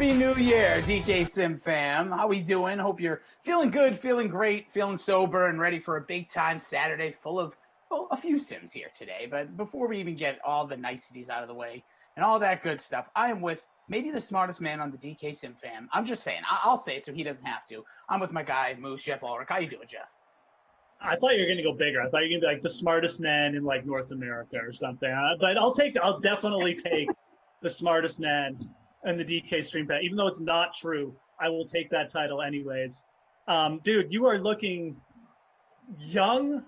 Happy New Year, DK Sim fam. How we doing? Hope you're feeling good, feeling great, feeling sober, and ready for a big-time Saturday full of, well, a few Sims here today. But before we even get all the niceties out of the way and all that good stuff, I am with maybe the smartest man on the DK Sim fam. I'm just saying. I'll say it so he doesn't have to. I'm with my guy, Moose, Geoff Ulrich. How you doing, Jeff? I thought you were going to go bigger. I thought you were going to be like the smartest man in like North America or something. But I'll definitely take the smartest man in the DK stream pad. Even though it's not true, I will take that title anyways. Dude, you are looking young.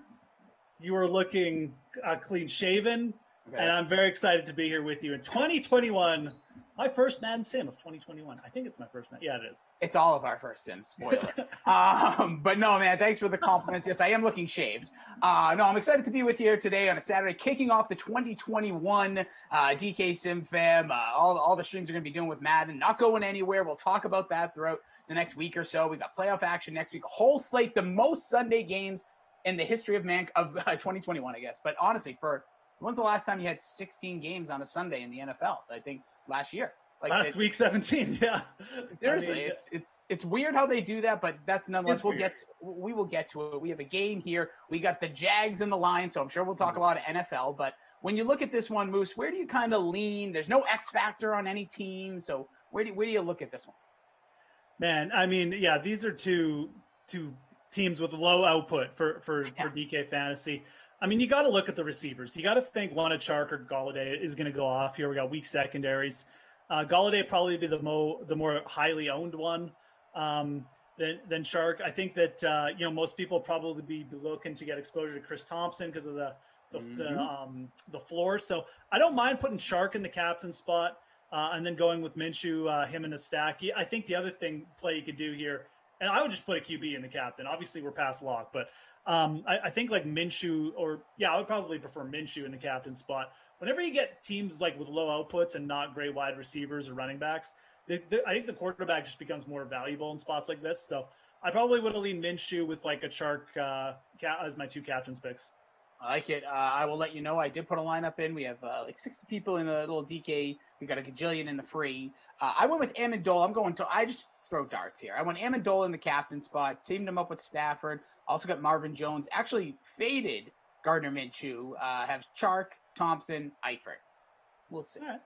You are looking clean shaven. Okay. And I'm very excited to be here with you in 2021. My first Madden Sim of 2021. I think it's my first Madden. Yeah, it is. It's all of our first Sims, spoiler. But no, man, thanks for the compliments. Yes, I am looking shaved. No, I'm excited to be with you here today on a Saturday, kicking off the 2021 DK Sim fam. All the streams are going to be doing with Madden, not going anywhere. We'll talk about that throughout the next week or so. We got playoff action next week, a whole slate, the most Sunday games in the history of 2021, I guess. But honestly, when's the last time you had 16 games on a Sunday in the NFL? I think last year. Last week 17, yeah. Seriously, it's weird how they do that, but that's nonetheless. We will get to it. We have a game here. We got the Jags and the Lions, so I'm sure we'll talk a lot of NFL. But when you look at this one, Moose, where do you kind of lean? There's no X factor on any team, so where do you look at this one? Man, I mean, yeah, these are two teams with low output for DK Fantasy. I mean, you got to look at the receivers. You got to think one of Chark or Golladay is going to go off here. We got weak secondaries. Golladay probably be the more highly owned one than Chark. I think that most people probably be looking to get exposure to Chris Thompson because of the floor. So I don't mind putting Chark in the captain spot and then going with Minshew, him in the stack. I think the other play you could do here, and I would just put a QB in the captain. Obviously, we're past lock, but I think like Minshew I would probably prefer Minshew in the captain spot. Whenever you get teams like with low outputs and not great wide receivers or running backs, I think the quarterback just becomes more valuable in spots like this. So I probably would have leaned Minshew with like a Chark as my two captain's picks. I like it. I will let you know. I did put a lineup in. We have like 60 people in the little DK. We got a gajillion in the free. I went with Amendola. I just throw darts here. I went Amendola in the captain spot, teamed him up with Stafford. Also got Marvin Jones. Actually faded Gardner Minshew. Have Chark, Thompson, Eifert. We'll see. Right.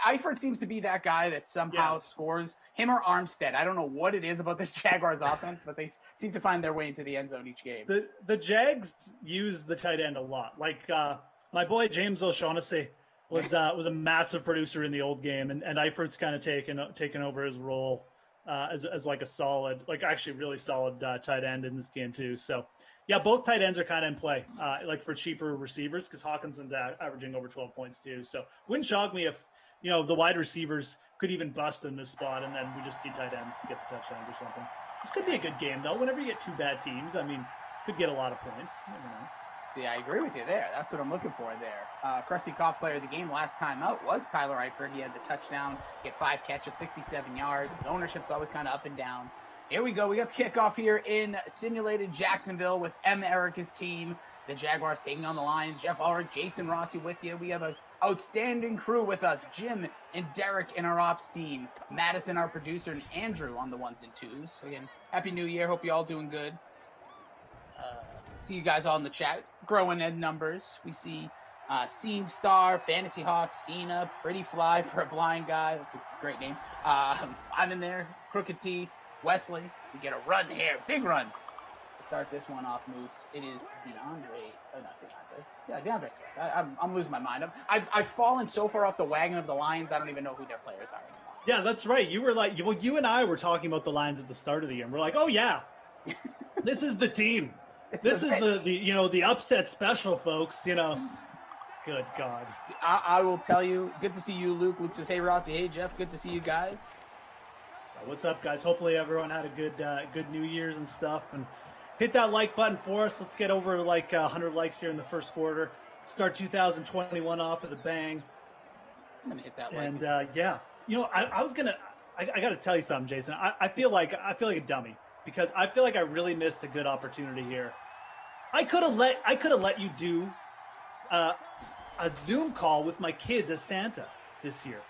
Eifert seems to be that guy that somehow scores. Him or Armstead. I don't know what it is about this Jaguars offense, but they seem to find their way into the end zone each game. The Jags use the tight end a lot. Like my boy James O'Shaughnessy was a massive producer in the old game, and Eifert's kind of taken over his role as like a solid, like actually really solid tight end in this game too. So yeah, both tight ends are kind of in play, like for cheaper receivers, because Hawkinson's averaging over 12 points too. So wouldn't shock me if the wide receivers could even bust in this spot, and then we just see tight ends get the touchdowns or something. This could be a good game though. Whenever you get two bad teams, I mean, could get a lot of points. You never know. See, I agree with you there. That's what I'm looking for there. Krusty Koff player of the game last time out was Tyler Eifert. He had the touchdown, get 5 catches, 67 yards. His ownership's always kind of up and down. Here we go. We got the kickoff here in simulated Jacksonville with M. Erica's team. The Jaguars taking on the Lions. Geoff Ulrich, Jason Rossi with you. We have an outstanding crew with us. Jim and Derek in our ops team. Madison, our producer, and Andrew on the ones and twos. Again, Happy New Year. Hope you all doing good. See you guys all in the chat. Growing in numbers. We see Scene Star, Fantasy Hawk, Cena, Pretty Fly for a blind guy. That's a great name. I'm in there. Crooked Teeth, Wesley. We get a run here. Big run. To start this one off, Moose. It is not DeAndre. Yeah, DeAndre's right. I'm losing my mind. I've fallen so far off the wagon of the Lions, I don't even know who their players are anymore. Yeah, that's right. You were like, you and I were talking about the Lions at the start of the year. And we're like, oh yeah, this is the team. This is the upset special, folks. Good God. I will tell you. Good to see you, Luke. Luke says, "Hey, Rossi. Hey, Jeff. Good to see you guys." What's up, guys? Hopefully, everyone had a good New Year's and stuff. And hit that like button for us. Let's get over like 100 likes here in the first quarter. Start 2021 off with a bang. I'm gonna hit that like. And I got to tell you something, Jason. I feel like a dummy because I feel like I really missed a good opportunity here. I could have let you do a Zoom call with my kids as Santa this year.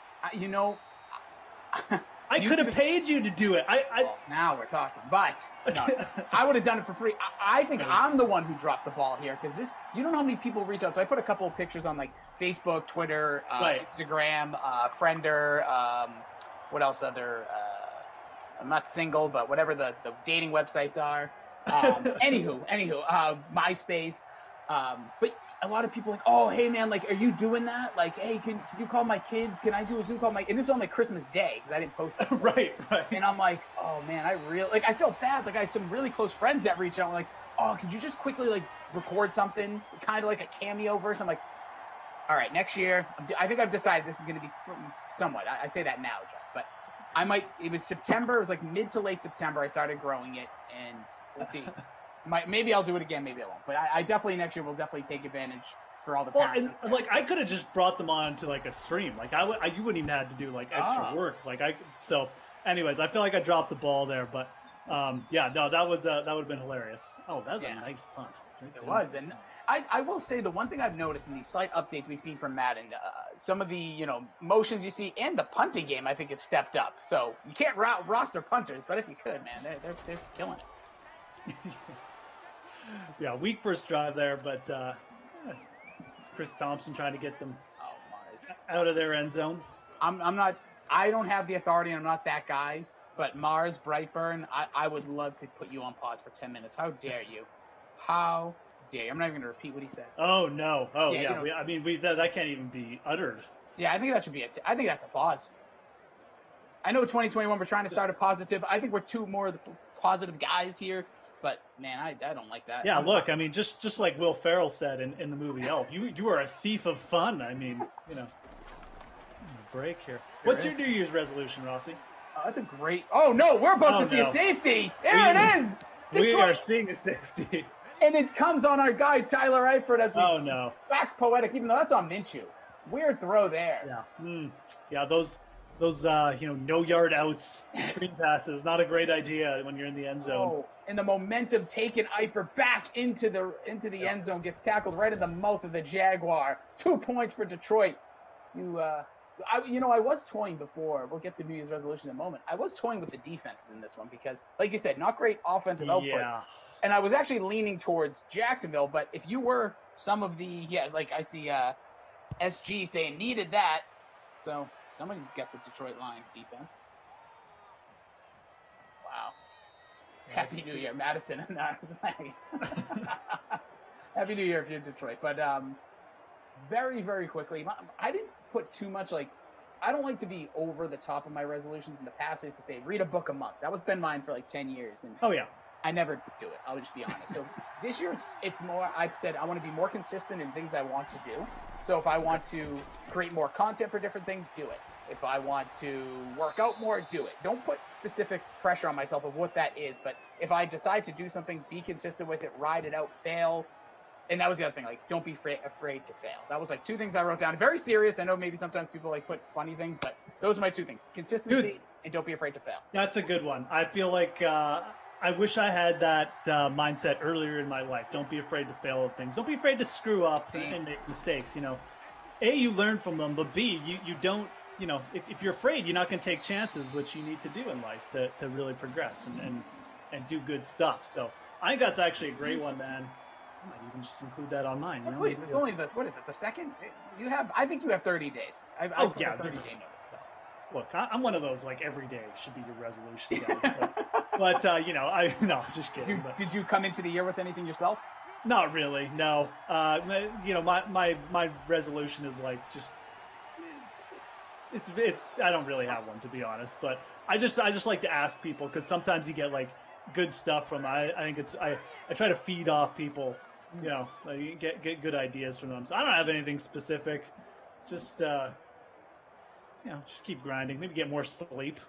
I could have paid you to do it. Well, now we're talking. But no, I would have done it for free. I think I'm the one who dropped the ball here because you don't know how many people reach out. So I put a couple of pictures on like Facebook, Twitter, Instagram, Friender, what else other, I'm not single, but whatever the dating websites are. Anywho, MySpace. But a lot of people are like, oh, hey man, like, are you doing that? Like, hey, can you call my kids? Can I do a Zoom call? And this is on like Christmas Day because I didn't post it. Right. And I'm like, oh man, I felt bad. Like I had some really close friends that reached out like, oh, could you just quickly like record something, kind of like a cameo version? I'm like, all right, next year, I think I've decided this is going to be somewhat. I say that now, Jeff, but it was September. It was like mid to late September. I started growing it, and we'll see. Maybe I'll do it again. Maybe I won't. But I definitely next year will definitely take advantage for all the parents. And like I could have just brought them on to like a stream. Like you wouldn't even have to do like extra work. So. Anyways, I feel like I dropped the ball there, but that would have been hilarious. Oh, that was a nice punt. It was, and I will say the one thing I've noticed in these slight updates we've seen from Madden, some of the motions you see and the punting game I think has stepped up. So you can't roster punters, but if you could, man, they're killing it. Yeah, weak first drive there, but it's Chris Thompson trying to get them out of their end zone. I don't have the authority, and I'm not that guy. But Mars Brightburn, I would love to put you on pause for 10 minutes. How dare you? How dare you? I'm not even going to repeat what he said. Oh no! Oh yeah! That can't even be uttered. Yeah, I think that should be I think that's a pause. I know 2021 we're trying to start a positive. I think we're two more of the positive guys here. But man, I don't like that. Yeah, look, I mean, just like Will Ferrell said in the movie Elf, you are a thief of fun. I mean, break here. What's your New Year's resolution, Rossi? Oh, that's a great. Oh no, we're about to see a safety. There it is. Detroit. We are seeing a safety, and it comes on our guy Tyler Eifert as we. Oh no. Wax poetic, even though that's on Minshew. Weird throw there. Yeah. Yeah. Those no yard outs, screen passes, not a great idea when you're in the end zone. Oh, and the momentum taking Eifert back into the end zone, gets tackled right in the mouth of the Jaguar. 2 points for Detroit. I was toying before. We'll get to New Year's resolution in a moment. I was toying with the defenses in this one because, like you said, not great offensive outputs. And I was actually leaning towards Jacksonville, but if you were some of the, like I see SG saying needed that. So somebody got the Detroit Lions defense. Wow. Happy New Year, Madison. And I was like, Happy New Year if you're Detroit. But very, very quickly, I didn't put too much, I don't like to be over the top of my resolutions. In the past, I used to say, read a book a month. That was been mine for 10 years. And I never do it. I'll just be honest. So this year, it's more, I've said I want to be more consistent in things I want to do. So if I want to create more content for different things, do it. If I want to work out more, do it. Don't put specific pressure on myself of what that is. But if I decide to do something, be consistent with it, ride it out, fail. And that was the other thing, don't be afraid to fail. That was 2 things I wrote down. Very serious. I know maybe sometimes people put funny things, but those are my 2 things. Consistency and don't be afraid to fail. That's a good one. I feel like I wish I had that mindset earlier in my life. Don't be afraid to fail at things. Don't be afraid to screw up and make mistakes. A, you learn from them, but B, you don't, if you're afraid, you're not going to take chances, which you need to do in life to really progress and do good stuff. So I think that's actually a great one, man. I might even just include that on mine. Please, it's only the second? I think you have 30 days. I've 30-day notice. So. Look, I'm one of those every day should be your resolution guys. So. But I'm just kidding. Did you come into the year with anything yourself? Not really, no. My resolution is it's I don't really have one, to be honest. But I just like to ask people because sometimes you get good stuff from. I think I try to feed off people. Get good ideas from them. So I don't have anything specific. Just just keep grinding. Maybe get more sleep.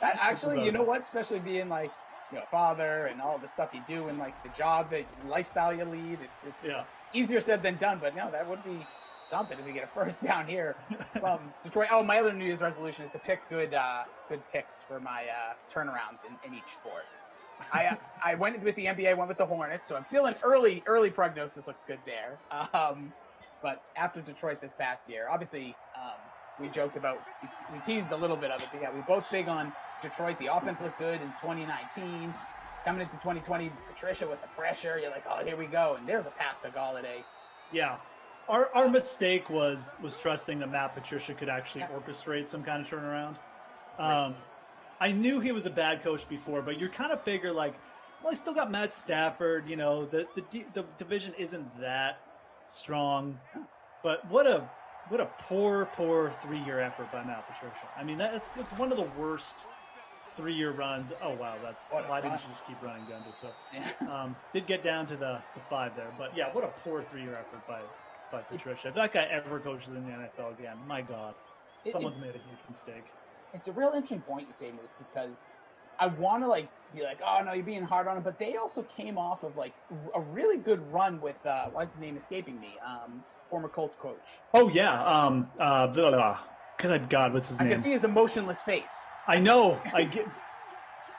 Actually, you know what? Especially being a father and all the stuff you do and the job lifestyle you lead. It's easier said than done. But no, that would be something if we get a first down here from Detroit. Oh, my other New Year's resolution is to pick good picks for my turnarounds in each sport. I went with the NBA, went with the Hornets, so I'm feeling early prognosis looks good there. But after Detroit this past year, obviously we joked about, we teased a little bit of it. But yeah, we both big on Detroit. The offense looked good in 2019. Coming into 2020, Patricia with the pressure, you're like, oh, here we go. And there's a pass to Galladay. Yeah. Our mistake was trusting that Matt Patricia could actually orchestrate some kind of turnaround. I knew he was a bad coach before, but you kind of figure like, well, I still got Matt Stafford. You know, the division isn't that strong. But what a poor 3-year effort by Matt Patricia. I mean, it's one of the worst 3-year runs. Oh wow, why didn't you just keep running, Gundy? So did get down to the 5 there, but yeah, what a poor 3-year effort by Patricia. If that guy ever coaches in the NFL again, my God, someone's made a huge mistake. It's a real interesting point you say, Moose, because I want to be like, oh no, you're being hard on him, but they also came off of like a really good run with why's his name escaping me? Former Colts coach. Oh yeah, good God, what's his name? I can see his emotionless face. I know. I get.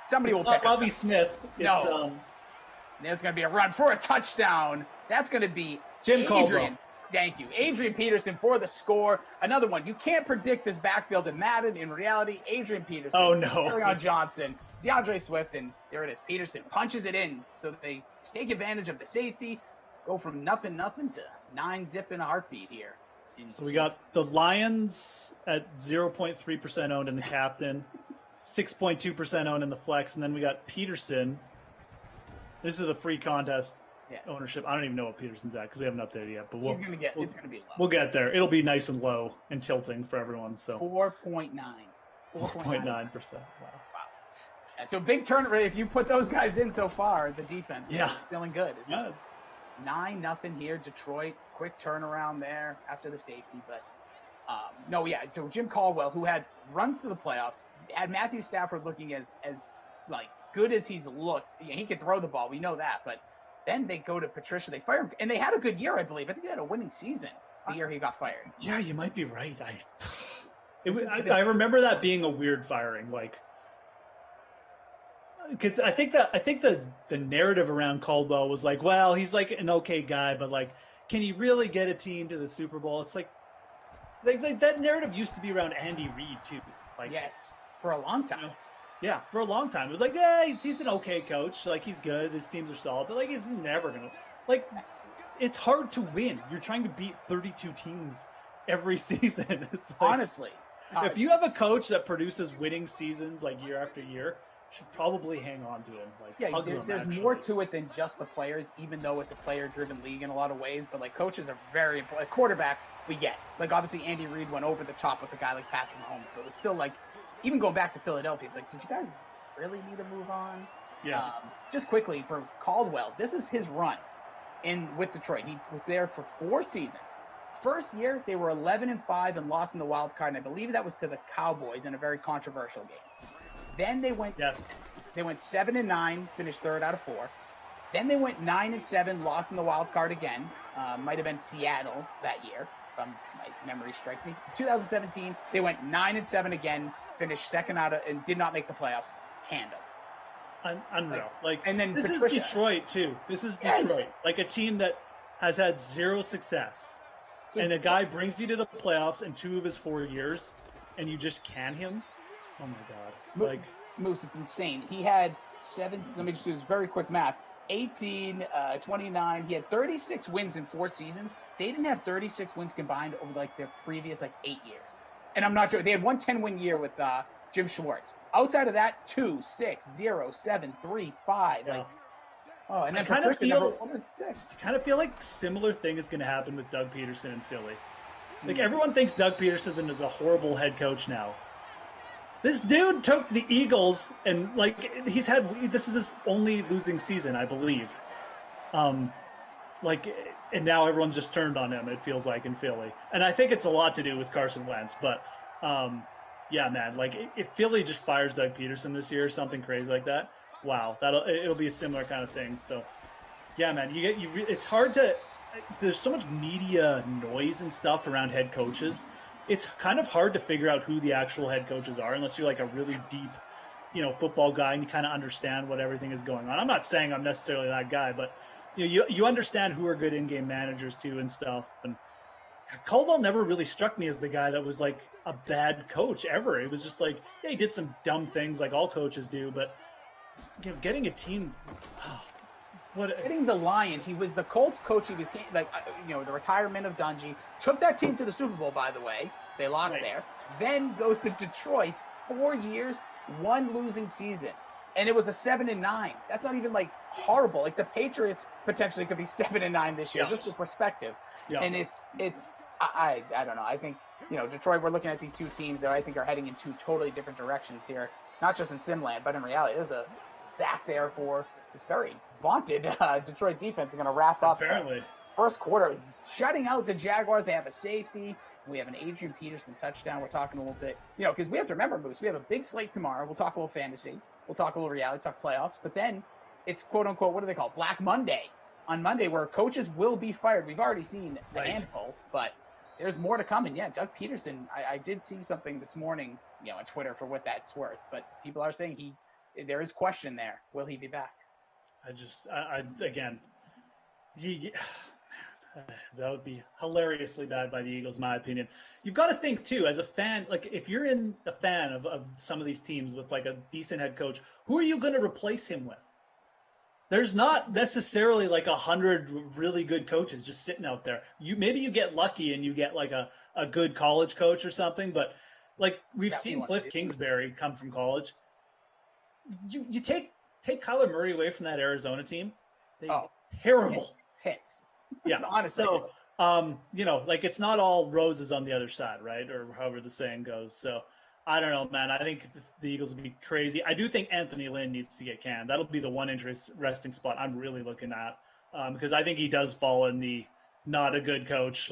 Somebody will pick Lovie Smith. No. There's going to be a run for a touchdown. That's going to be Jim Caldwell. Thank you. Adrian Peterson for the score. Another one. You can't predict this backfield in Madden. In reality, Adrian Peterson. Oh, no. Arion Johnson, DeAndre Swift, and there it is. Peterson punches it in. So they take advantage of the safety, go from nothing to 9-zip in a heartbeat here. So we got the Lions at 0.3% owned in the captain, 6.2% owned in the flex, and then we got Peterson. This is a free contest ownership. I don't even know what Peterson's at because we haven't updated yet. But it's going to be low. We'll get there. It'll be nice and low and tilting for everyone. So 4.9. 4.9%. Wow. So big turn rate. If you put those guys in so far, the defense is feeling good. It's 9-0 here. Detroit, quick turnaround there after the safety. But so Jim Caldwell, who had runs to the playoffs, had Matthew Stafford looking as like good as he's looked. Yeah, he could throw the ball. We know that. But then they go to Patricia. They fire him. And they had a good year, I believe. I think they had a winning season the year he got fired. Yeah, you might be right. I remember that being a weird firing. Like, because I think the narrative around Caldwell was like, well, he's like an okay guy, but like, can he really get a team to the Super Bowl? It's like that narrative used to be around Andy Reid too. Like, yes, for a long time. Yeah, for a long time. It was like, yeah, he's an okay coach. Like, he's good. His teams are solid, but like, he's never gonna. Like, it's hard to win. You're trying to beat 32 teams every season. It's like, honestly, if you have a coach that produces winning seasons like year after year, you should probably hang on to him. Like, there's more to it than just the players, even though it's a player-driven league in a lot of ways. But like, coaches are very important. Like, quarterbacks, we get. Like, obviously, Andy Reid went over the top with a guy like Patrick Mahomes, but it was still like, even going back to Philadelphia, it's like, did you guys really need to move on? Yeah. Just quickly for Caldwell, this is his run with Detroit. He was there for 4 seasons. First year, they were 11-5 and lost in the wild card, and I believe that was to the Cowboys in a very controversial game. Then they went 7-9, finished 3rd out of 4. Then they went 9-7, lost in the wild card again. Might have been Seattle that year, if my memory strikes me. 2017, they went 9-7 again, finished 2nd out of, and did not make the playoffs. Candle. Unreal. And then this Patricia. is Detroit too. This is Detroit, yes. Like a team that has had 0 success, and a guy brings you to the playoffs in 2 of his 4 years, and you just can him. Oh my God! Moose, it's insane. He had 7. Let me just do this very quick math. 18, 29. He had 36 wins in 4 seasons. They didn't have 36 wins combined over like their previous 8 years. And I'm not sure. They had 1 10-win year with Jim Schwartz. Outside of that, 2, 6, 0, 7, 3, 5. Yeah. And then I kind of feel 6. like similar thing is going to happen with Doug Peterson in Philly. Like, everyone thinks Doug Peterson is a horrible head coach now. This dude took the Eagles and this is his only losing season, I believe. And now everyone's just turned on him, it feels like, in Philly. And I think it's a lot to do with Carson Wentz, but yeah, man, like, if Philly just fires Doug Peterson this year or something crazy like that, wow, it'll be a similar kind of thing. So yeah, man, it's hard to, there's so much media noise and stuff around head coaches. It's kind of hard to figure out who the actual head coaches are unless you're like a really deep, football guy and you kind of understand what everything is going on. I'm not saying I'm necessarily that guy, but you understand who are good in-game managers too and stuff. And Caldwell never really struck me as the guy that was like a bad coach ever. It was just like, yeah, he did some dumb things like all coaches do, but getting a team, Getting the Lions, he was the Colts coach. He was like, the retirement of Dungy, took that team to the Super Bowl, by the way. They lost there. Then goes to Detroit, 4 years, 1 losing season. And it was a 7-9. That's not even like horrible. Like the Patriots potentially could be 7-9 this year, just for perspective. Yeah. And I don't know. I think, Detroit, we're looking at these two teams that I think are heading in 2 totally different directions here, not just in Simland, but in reality. There's a sack there for this very vaunted Detroit defense is going to wrap up. Apparently. First quarter is shutting out the Jaguars. They have a safety. We have an Adrian Peterson touchdown. We're talking a little bit, because we have to remember, Moose, we have a big slate tomorrow. We'll talk a little fantasy. We'll talk a little reality, talk playoffs. But then it's quote unquote, what do they call it? Black Monday on Monday, where coaches will be fired. We've already seen a handful, but there's more to come. And yeah, Doug Peterson, I did see something this morning, on Twitter for what that's worth. But people are saying there is question there. Will he be back? That would be hilariously bad by the Eagles, in my opinion. You've got to think, too, as a fan, like if you're a fan of some of these teams with like a decent head coach, who are you going to replace him with? There's not necessarily like 100 really good coaches just sitting out there. Maybe you get lucky and you get like a good college coach or something, but like we've seen Cliff Kingsbury come from college. You take Kyler Murray away from that Arizona team, terrible hits. Yeah, honestly. So, like it's not all roses on the other side, right? Or however the saying goes. So, I don't know, man. I think the Eagles would be crazy. I do think Anthony Lynn needs to get canned. That'll be the one interesting spot I'm really looking at, because I think he does fall in the not a good coach,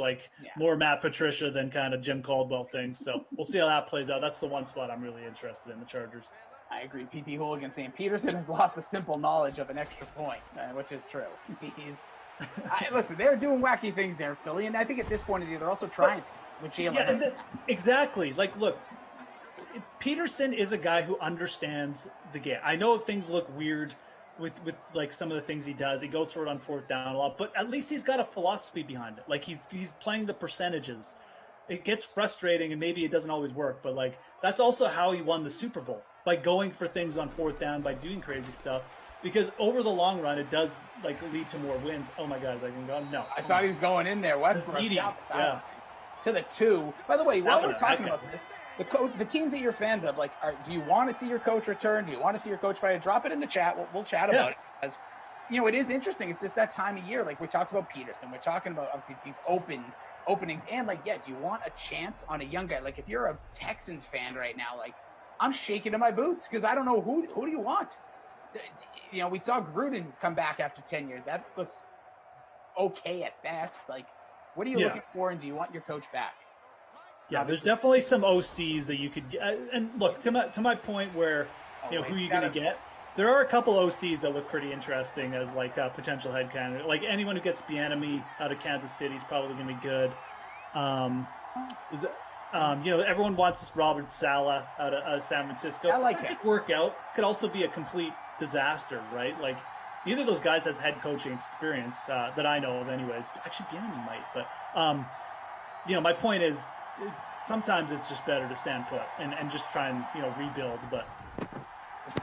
more Matt Patricia than kind of Jim Caldwell things. So we'll see how that plays out. That's the one spot I'm really interested in, the Chargers. I agree. PP Hooligan saying Peterson has lost the simple knowledge of an extra point, which is true. Listen, they're doing wacky things there, Philly, and I think at this point of the year, they're also trying this with Jalen. Yeah, exactly. Like, look, Peterson is a guy who understands the game. I know things look weird with like some of the things he does. He goes for it on 4th down a lot, but at least he's got a philosophy behind it. Like he's playing the percentages. It gets frustrating, and maybe it doesn't always work, but like that's also how he won the Super Bowl, by going for things on 4th down, by doing crazy stuff. Because over the long run, it does like lead to more wins. Oh my God, I can go. No, I thought he was going in there. Westbrook to the 2. By the way, while we're talking about this, the teams that you're fans of, do you want to see your coach return? Do you want to see your coach fired? Drop it in the chat. We'll chat about it, because it is interesting. It's just that time of year. Like we talked about Peterson. We're talking about obviously these openings, and do you want a chance on a young guy? Like if you're a Texans fan right now, I'm shaking in my boots because I don't know who do you want. We saw Gruden come back after 10 years. That looks okay at best. Like, what are you looking for, and do you want your coach back? Yeah, obviously, there's definitely some OCs that you could get. And look, to my point where, who are you going to get? There are a couple OCs that look pretty interesting as potential head candidate. Like anyone who gets Bieniemy out of Kansas City is probably going to be good. Everyone wants this Robert Saleh out of San Francisco. I like it. Could work out. Could also be a complete disaster, right? Like neither of those guys has head coaching experience that I know of anyways. Actually, Bieniemy might. But, my point is sometimes it's just better to stand put and just try and, rebuild. But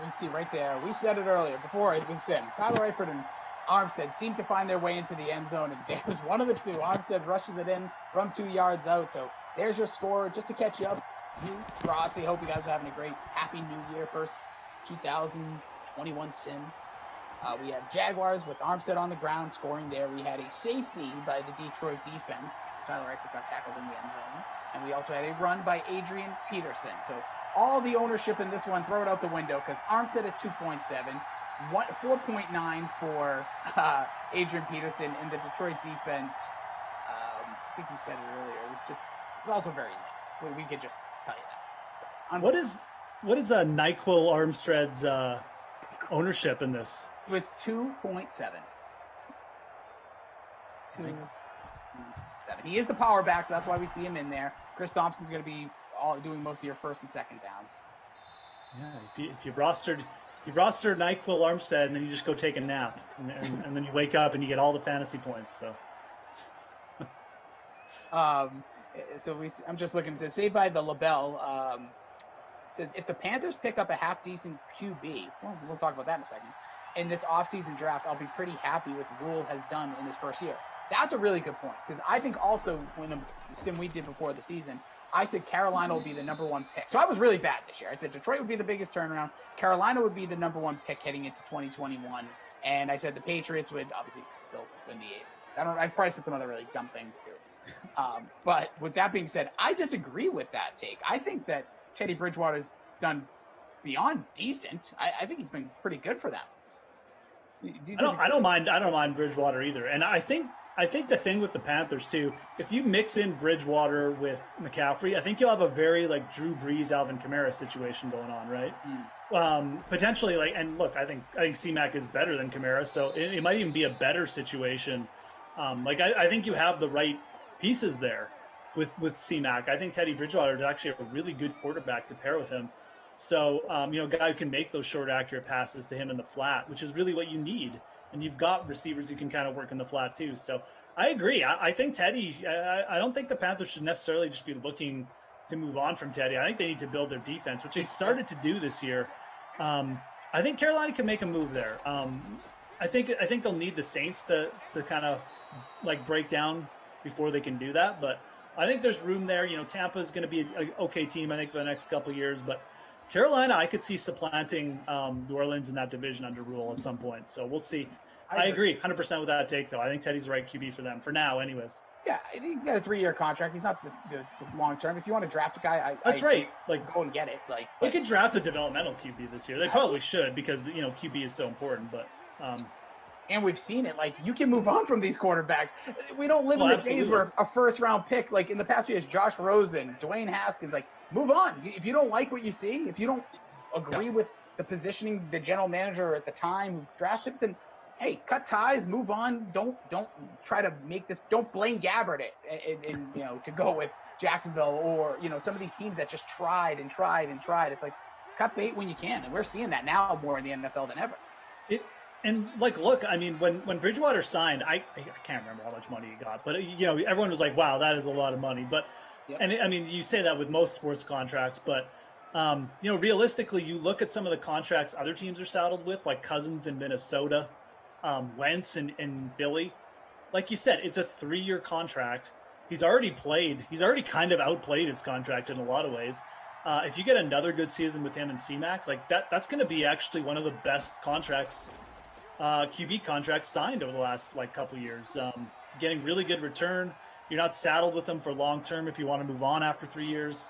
we see right there. We said it earlier before it was Sim. Tyler Eifert and Armstead seem to find their way into the end zone, and there's one of the two. Armstead rushes it in from 2 yards out. So there's your score. Just to catch you up, Rossi, hope you guys are having a great, happy new year. First 2021 sim. We have Jaguars with Armstead on the ground scoring there. We had a safety by the Detroit defense. Tyler Eifert got tackled in the end zone. And we also had a run by Adrian Peterson. So all the ownership in this one, throw it out the window, because Armstead at 2.7, 4.9 for Adrian Peterson, and the Detroit defense. I think you said it earlier. It's also very low. We could just tell you that. So, what is NyQuil Armstead's ownership in this? It was 2.7. 2.7. He is the power back, so that's why we see him in there. Chris Thompson's going to be doing most of your first and second downs. Yeah, if you rostered NyQuil Armstead, and then you just go take a nap, and then you wake up and you get all the fantasy points. So Um, I'm just looking to say by the LaBelle, says if the Panthers pick up a half decent QB, well, we'll talk about that in a second, in this offseason draft, I'll be pretty happy with what Rule has done in his first year. That's a really good point, because I think also when the sim we did before the season, I said Carolina will be the number one pick. So I was really bad this year. I said Detroit would be the biggest turnaround. Carolina would be the number one pick heading into 2021. And I said the Patriots would obviously still win the AFC. I probably said some other really dumb things too. But with that being said, I disagree with that take. I think that Teddy Bridgewater's done beyond decent. I think he's been pretty good for them. I don't mind Bridgewater either. And I think the thing with the Panthers too, if you mix in Bridgewater with McCaffrey, I think you'll have a very like Drew Brees, Alvin Kamara situation going on, right? Potentially, like, and look, I think C-Mac is better than Kamara, so it might even be a better situation. I think you have the right pieces there with C-Mac. I think Teddy Bridgewater is actually a really good quarterback to pair with him. So, a guy who can make those short, accurate passes to him in the flat, which is really what you need. And you've got receivers who can kind of work in the flat too. So I agree. I think Teddy, I don't think the Panthers should necessarily just be looking to move on from Teddy. I think they need to build their defense, which they started to do this year. I think Carolina can make a move there. I think they'll need the Saints to kind of like break down before they can do that. But I think there's room there. Tampa is going to be an okay team, I think, for the next couple of years. But Carolina, I could see supplanting New Orleans in that division under Rule at some point. So we'll see. I agree 100% with that take, though. I think Teddy's the right QB for them for now, anyways. Yeah, he's got a 3-year contract. He's not the long term. If you want to draft a guy, that's right. Like, go and get it. They could draft a developmental QB this year. They probably should because QB is so important. But and we've seen it. Like, you can move on from these quarterbacks. We don't live in the days where a first-round pick, like in the past few years, Josh Rosen, Dwayne Haskins, like, move on. If you don't like what you see, if you don't agree with the positioning, the general manager at the time who drafted, then hey, cut ties, move on. Don't try to make this. Don't blame Gabbard to go with Jacksonville or some of these teams that just tried and tried and tried. It's like cut bait when you can, and we're seeing that now more in the NFL than ever. Look, I mean, when Bridgewater signed, I can't remember how much money he got, but everyone was like, wow, that is a lot of money. But and I mean, you say that with most sports contracts, but realistically, you look at some of the contracts other teams are saddled with, like Cousins in Minnesota, Wentz in Philly. Like you said, it's a 3-year contract. He's already kind of outplayed his contract in a lot of ways. If you get another good season with him and C-Mac, like that's going to be actually one of the best contracts, QB contracts signed over the last couple of years. Getting really good return. You're not saddled with them for long term if you want to move on after 3 years.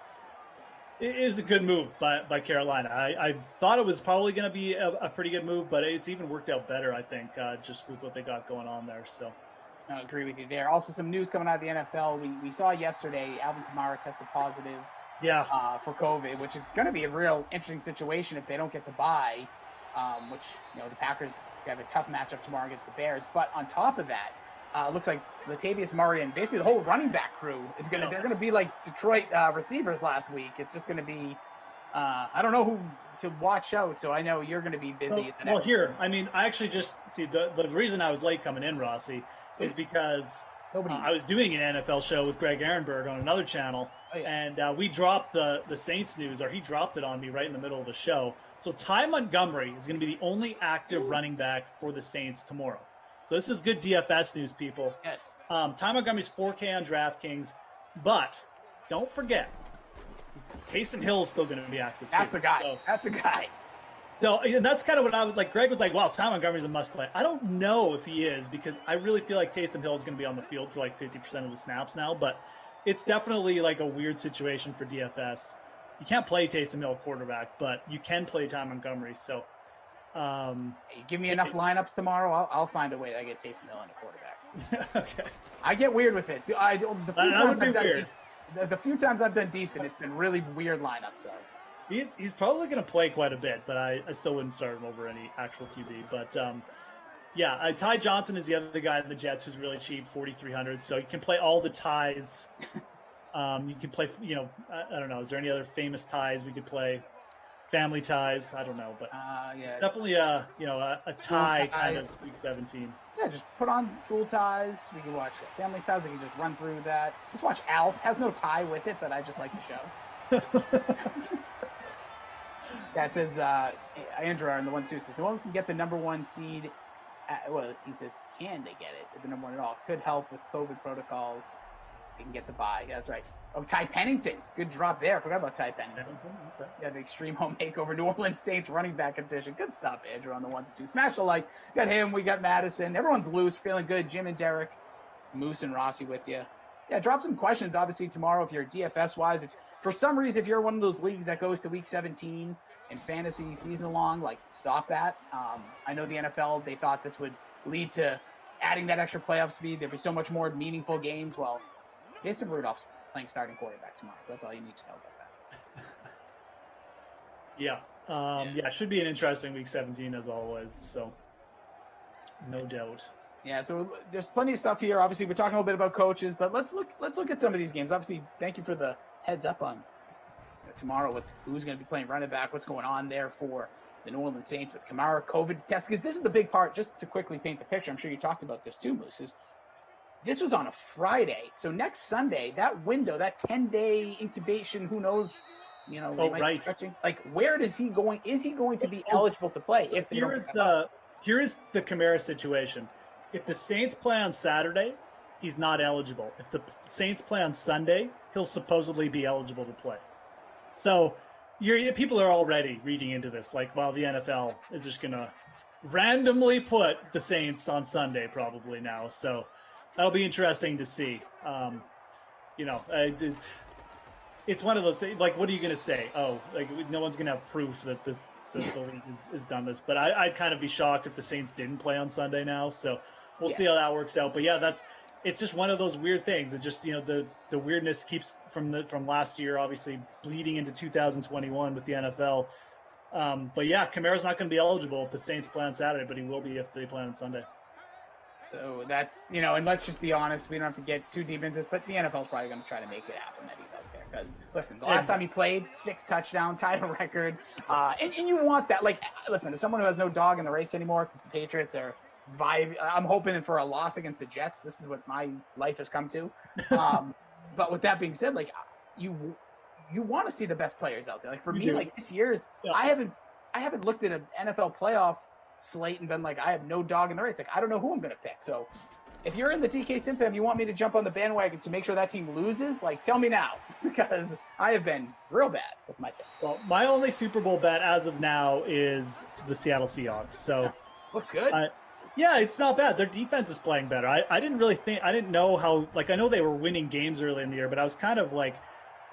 It is a good move by Carolina. I thought it was probably going to be a pretty good move, but it's even worked out better, I think, just with what they got going on there. So, I agree with you there. Also, some news coming out of the NFL. We saw yesterday Alvin Kamara tested positive for COVID, which is going to be a real interesting situation if they don't get the bye, which, the Packers have a tough matchup tomorrow against the Bears. But on top of that, looks like Latavius Murray and basically the whole running back crew is they're going to be like Detroit receivers last week. It's just going to be, I don't know who to watch out. So I know you're going to be busy. I actually just see the reason I was late coming in, Rossi, is because I was doing an NFL show with Greg Ehrenberg on another channel. And we dropped the Saints news, or he dropped it on me right in the middle of the show. So Ty Montgomery is going to be the only active running back for the Saints tomorrow. So this is good DFS news, people. Yes. Ty Montgomery's 4K on DraftKings, but don't forget, Taysom Hill is still going to be active. That's a guy. That's a guy. So that's kind of what I was like. Greg was like, "Wow, Ty Montgomery's a must play." I don't know if he is because I really feel like Taysom Hill is going to be on the field for 50% of the snaps now. But it's definitely a weird situation for DFS. You can't play Taysom Hill quarterback, but you can play Ty Montgomery. So. Give me enough lineups tomorrow. I'll find a way to get Taysom Hill in a quarterback. Okay. I get weird with it. The few times I've done decent, it's been really weird lineups. So he's probably going to play quite a bit, but I still wouldn't start him over any actual QB. But Ty Johnson is the other guy in the Jets who's really cheap, 4,300. So you can play all the ties. You can play. I don't know. Is there any other famous ties we could play? family ties. I don't know, but yeah, it's definitely a tie kind of week 17. Yeah, just put on School Ties. We can watch Family Ties. We can just run through that. Just watch Alf. Has no tie with it, but I just like the show. Yeah, it says Andrew in the one says New Orleans can get the number 1 seed. He says, can they get it? The number 1 at all could help with COVID protocols. They can get the bye. Yeah, that's right. Oh, Ty Pennington, good drop there. Forgot about Ty Pennington. Okay. Yeah, the Extreme Home Makeover New Orleans Saints running back edition. Good stuff, Andrew, on the 1s and 2s. Smash the like. Got him. We got Madison. Everyone's loose, feeling good. Jim and Derek. It's Moose and Rossi with you. Yeah, drop some questions. Obviously tomorrow, if you're DFS wise, if for some reason if you're one of those leagues that goes to week 17 and fantasy season long, like stop that. I know the NFL, they thought this would lead to adding that extra playoff speed. There'd be so much more meaningful games. Well, Jason Rudolph's playing starting quarterback tomorrow, so that's all you need to know about that. Yeah, it should be an interesting week 17 as always. So, no doubt. Yeah, so there's plenty of stuff here. Obviously, we're talking a little bit about coaches, but let's look at some of these games. Obviously, thank you for the heads up on tomorrow with who's going to be playing running back, what's going on there for the New Orleans Saints with Kamara COVID test. Because this is the big part. Just to quickly paint the picture, I'm sure you talked about this too, Moose. This was on a Friday. So next Sunday, that window, that 10-day incubation, who knows, they might be stretching. Like, where is he going? Is he going to be eligible to play? Here is the Kamara situation. If the Saints play on Saturday, he's not eligible. If the Saints play on Sunday, he'll supposedly be eligible to play. So people are already reading into this. Like, well, the NFL is just going to randomly put the Saints on Sunday probably now. So that'll be interesting to see. It's one of those things, like, what are you going to say? Oh, like, no one's going to have proof that the league has done this. But I'd kind of be shocked if the Saints didn't play on Sunday now. So we'll see how that works out. But yeah, it's just one of those weird things. It just, the weirdness keeps from last year, obviously bleeding into 2021 with the NFL. But yeah, Kamara's not going to be eligible if the Saints play on Saturday, but he will be if they play on Sunday. So that's, and let's just be honest, we don't have to get too deep into this, but the NFL's probably going to try to make it happen that he's out there. Because, listen, the last time he played, 6 touchdown title record. And you want that. Like, listen, as someone who has no dog in the race anymore, because the Patriots are I'm hoping for a loss against the Jets. This is what my life has come to. But with that being said, like, you want to see the best players out there. Like, for me, like, this year's, I haven't looked at an NFL playoff slate and been like, I have no dog in the race. Like, I don't know who I'm going to pick. So if you're in the TK Sim fam, you want me to jump on the bandwagon to make sure that team loses, like, tell me now, because I have been real bad with my picks. Well, my only Super Bowl bet as of now is the Seattle Seahawks. So looks good. Yeah, it's not bad. Their defense is playing better. I didn't know how, like, I know they were winning games early in the year, but I was kind of like,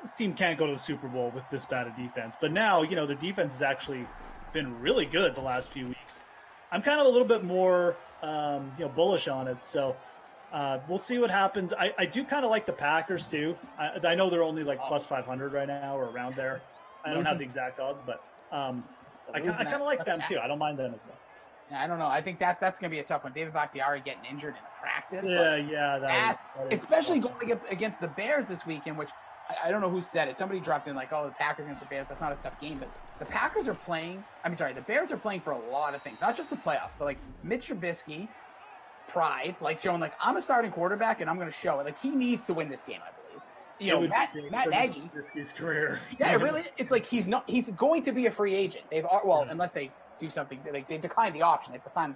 this team can't go to the Super Bowl with this bad a defense. But now, the defense has actually been really good the last few weeks. I'm kind of a little bit more, bullish on it. So we'll see what happens. I do kind of like the Packers too. I know they're only like plus 500 right now or around there. I don't have the exact odds, but I kind of like them too. I don't mind them as well. I don't know. I think that's going to be a tough one. David Bakhtiari getting injured in practice. That's especially going against the Bears this weekend, which I don't know who said it. Somebody dropped in like, oh, the Packers against the Bears. That's not a tough game. But the Bears are playing for a lot of things, not just the playoffs, but like Mitch Trubisky, pride, like showing like, I'm a starting quarterback and I'm going to show it. Like, he needs to win this game, I believe. Matt Nagy. Trubisky's career. Yeah, really. It's like he's going to be a free agent. Unless they do something, they decline the option. They have to sign him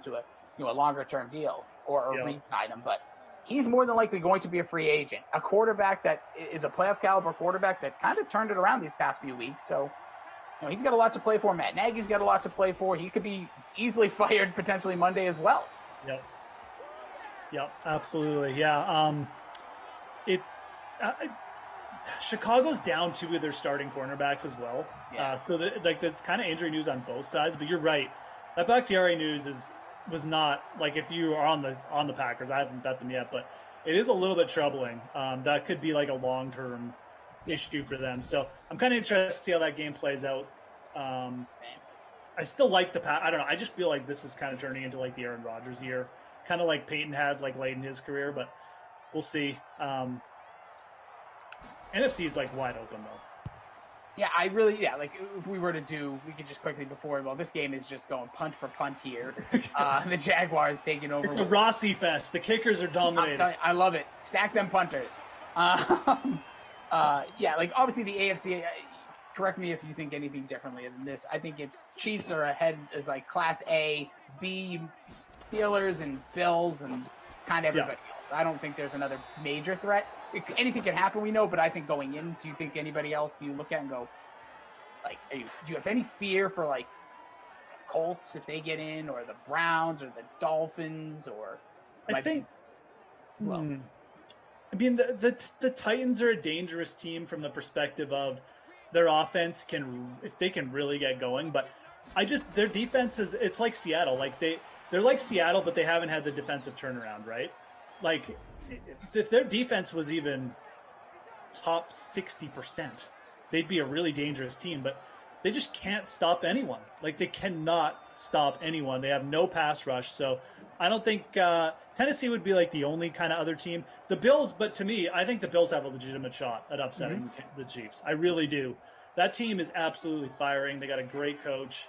to a longer term deal or re-sign him. But he's more than likely going to be a free agent. A quarterback that is a playoff caliber quarterback that kind of turned it around these past few weeks. So, he's got a lot to play for. Matt Nagy's got a lot to play for. He could be easily fired potentially Monday as well. Yep, absolutely. Yeah. Chicago's down 2 of their starting cornerbacks as well. Yeah. So that's kind of injury news on both sides. But you're right. That Bakhtiari news was not like, if you are on the Packers. I haven't bet them yet, but it is a little bit troubling. That could be like a long-term issue for them. So I'm kind of interested to see how that game plays out. I still like I don't know. I just feel like this is kind of turning into like the Aaron Rodgers year, kind of like Peyton had like late in his career, but we'll see. NFC is like wide open though. Yeah, like if we were to do, we could just quickly this game is just going punt for punt here. The Jaguars taking over. It's a Rossi fest. The kickers are dominating. I love it. Stack them punters. Like obviously the AFC, correct me if you think anything differently than this. I think it's Chiefs are ahead as like Class A, B, Steelers and Bills and kind of everybody else. I don't think there's another major threat. Anything can happen, we know, but I think going in, do you think anybody else do you look at and go, like, do you have any fear for like the Colts if they get in, or the Browns, or the Dolphins, or I think. I mean, the Titans are a dangerous team from the perspective of their offense if they can really get going, but their defense it's like Seattle. Like they're like Seattle, but they haven't had the defensive turnaround, right? Like if their defense was even top 60%, they'd be a really dangerous team, but they just can't stop anyone. Like they cannot stop anyone. They have no pass rush. So I don't think Tennessee would be like the only kind of other team. The Bills, but to me, I think the Bills have a legitimate shot at upsetting the Chiefs. I really do. That team is absolutely firing. They got a great coach.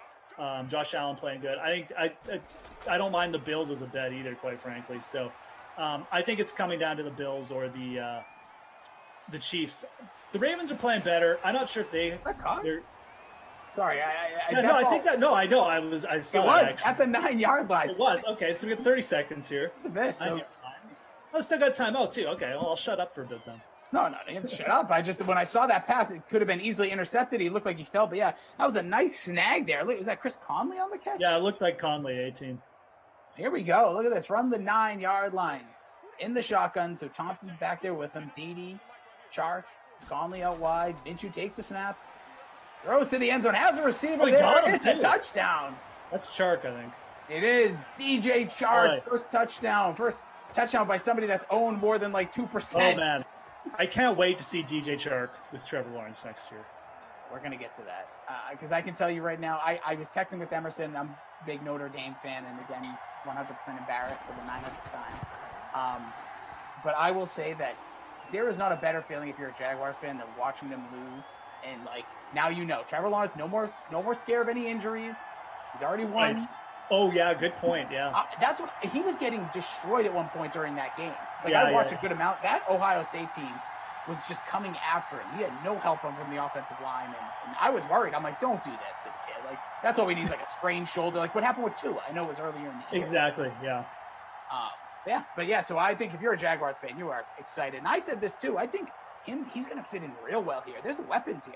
Josh Allen playing good. I don't mind the Bills as a bet either, quite frankly. So I think it's coming down to the Bills or the Chiefs. The Ravens are playing better. I'm not sure if they're. Sorry, I think that. No, I know. I saw it was at the 9-yard line. It was okay. So we got 30 seconds here. Look at this. I still got timeout too. Okay, well I'll shut up for a bit then. No, you have to shut up. When I saw that pass, it could have been easily intercepted. He looked like he fell, but yeah, that was a nice snag there. Was that Chris Conley on the catch? Yeah, it looked like Conley, 18. Here we go. Look at this. Run the 9-yard line in the shotgun. So Thompson's back there with him. Dede, Chark, Conley out wide. Minshew takes the snap. Throws to the end zone. Has a receiver there. It's a touchdown. That's Chark, I think. It is DJ Chark. First touchdown by somebody that's owned more than like 2%. Oh, man. I can't wait to see DJ Chark with Trevor Lawrence next year. We're going to get to that. Because I can tell you right now, I was texting with Emerson. I'm a big Notre Dame fan. And again, 100% embarrassed for the 900th time. But I will say that there is not a better feeling if you're a Jaguars fan than watching them lose. And like now Trevor Lawrence, no more scare of any injuries. He's already won. Right. Oh yeah, good point. Yeah, that's what he was getting destroyed at one point during that game. Like I watched a good amount. That Ohio State team was just coming after him. He had no help from the offensive line, and I was worried. I'm like, don't do this to the kid. Like that's all we need is like a sprained shoulder. Like what happened with Tua? I know it was earlier in the year. Exactly. Yeah. So I think if you're a Jaguars fan, you are excited. And I said this too. I think he's going to fit in real well here. There's weapons here.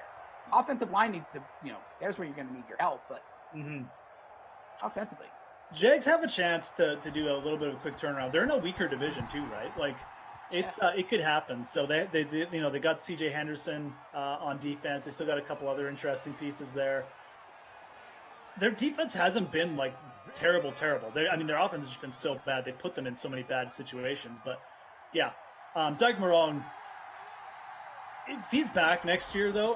Offensive line needs to, there's where you're going to need your help. But offensively, Jags have a chance to do a little bit of a quick turnaround. They're in a weaker division too, right? Like it could happen. So they got C.J. Henderson on defense. They still got a couple other interesting pieces there. Their defense hasn't been like terrible. Their offense has just been so bad. They put them in so many bad situations. But yeah, Doug Marrone. If he's back next year, though,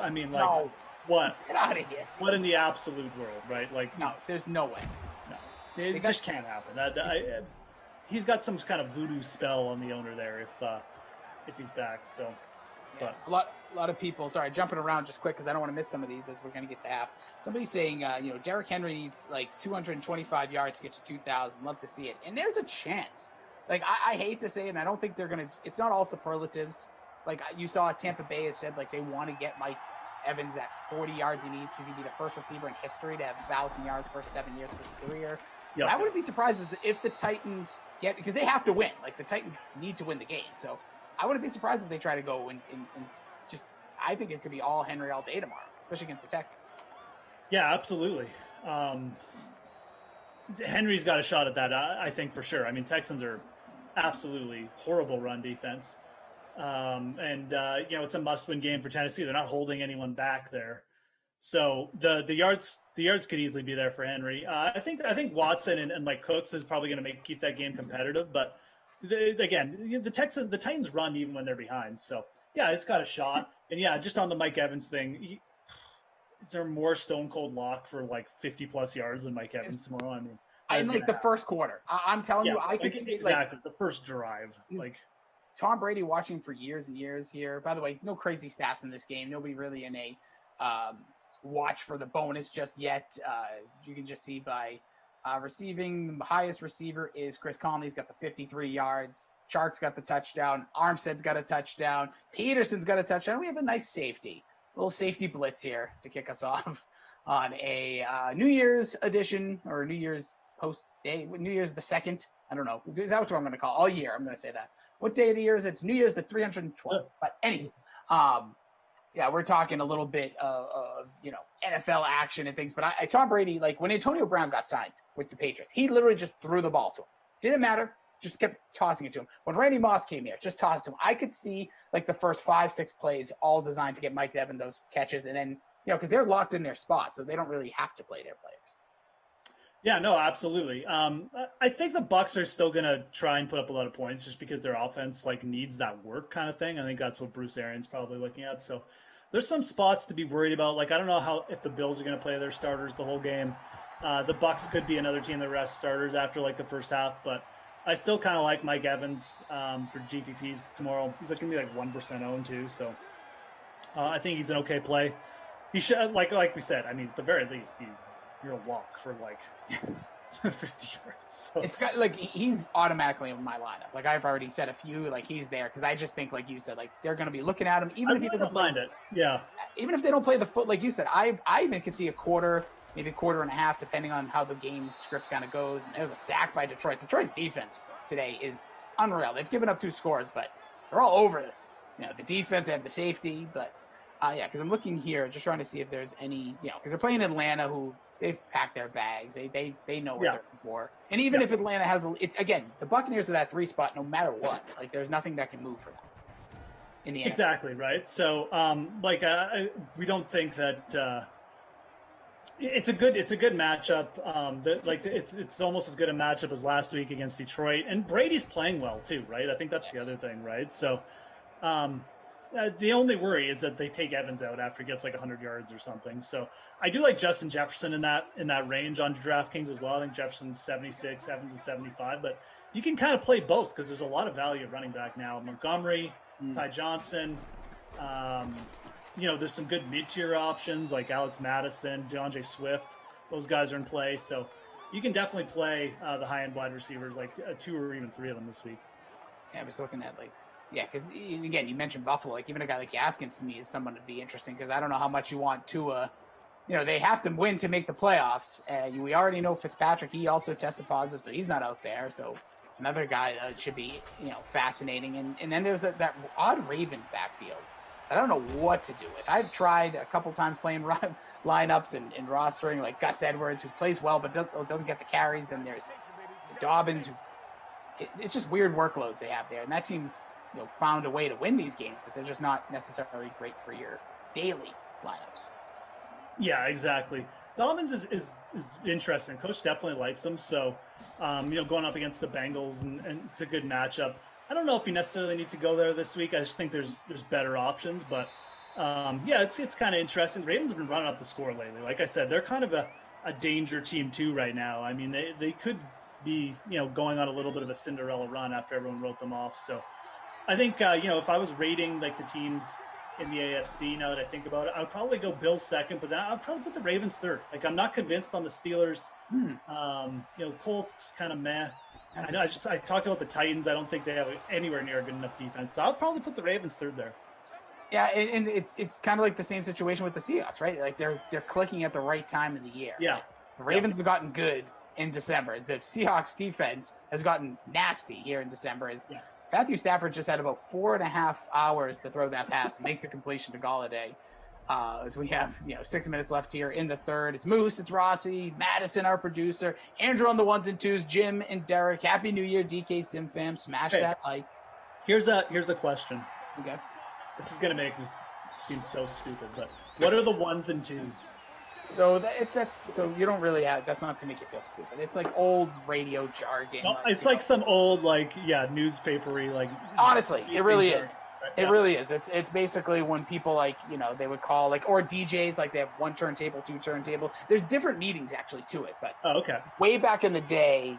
what? Get out of here! What in the absolute world, right? Like, no, there's no way. No, it just can't happen. He's got some kind of voodoo spell on the owner there if he's back. So, yeah, but a lot of people. Sorry, jumping around just quick because I don't want to miss some of these as we're going to get to half. Somebody's saying, Derrick Henry needs like 225 yards to get to 2,000. Love to see it, and there's a chance. Like I hate to say it, and I don't think they're going to. It's not all superlatives. Like you saw Tampa Bay has said, like they want to get Mike Evans at 40 yards he needs because he'd be the first receiver in history to have 1,000 yards first 7 years of his career. Yep. I wouldn't be surprised if the Titans because they have to win. Like the Titans need to win the game. So I wouldn't be surprised if they try to go and just. I think it could be all Henry all day tomorrow, especially against the Texans. Yeah, absolutely. Henry's got a shot at that. I think for sure. I mean, Texans are absolutely horrible run defense. It's a must-win game for Tennessee. They're not holding anyone back there, so the yards could easily be there for Henry. I think Watson and like Cooks is probably going to keep that game competitive. But the Titans run even when they're behind. So yeah, it's got a shot. And yeah, just on the Mike Evans thing, is there more stone cold lock for like 50+ yards than Mike Evans tomorrow? I mean, the first quarter. I'm telling you, I could see exactly the first drive Tom Brady watching for years and years here. By the way, no crazy stats in this game. Nobody really in a watch for the bonus just yet. You can just see by receiving, the highest receiver is Chris Conley. He's got the 53 yards. Chark's got the touchdown. Armstead's got a touchdown. Peterson's got a touchdown. We have a nice safety. A little safety blitz here to kick us off on a New Year's edition or New Year's post day. New Year's the 2nd. I don't know. Is that what I'm going to call all year? I'm going to say that. What day of the year is it? It's New Year's the 312th. But anyway, yeah, we're talking a little bit of NFL action and things. But Tom Brady, like when Antonio Brown got signed with the Patriots, he literally just threw the ball to him. Didn't matter. Just kept tossing it to him. When Randy Moss came here, just tossed to him. I could see like the first 5-6 plays all designed to get Mike Evans those catches, and then because they're locked in their spot, so they don't really have to play their players. Yeah, no, absolutely. I think the Bucs are still going to try and put up a lot of points just because their offense like needs that work kind of thing. I think that's what Bruce Arians probably looking at. So there's some spots to be worried about. Like I don't know if the Bills are going to play their starters the whole game. The Bucs could be another team that rests starters after like the first half, but I still kind of like Mike Evans for GPPs tomorrow. He's going to be like 1% owned too, so I think he's an okay play. He should, like we said, I mean, at the very least, you're a walk for like 50 yards. So. It's got like he's automatically in my lineup. Like I've already said a few, like he's there because I just think, like you said, like they're going to be looking at him even if he doesn't mind it. Yeah, even if they don't play the foot, like you said, I even could see a quarter. Maybe a quarter and a half, depending on how the game script kind of goes. And there's a sack by Detroit. Detroit's defense today is unreal. They've given up 2 scores, but they're all over it. The defense, they have the safety. But, yeah, because I'm looking here, just trying to see if there's any, because they're playing Atlanta, who they've packed their bags. They know what they're looking for. And even if Atlanta has, again, the Buccaneers are that 3 spot no matter what. Like, there's nothing that can move for them in the NFC. Exactly, right? So, we don't think that it's a good matchup. It's almost as good a matchup as last week against Detroit, and Brady's playing well too, right? I think that's the other thing, right? So, the only worry is that they take Evans out after he gets like 100 yards or something. So, I do like Justin Jefferson in that range on DraftKings as well. I think Jefferson's 76, Evans is 75, but you can kind of play both because there's a lot of value at running back now. Montgomery, Ty Johnson. There's some good mid-tier options like Alex Madison, DeAndre Swift. Those guys are in play. So you can definitely play the high-end wide receivers, like 2 or even 3 of them this week. Yeah, I was looking at because, again, you mentioned Buffalo. Like, even a guy like Gaskins to me is someone to be interesting because I don't know how much you want Tua. They have to win to make the playoffs. We already know Fitzpatrick. He also tested positive, so he's not out there. So another guy that should be, fascinating. And then there's that odd Ravens backfield. I don't know what to do with. I've tried a couple times playing lineups and rostering like Gus Edwards, who plays well but doesn't get the carries. Then there's Dobbins, it's just weird workloads they have there. And that team's found a way to win these games, but they're just not necessarily great for your daily lineups. Yeah, exactly. Dobbins is interesting. Coach definitely likes him. So, going up against the Bengals, and it's a good matchup. I don't know if you necessarily need to go there this week. I just think there's better options, but it's kind of interesting. The Ravens have been running up the score lately. Like I said, they're kind of a danger team too right now. I mean, they could be going on a little bit of a Cinderella run after everyone wrote them off. So I think if I was rating like the teams in the AFC, now that I think about it, I would probably go Bills second, but then I'd probably put the Ravens third. Like I'm not convinced on the Steelers. Colts kind of meh. I talked about the Titans. I don't think they have anywhere near a good enough defense. So I'll probably put the Ravens third there. Yeah, and it's kind of like the same situation with the Seahawks, right? Like they're clicking at the right time of the year. Yeah. Like the Ravens have gotten good in December. The Seahawks defense has gotten nasty here in December. Matthew Stafford just had about 4.5 hours to throw that pass and makes a completion to Galladay. As we have 6 minutes left here in the third. It's Moose, it's Rossi, Madison, our producer, Andrew on the 1s and 2s, Jim and Derek. Happy New Year, DK Sim fam. Smash that like. Here's a question. Okay. This is gonna make me seem so stupid, but what are the 1s and 2s? So so you don't really have. That's not to make you feel stupid. It's like old radio jargon. No, it's like some old newspapery . Honestly, it really is. It really is. It's basically when people they would call or DJs, like they have 1 turntable, 2 turntable. There's different meetings actually to it, but way back in the day,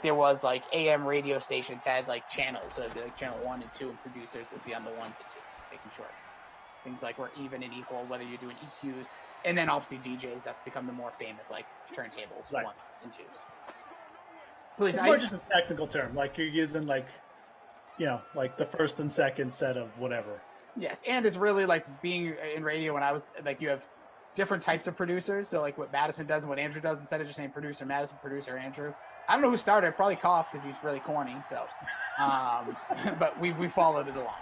there was AM radio stations had channels, so it'd be channel 1 and 2, and producers would be on the 1s and 2s, making sure things like were even and equal, whether you're doing EQs, and then obviously DJs. That's become the more famous like turntables, Right. 1s and 2s. Please, It's more just a technical term, like you're using like, like the first and second set of whatever. Yes, and it's really like being in radio when I was like, you have different types of producers. So like what Madison does and what Andrew does, instead of just saying producer Madison, producer Andrew. I don't know who started. Probably Koff because he's really corny. So, but we followed it along.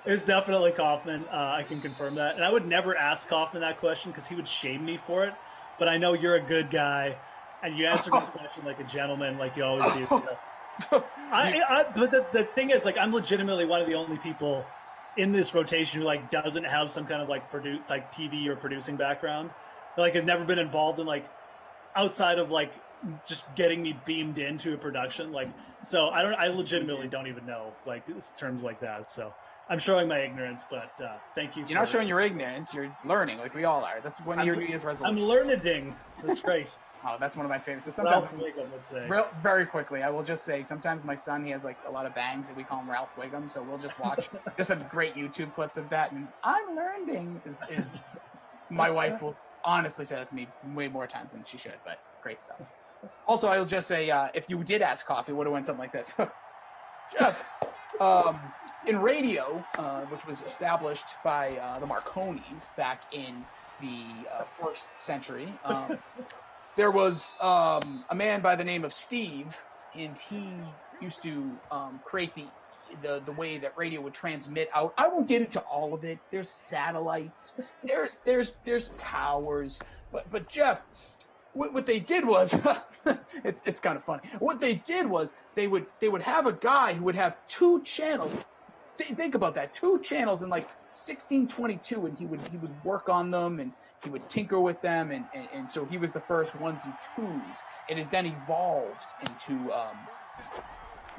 It's definitely Kaufman. I can confirm that, and I would never ask Kaufman that question because he would shame me for it. But I know you're a good guy, and you answered my question like a gentleman, like you always do. So. But the thing is, like, I'm legitimately one of the only people in this rotation who like doesn't have some kind of like TV or producing background. Like, I've never been involved in like outside of like just getting me beamed into a production. Like, so I legitimately don't even know like terms like that. So I'm showing my ignorance, but thank you. You're not showing your ignorance. You're learning, like we all are. That's one of your New Year's resolutions. I'm learning. That's great. Oh, that's one of my favorites. So sometimes, Ralph Wiggum, let's say. Very quickly, I will just say, sometimes my son, he has like a lot of bangs, and we call him Ralph Wiggum. So we'll just watch just some great YouTube clips of that. And I'm learning. My wife will honestly say that to me way more times than she should, but great stuff. Also, I'll just say, if you did ask Coffee, it would have went something like this. Geoff, in radio, which was established by the Marconis back in the 1st century, there was a man by the name of Steve, and he used to create the way that radio would transmit out. I won't get into all of it. There's satellites, there's towers, but Geoff, what they did was it's kind of funny. What they did was they would have a guy who would have 2 channels. Think about that, 2 channels in like 1622, and he would work on them, and he would tinker with them, and so he was the first 1s and 2s. It has then evolved into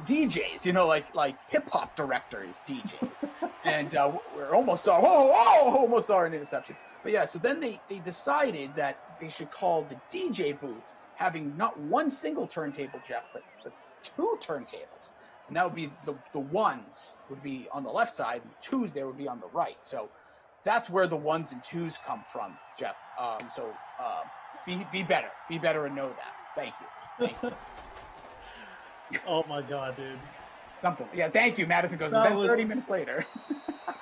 DJs, like hip hop directors, DJs, and we're almost saw an interception. But yeah, so then they decided that they should call the DJ booth having not 1 single turntable, Geoff, but 2 turntables. And that would be the 1s would be on the left side, and the 2s there would be on the right. So that's where the 1s and 2s come from, Geoff. Be better and know that. Thank you. Oh my God, dude. Something. Yeah, thank you. Madison goes, then 30 minutes later.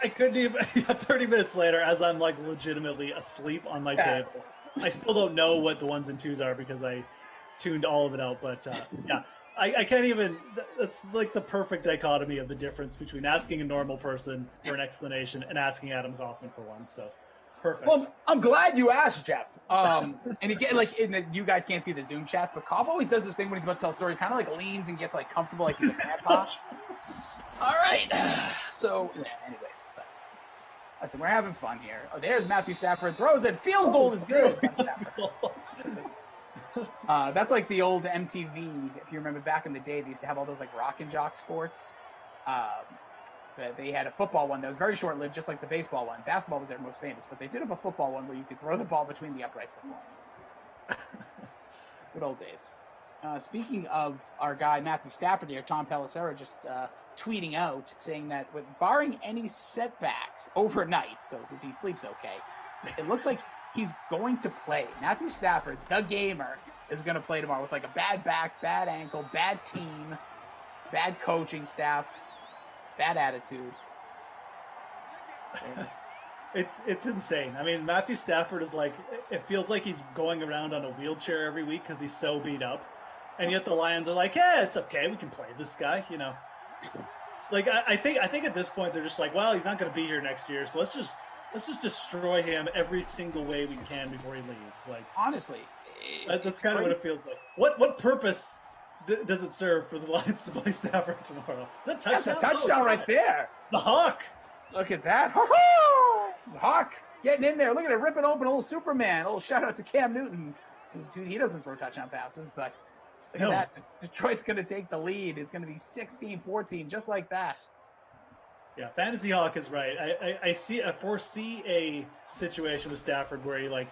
I couldn't even, 30 minutes later, as I'm like legitimately asleep on my table. I still don't know what the 1s and 2s are because I tuned all of it out. But yeah, I can't even, that's like the perfect dichotomy of the difference between asking a normal person for an explanation and asking Adam Kaufman for one. So perfect. Well, I'm glad you asked, Geoff. And again, like you guys can't see the Zoom chats, but Koff always does this thing when he's about to tell a story, kind of like leans and gets like comfortable, like he's a grandpa. All right. So, yeah, anyways, listen, we're having fun here. Oh, there's Matthew Stafford, throws it, field goal is good. That's like the old MTV. If you remember back in the day, they used to have all those like rock and jock sports. They had a football one that was very short-lived, just like the baseball one. Basketball was their most famous, but they did have a football one where you could throw the ball between the uprights for points. Good old days. Speaking of our guy Matthew Stafford here, Tom Pelissero just tweeting out saying that with barring any setbacks overnight, so if he sleeps okay, it looks like he's going to play. Matthew Stafford, the gamer, is going to play tomorrow with like a bad back, bad ankle, bad team, bad coaching staff, bad attitude. It's insane. I mean, Matthew Stafford is like, it feels like he's going around on a wheelchair every week because he's so beat up. And yet the Lions are like, yeah, it's okay. We can play this guy, you know. Like, I think at this point they're just like, well, he's not going to be here next year, so let's just destroy him every single way we can before he leaves. Like, honestly, that's kind of what it feels like. What purpose does it serve for the Lions to play Stafford tomorrow? Is that touchdown? That's a touchdown right there. The Hawk. Look at that. The Hawk getting in there. Look at it, ripping open a little Superman. A little shout out to Cam Newton. Dude, he doesn't throw touchdown passes, but look at that. Detroit's going to take the lead. It's going to be 16-14, just like that. Yeah, Fantasy Hawk is right. I foresee a situation with Stafford where he like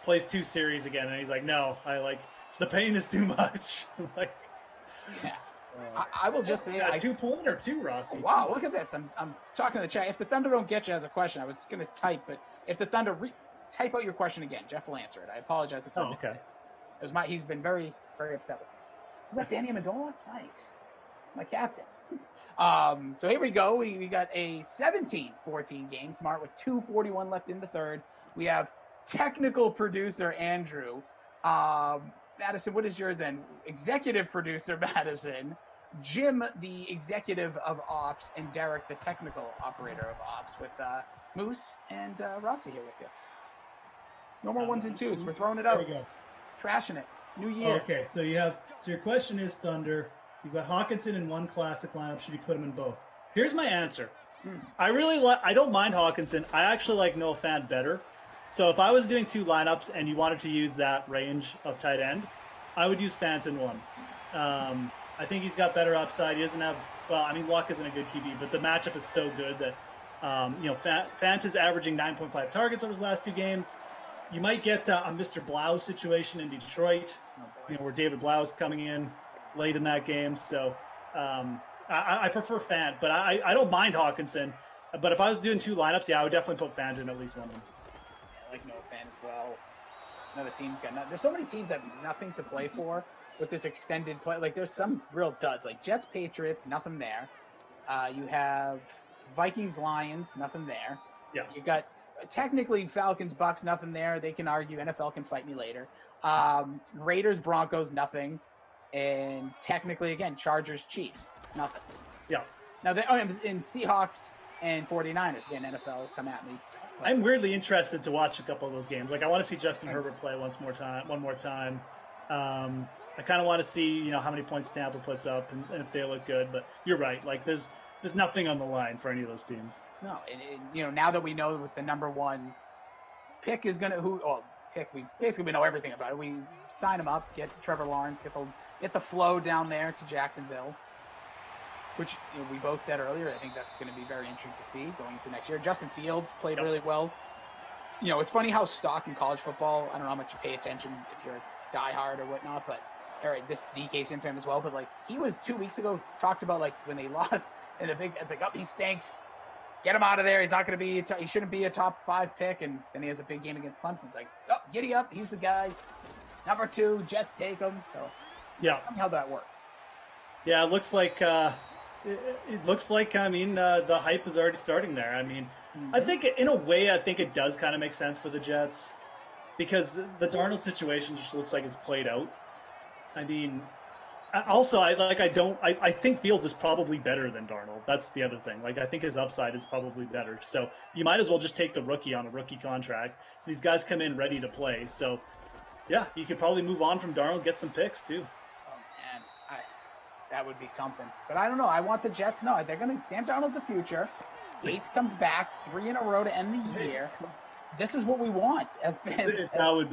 plays 2 series again, and he's like, no, the pain is too much. Like, yeah. I will just say, 2-pointer too, Rossi. Wow, look at this. I'm talking to the chat. If the Thunder don't get you as a question, I was going to type, but if the Thunder type out your question again, Geoff will answer it. I apologize if okay. He's been very, very upset with me. Was that Danny Amendola? Nice. He's my captain. So here we go. We got a 17-14 game. Smart with 2:41 left in the third. We have technical producer Andrew. Madison, what is your then? Executive producer Madison. Jim, the executive of ops, and Derek, the technical operator of ops, with Moose and Rossi here with you. No more ones and twos. We're throwing it out. There we go. Trashing it. New year. Okay, so your question is Thunder. You've got Hawkinson in one classic lineup. Should you put him in both? Here's my answer. I don't mind Hawkinson. I actually like Noah Fant better. So if I was doing two lineups and you wanted to use that range of tight end, I would use Fant in one. I think he's got better upside. He doesn't have, Luck isn't a good QB, but the matchup is so good that, Fant is averaging 9.5 targets over his last two games. You might get a Mr. Blau situation in Detroit, where David Blau is coming in late in that game. So I prefer Fant, but I don't mind Hawkinson. But if I was doing two lineups, I would definitely put Fant in at least one of them. Yeah, I like Noah Fant as well. Another team's got nothing. There's so many teams that have nothing to play for with this extended play. Like, there's some real duds. Like, Jets, Patriots, nothing there. You have Vikings, Lions, nothing there. Yeah. You got technically Falcons, Bucks, nothing there. They can argue. NFL can fight me later. Raiders, Broncos, nothing. And technically, again, Chargers, Chiefs, nothing. Yeah. Now, in Seahawks and 49ers, again, NFL, come at me. But I'm weirdly interested to watch a couple of those games. Like, I want to see Justin Herbert play one more time. I kind of want to see, how many points Tampa puts up and if they look good. But you're right. Like, there's nothing on the line for any of those teams. No, and now that we know with the number one pick is going to we basically know everything about it. We sign him up, get Trevor Lawrence, get the flow down there to Jacksonville, which we both said earlier. I think that's going to be very interesting to see going into next year. Justin Fields played really well. It's funny how stock in college football, I don't know how much you pay attention if you're a diehard or whatnot, but this DK's in him as well. But he was 2 weeks ago talked about when they lost in a big, it's like, he stinks. Get him out of there. He's not going to be, he shouldn't be a top 5 pick. And then he has a big game against Clemson. It's like, giddy up. He's the guy. Number 2, Jets take him. So, yeah, tell me how that works. Yeah, it looks like, the hype is already starting there. I think in a way, it does kind of make sense for the Jets because the Darnold situation just looks like it's played out. I think Fields is probably better than Darnold. That's the other thing. I think his upside is probably better. So you might as well just take the rookie on a rookie contract. These guys come in ready to play. So, yeah, you could probably move on from Darnold, get some picks too. Oh, man. That would be something. But I don't know. I want the Jets. No, they're going to – Sam Darnold's the future. Gates comes back 3 in a row to end the year. This is what we want. That would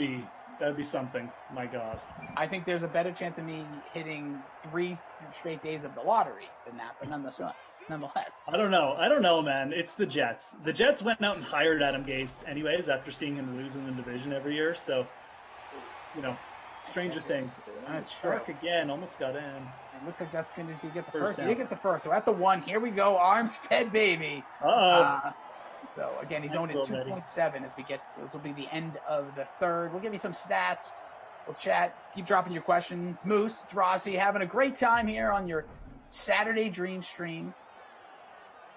be something. My God. I think there's a better chance of me hitting 3 straight days of the lottery than that, but nonetheless. I don't know, man. It's the Jets. The Jets went out and hired Adam Gase anyways after seeing him lose in the division every year. So, stranger things. Shark again, almost got in. It looks like that's going to get the first. You get the first. So at the 1, here we go. Armstead, baby. Uh-oh. So, again, he's owned at 2.7 as we get – this will be the end of the third. We'll give you some stats. We'll chat. Keep dropping your questions. Moose, it's Rossi, having a great time here on your Saturday Dream stream.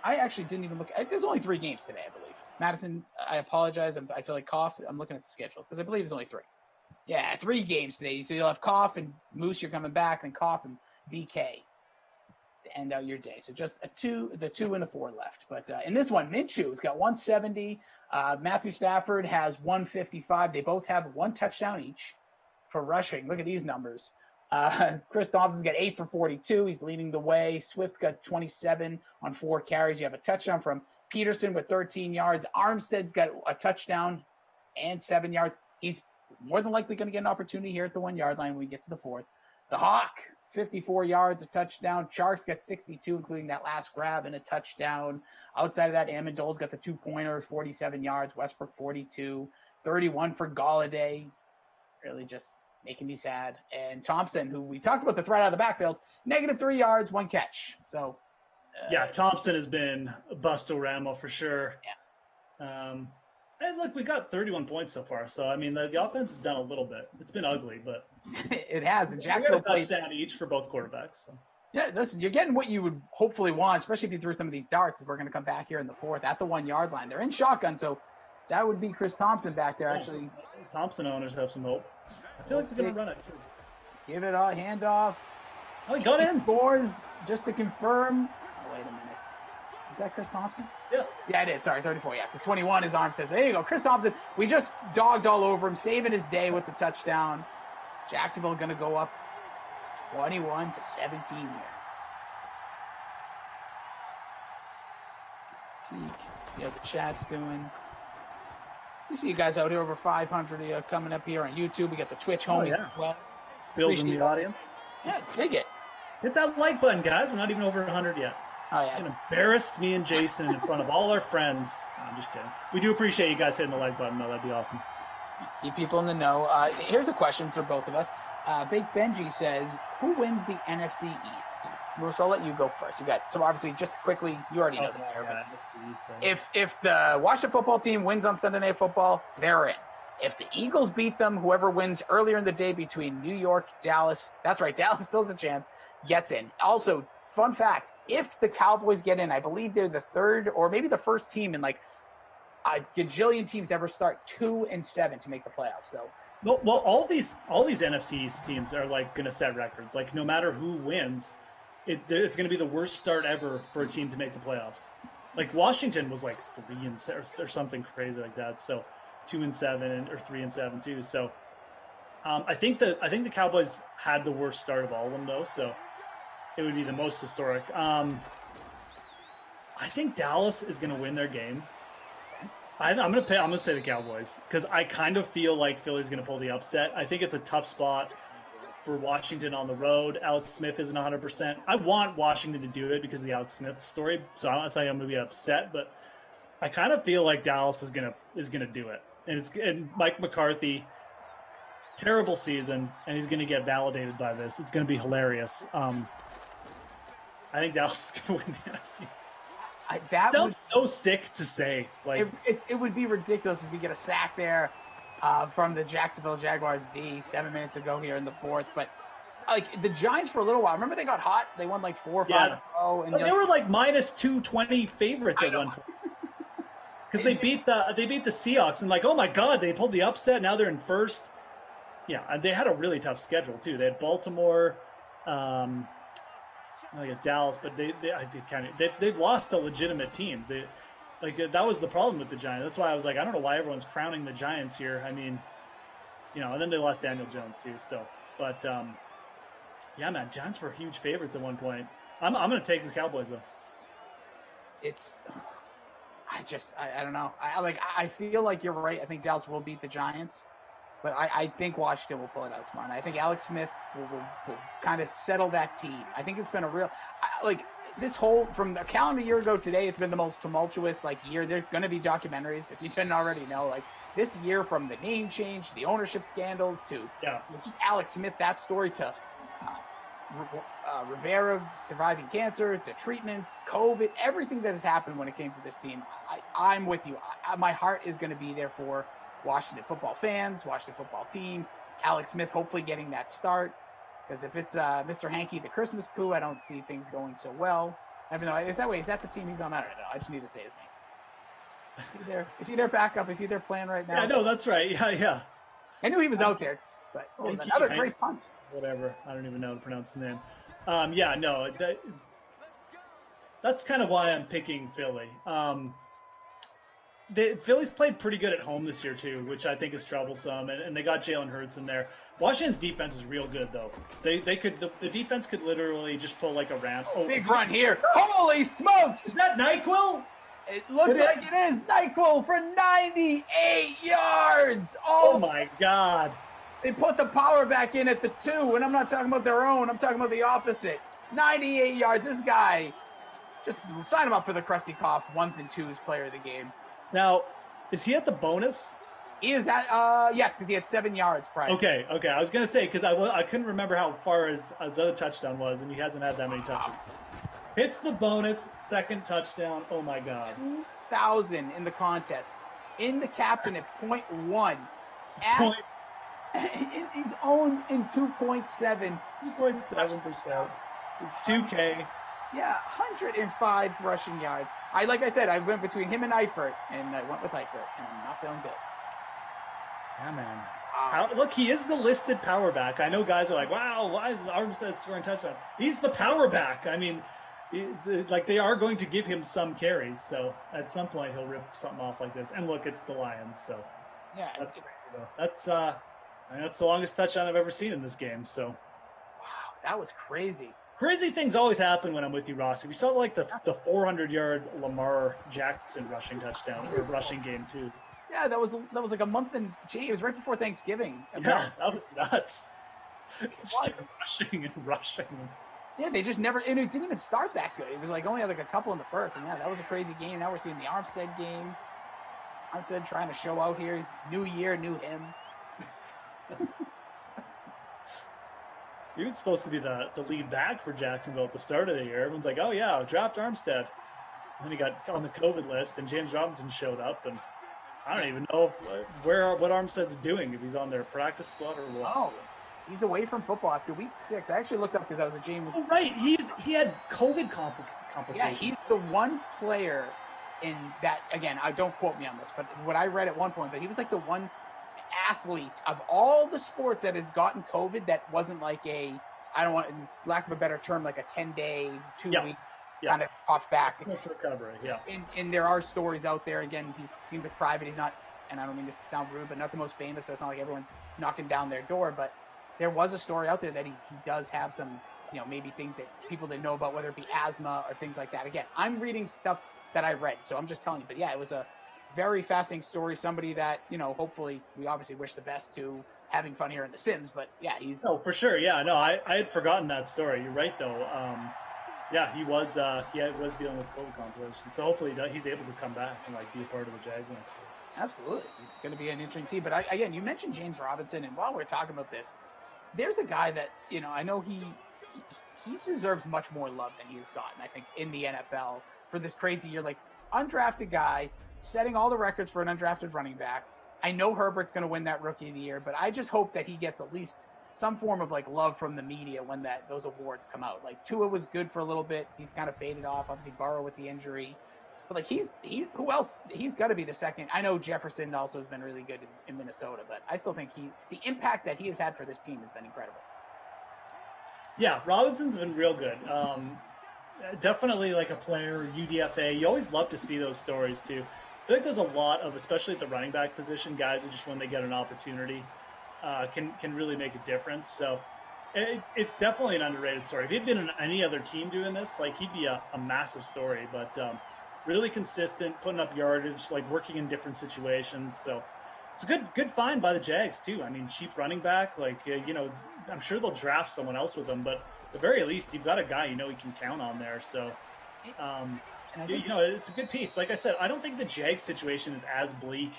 I actually didn't even look – there's only 3 games today, I believe. Madison, I apologize. I feel like Koff. I'm looking at the schedule because I believe there's only 3. Yeah, 3 games today. So you'll have Koff and Moose, you're coming back, and Koff and BK. End out your day. So just the 2 and a 4 left. But in this one, Minshew's got 170. Matthew Stafford has 155. They both have 1 touchdown each for rushing. Look at these numbers. Chris Thompson's got 8 for 42. He's leading the way. Swift got 27 on 4 carries. You have a touchdown from Peterson with 13 yards. Armstead's got a touchdown and 7 yards. He's more than likely going to get an opportunity here at the 1-yard line when we get to the 4th. The Hawk, 54 yards, a touchdown. Sharks got 62, including that last grab and a touchdown. Outside of that, Amendola's got the 2-pointer, 47 yards. Westbrook, 42. 31 for Galladay. Really just making me sad. And Thompson, who we talked about the threat out of the backfield, -3 yards, 1 catch. So, yeah, Thompson has been a busto-ramo for sure. Yeah. And look, we got 31 points so far. So, I mean, the offense has done a little bit. It's been ugly, but it has. And Jacksonville got a touchdown each for both quarterbacks. So. Yeah, listen, you're getting what you would hopefully want, especially if you threw some of these darts, as we're going to come back here in the fourth at the 1 yard line. They're in shotgun, so that would be Chris Thompson back there, actually. Thompson owners have some hope. I feel like he's going to run it, too. Give it a handoff. Oh, he got in. Scores just to confirm. Oh, wait a minute. Is that Chris Thompson? Yeah. Yeah, it is. Sorry, 34. Yeah, because 21, his arm says, there you go. Chris Thompson. We just dogged all over him, saving his day with the touchdown. Jacksonville going to go up 21-17 here. Peek. Yeah, the chat's doing. We see you guys out here over 500 coming up here on YouTube. We got the Twitch home as well. Building the audience. Yeah, dig it. Hit that like button, guys. We're not even over 100 yet. Oh, yeah. You embarrassed me and Jason in front of all our friends. No, I'm just kidding. We do appreciate you guys hitting the like button, though. That'd be awesome. Keep people in the know. Here's a question for both of us. Big Benji says, who wins the NFC East? Bruce, I'll let you go first. So obviously, just quickly, you already know if the Washington football team wins on Sunday Night Football, they're in. If the Eagles beat them, whoever wins earlier in the day between New York, Dallas, that's right, Dallas still has a chance, gets in. Also, fun fact, if the Cowboys get in, I believe they're the third or maybe the first team in like a gajillion teams ever start 2-7 to make the playoffs. So, well, all these NFC East teams are like going to set records. Like no matter who wins, it's going to be the worst start ever for a team to make the playoffs. Like Washington was like 3-7 or something crazy like that. So 2-7 or 3-7 too. So I think the Cowboys had the worst start of all of them though. So it would be the most historic. I think Dallas is going to win their game. I'm gonna say the Cowboys because I kind of feel like Philly's gonna pull the upset. I think it's a tough spot for Washington on the road. Alex Smith isn't 100%. I want Washington to do it because of the Alex Smith story. So I'm not saying I'm gonna be upset, but I kind of feel like Dallas is gonna do it. And Mike McCarthy, terrible season, and he's gonna get validated by this. It's gonna be hilarious. I think Dallas is gonna win the NFC. That sounds so sick to say. Like it would be ridiculous if we get a sack there from the Jacksonville Jaguars D 7 minutes ago here in the fourth. But like the Giants for a little while, remember they got hot? They won like 4 or 5 in a row, and they were like -220 favorites at one point because they beat the Seahawks and like, oh my god, they pulled the upset. Now they're in first. Yeah, and they had a really tough schedule too. They had Baltimore. Dallas, but they've lost to legitimate teams. That was the problem with the Giants. That's why I was like, I don't know why everyone's crowning the Giants here. I mean, and then they lost Daniel Jones too. So, but yeah, man, Giants were huge favorites at one point. I'm going to take the Cowboys though. I don't know. I feel like you're right. I think Dallas will beat the Giants. But I think Washington will pull it out tomorrow. And I think Alex Smith will kind of settle that team. I think it's been a real this whole from a calendar year ago today. It's been the most tumultuous year. There's going to be documentaries if you didn't already know. Like this year, from the name change, the ownership scandals to just Alex Smith, that story to Rivera surviving cancer, the treatments, COVID, everything that has happened when it came to this team. I'm with you. My heart is going to be there for Washington football fans, Washington football team, Alex Smith hopefully getting that start. Because if it's Mr. Hankey the Christmas poo, I don't see things going so well. Even though, is that the team he's on? I don't know. I just need to say his name. Is he their backup? Is he their plan right now? Yeah, no, that's right. Yeah. I knew he was out there, but another great punt. Whatever. I don't even know how to pronounce the name. That's kind of why I'm picking Philly. Philly's played pretty good at home this year too, which I think is troublesome, and they got Jalen Hurts in there. Washington's defense is real good though. The defense could literally just pull like a ramp. Oh, big run here! Holy smokes! Is that NyQuil? It looks like it is NyQuil for 98 yards. Oh my God! They put the power back in at the 2, and I'm not talking about their own. I'm talking about the opposite. 98 yards. This guy, just sign him up for the Krusty Koff 1s and 2s player of the game. Now, is he at the bonus? He is at, yes, because he had 7 yards prior. Okay. I was going to say, because I couldn't remember how far his other touchdown was, and he hasn't had that many touches. Hits the bonus, second touchdown. Oh, my God. 2,000 in the contest. In the captain at 0.1. He's owned in 2.7. 2.7%. It's 2K. Yeah, 105 rushing yards. Like I said, I went between him and Eifert, and I went with Eifert, and I'm not feeling good. Yeah, man. Look, he is the listed power back. I know guys are like, wow, why is Armstead scoring touchdowns? He's the power back. I mean, they are going to give him some carries, so at some point he'll rip something off like this. And look, it's the Lions, so yeah, that's crazy, though. That's the longest touchdown I've ever seen in this game. So, wow, that was crazy. Crazy things always happen when I'm with you, Rossi. We saw like the 400-yard Lamar Jackson rushing touching game too. Yeah, that was like a month and it was right before Thanksgiving. Yeah, that was nuts. Rushing. Yeah, they just never, and it didn't even start that good. It was like only like a couple in the first, and yeah, that was a crazy game. Now we're seeing the Armstead game. Armstead trying to show out here. He's new year, new him. He was supposed to be the lead back for Jacksonville at the start of the year. Everyone's like, oh yeah, draft Armstead. And then he got on the COVID list, and James Robinson showed up, and I don't even know what Armstead's doing, if he's on their practice squad or what. Oh, he's away from football after week 6. I actually looked up because I was a James. Oh, right. He had COVID complications. Yeah, he's the one player in that, again, don't quote me on this, but what I read at one point, but he was like the one athlete of all the sports that has gotten COVID that wasn't like a, I don't want, lack of a better term, like a 10-day, 2-week kind of off back recovery. Yeah. And there are stories out there. Again, he seems like private. He's not, and I don't mean this to sound rude, but not the most famous. So it's not like everyone's knocking down their door. But there was a story out there that he does have some, maybe things that people didn't know about, whether it be asthma or things like that. Again, I'm reading stuff that I read, so I'm just telling you. But yeah, it was a very fascinating story. Somebody that, hopefully we obviously wish the best to, having fun here in the Sims. But yeah, he's. Oh, for sure. Yeah, no, I had forgotten that story. You're right, though. Yeah, he was dealing with COVID complications. So hopefully he's able to come back and be a part of the Jaguars. Absolutely. It's going to be an interesting team. But again, you mentioned James Robinson, and while we're talking about this, there's a guy that, I know he deserves much more love than he has gotten, I think, in the NFL for this crazy year. Undrafted guy, setting all the records for an undrafted running back. I know Herbert's going to win that Rookie of the Year, but I just hope that he gets at least some form of love from the media when those awards come out. Tua was good for a little bit. He's kind of faded off. Obviously Burrow with the injury, but who else? He's got to be the second. I know Jefferson also has been really good in Minnesota, but I still think the impact that he has had for this team has been incredible. Yeah, Robinson's been real good. Definitely a player, UDFA. You always love to see those stories too. I feel like there's a lot of, especially at the running back position, guys who just when they get an opportunity can really make a difference. So it's definitely an underrated story. If he'd been in any other team doing this, he'd be a massive story. But really consistent, putting up yardage, working in different situations. So it's a good find by the Jags too. I mean, cheap running back. I'm sure they'll draft someone else with them, but at the very least, you've got a guy you can count on there. So. It's a good piece. Like I said, I don't think the Jags situation is as bleak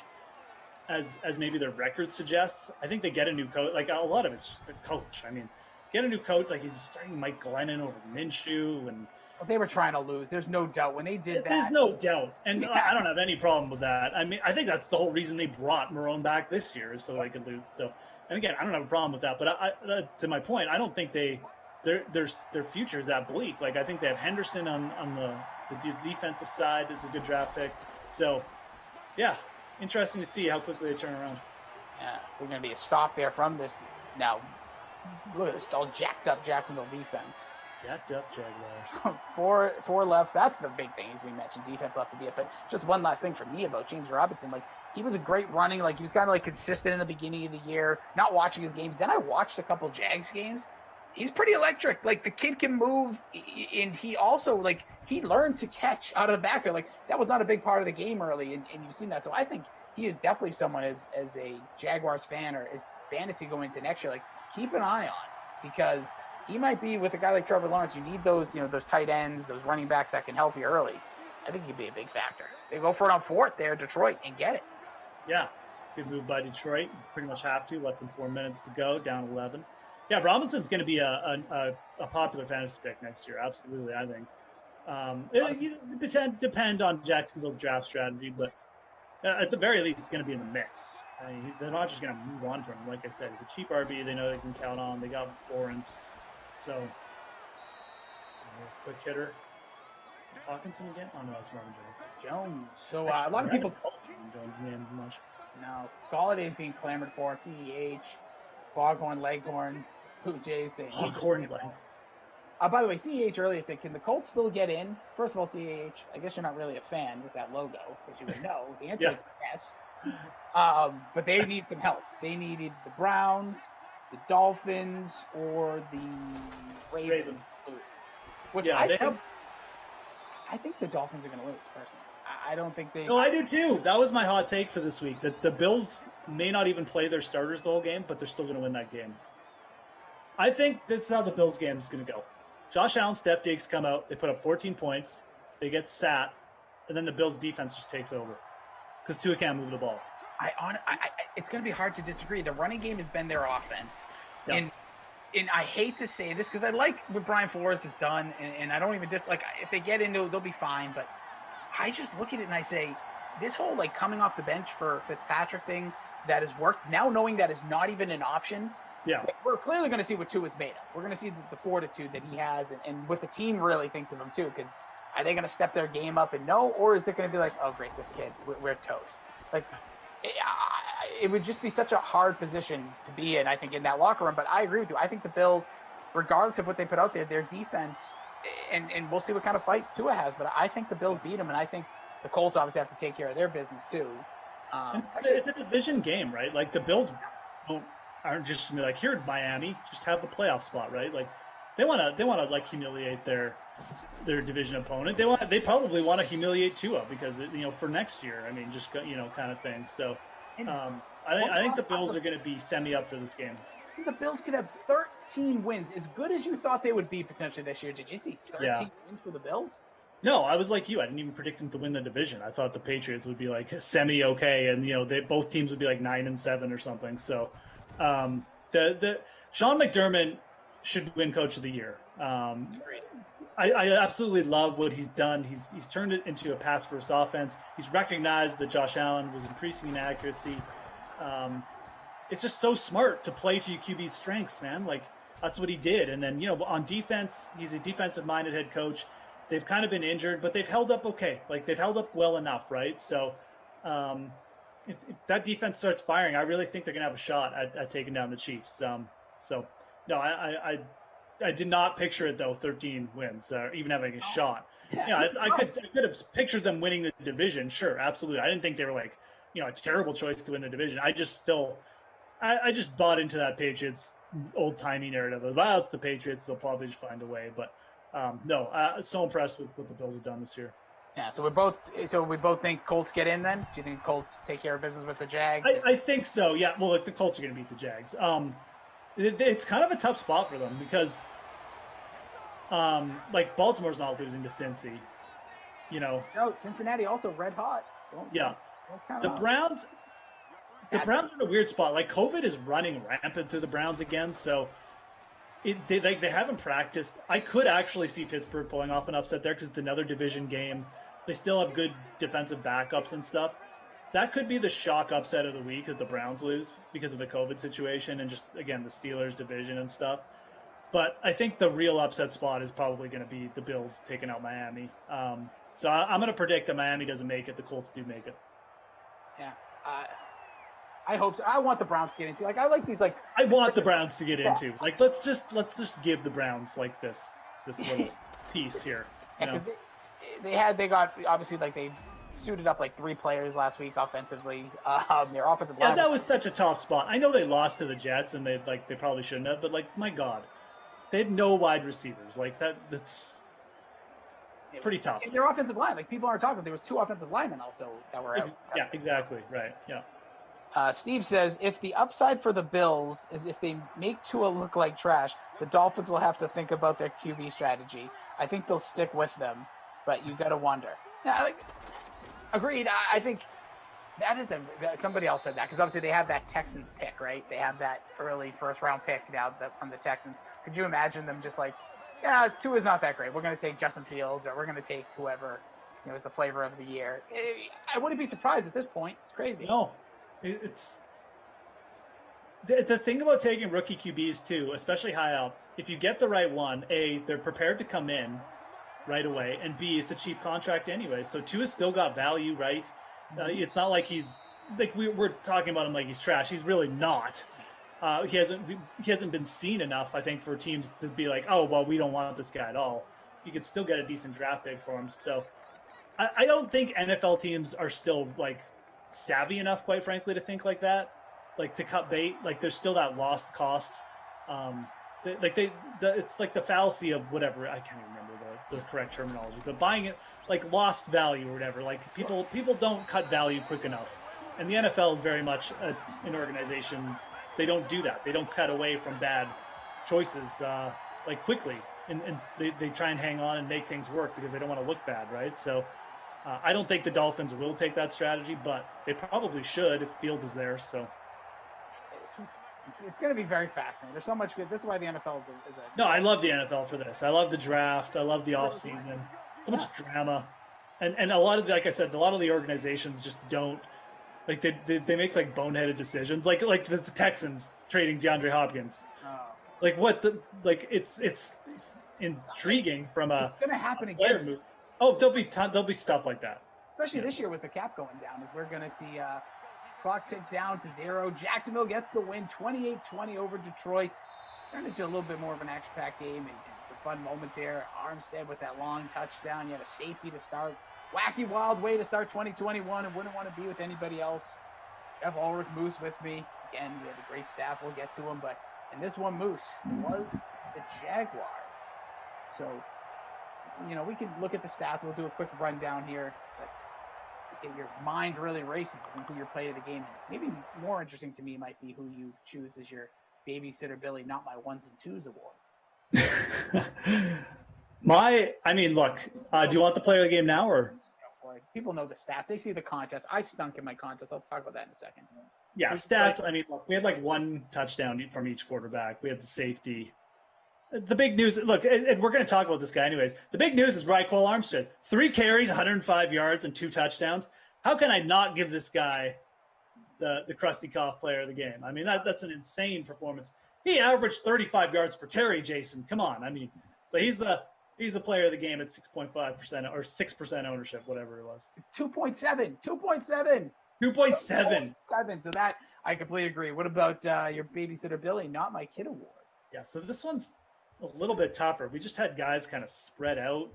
as maybe their record suggests. I think they get a new coach. A lot of it's just the coach. I mean, get a new coach. He's starting Mike Glennon over Minshew, and they were trying to lose. There's no doubt when they did that. There's no doubt, and I don't have any problem with that. I mean, I think that's the whole reason they brought Marone back this year is so they could lose. So, and again, I don't have a problem with that. But to my point, I don't think their future is that bleak. I think they have Henderson on the defensive side is a good draft pick. So, yeah, interesting to see how quickly they turn around. Yeah, we're going to be a stop there from this. Now, look at this all jacked up Jacksonville defense. Jacked up Jaguars. four left. That's the big thing, as we mentioned. Defense left to be it. But just one last thing for me about James Robinson. He was a great running. He was kind of consistent in the beginning of the year. Not watching his games. Then I watched a couple Jags games. He's pretty electric. The kid can move, and he also he learned to catch out of the backfield. That was not a big part of the game early, and you've seen that. So I think he is definitely someone as a Jaguars fan or as fantasy going into next year. Keep an eye on, because he might be with a guy like Trevor Lawrence. You need those those tight ends, those running backs that can help you early. I think he'd be a big factor. They go for it on fourth there, Detroit, and get it. Yeah. Good move by Detroit. Pretty much have to. Less than 4 minutes to go. Down 11. Yeah, Robinson's going to be a popular fantasy pick next year. Absolutely, I think. It depend on Jacksonville's draft strategy, but at the very least, it's going to be in the mix. I mean, they're not just going to move on from him. Like I said, he's a cheap RB. They know they can count on. They got Lawrence. So, quick hitter. Hawkinson again? Oh, no, that's Marvin Jones. So, a lot of people call Jones' name much. No. Galladay's being clamored for. CEH, Foghorn, Leghorn, Blue Jays saying. Foghorn, by the way, CEH earlier said, can the Colts still get in? First of all, CEH, I guess you're not really a fan with that logo, because you would know. The answer is yes. But they need some help. They needed the Browns, the Dolphins, or the Ravens to lose. Which I think the Dolphins are going to lose, personally. I don't think they... No, I do too. That was my hot take for this week. That the Bills may not even play their starters the whole game, but they're still going to win that game. I think this is how the Bills game is going to go. Josh Allen, Steph Diggs come out. They put up 14 points. They get sat. And then the Bills' defense just takes over. Because Tua can't move the ball. It's going to be hard to disagree. The running game has been their offense. Yep. And I hate to say this because I like what Brian Flores has done. And I don't even if they get into it, they'll be fine. But I just look at it and I say, this whole coming off the bench for Fitzpatrick thing that has worked, now knowing that is not even an option. Yeah, we're clearly going to see what Tua is made of. We're going to see the fortitude that he has and what the team really thinks of him too. Because are they going to step their game up and no, or is it going to be like, oh great, this kid, we're toast? It would just be such a hard position to be in, I think, in that locker room. But I agree with you. I think the Bills, regardless of what they put out there, their defense, and we'll see what kind of fight Tua has. But I think the Bills beat him, and I think the Colts obviously have to take care of their business too. It's a division game, right? Like the Bills aren't just gonna be like, here, Miami, just have a playoff spot, right? Like they want to humiliate their division opponent. They probably want to humiliate Tua because for next year. I mean, just kind of thing. So I think the Bills are going to be semi up for this game. The Bills could have 13 wins, as good as you thought they would be potentially this year. Did you see 13 wins for the Bills? No, I was like you. I didn't even predict them to win the division. I thought the Patriots would be semi okay, and both teams would be 9-7 or something. So the Sean McDermott should win Coach of the Year. I absolutely love what he's done. He's turned it into a pass-first offense. He's recognized that Josh Allen was increasing in accuracy. It's just so smart to play to your QB's strengths, man. That's what he did. And then, on defense, he's a defensive-minded head coach. They've kind of been injured, but they've held up okay. They've held up well enough, right? So if that defense starts firing, I really think they're going to have a shot at taking down the Chiefs. No, I did not picture it, though, 13 wins, even having a shot. I could have pictured them winning the division, sure, absolutely. I didn't think they were a terrible choice to win the division. I just bought into that Patriots old-timey narrative of, well, it's the Patriots, they'll probably just find a way. But so impressed with what the Bills have done this year. Yeah, so we both think Colts get in then? Do you think Colts take care of business with the Jags? I think so, yeah. Well, the Colts are going to beat the Jags. It's kind of a tough spot for them because, Baltimore's not losing to Cincy, No, Cincinnati also red hot. The Browns are in a weird spot. COVID is running rampant through the Browns again, so they haven't practiced. I could actually see Pittsburgh pulling off an upset there because it's another division game. They still have good defensive backups and stuff. That could be the shock upset of the week that the Browns lose because of the COVID situation and just, again, the Steelers division and stuff. But I think the real upset spot is probably going to be the Bills taking out Miami. So I'm going to predict that Miami doesn't make it. The Colts do make it. Yeah. I hope so. I want the Browns to get into. I like these. I want the Browns to get into. Let's just give the Browns this little piece here. Yeah, because they got obviously they suited up 3 players last week offensively. Their offensive line. Yeah, that was such a tough spot. I know they lost to the Jets and they probably shouldn't have, but my God, they had no wide receivers. That's pretty tough. Their offensive line, people aren't talking. There was 2 offensive linemen also that were out. Yeah, exactly. Right. Yeah. Steve says, if the upside for the Bills is if they make Tua look like trash, the Dolphins will have to think about their QB strategy. I think they'll stick with them, but you got to wonder. Yeah, agreed. I think That is somebody else said that because obviously they have that Texans pick, right? They have that early first round pick now from the Texans. Could you imagine them just like, yeah, Tua is not that great. We're going to take Justin Fields or we're going to take whoever, is the flavor of the year. I wouldn't be surprised at this point. It's crazy. No, it's the thing about taking rookie QBs too, especially high up. If you get the right one, A, they're prepared to come in right away, and B, it's a cheap contract anyway. So Tua's still got value, right? It's not like he's like we're talking about him like he's trash. He's really not. He hasn't been seen enough, I think, for teams to be like, oh well, we don't want this guy at all. You could still get a decent draft pick for him. So I don't think NFL teams are still like savvy enough, quite frankly, to think like that, like to cut bait. Like there's still that lost cost. It's like the fallacy of whatever, I can't even remember the correct terminology, but buying it like lost value or whatever. Like people don't cut value quick enough, and the NFL is very much in organizations they don't do that. They don't cut away from bad choices like quickly, and they try and hang on and make things work because they don't want to look bad, right? So I don't think the Dolphins will take that strategy, but they probably should if Fields is there. So. It's going to be very fascinating. There's so much good. This is why the NFL is a. No, I love the NFL for this. I love the draft. I love the offseason. So much drama, and a lot of, like I said, a lot of the organizations just don't like they make like boneheaded decisions, like the Texans trading DeAndre Hopkins. Like what the like it's intriguing from a. It's going to happen again. Move. Oh, there'll be stuff like that. Especially this year with the cap going down, is we're going to see. Clock tick down to 0. Jacksonville gets the win, 28-20 over Detroit. Turned into a little bit more of an action-packed game and some fun moments here. Armstead with that long touchdown. You had a safety to start. Wacky, wild way to start 2021 and wouldn't want to be with anybody else. Geoff Ulrich, Moose with me. Again, we have a great staff. We'll get to him. But in this one, Moose, was the Jaguars. So, we can look at the stats. We'll do a quick rundown here. But get your mind really racing to who your player of the game. Maybe more interesting to me might be who you choose as your babysitter Billy, not my ones and twos award. Look, do you want the player of the game now or? People know the stats. They see the contest. I stunk in my contest. I'll talk about that in a second. Yeah, stats. Look, we had like one touchdown from each quarterback. We had the safety. The big news, look, and we're going to talk about this guy anyways. The big news is Raquel Armstead. 3 carries, 105 yards, and 2 touchdowns. How can I not give this guy the Krusty Koff player of the game? That's an insane performance. He averaged 35 yards per carry, Jason. Come on. So he's the player of the game at 6.5% or 6% ownership, whatever it was. It's 2.7. 2.7. So that, I completely agree. What about your babysitter Billy, not my kid award? Yeah, so this one's a little bit tougher. We just had guys kind of spread out.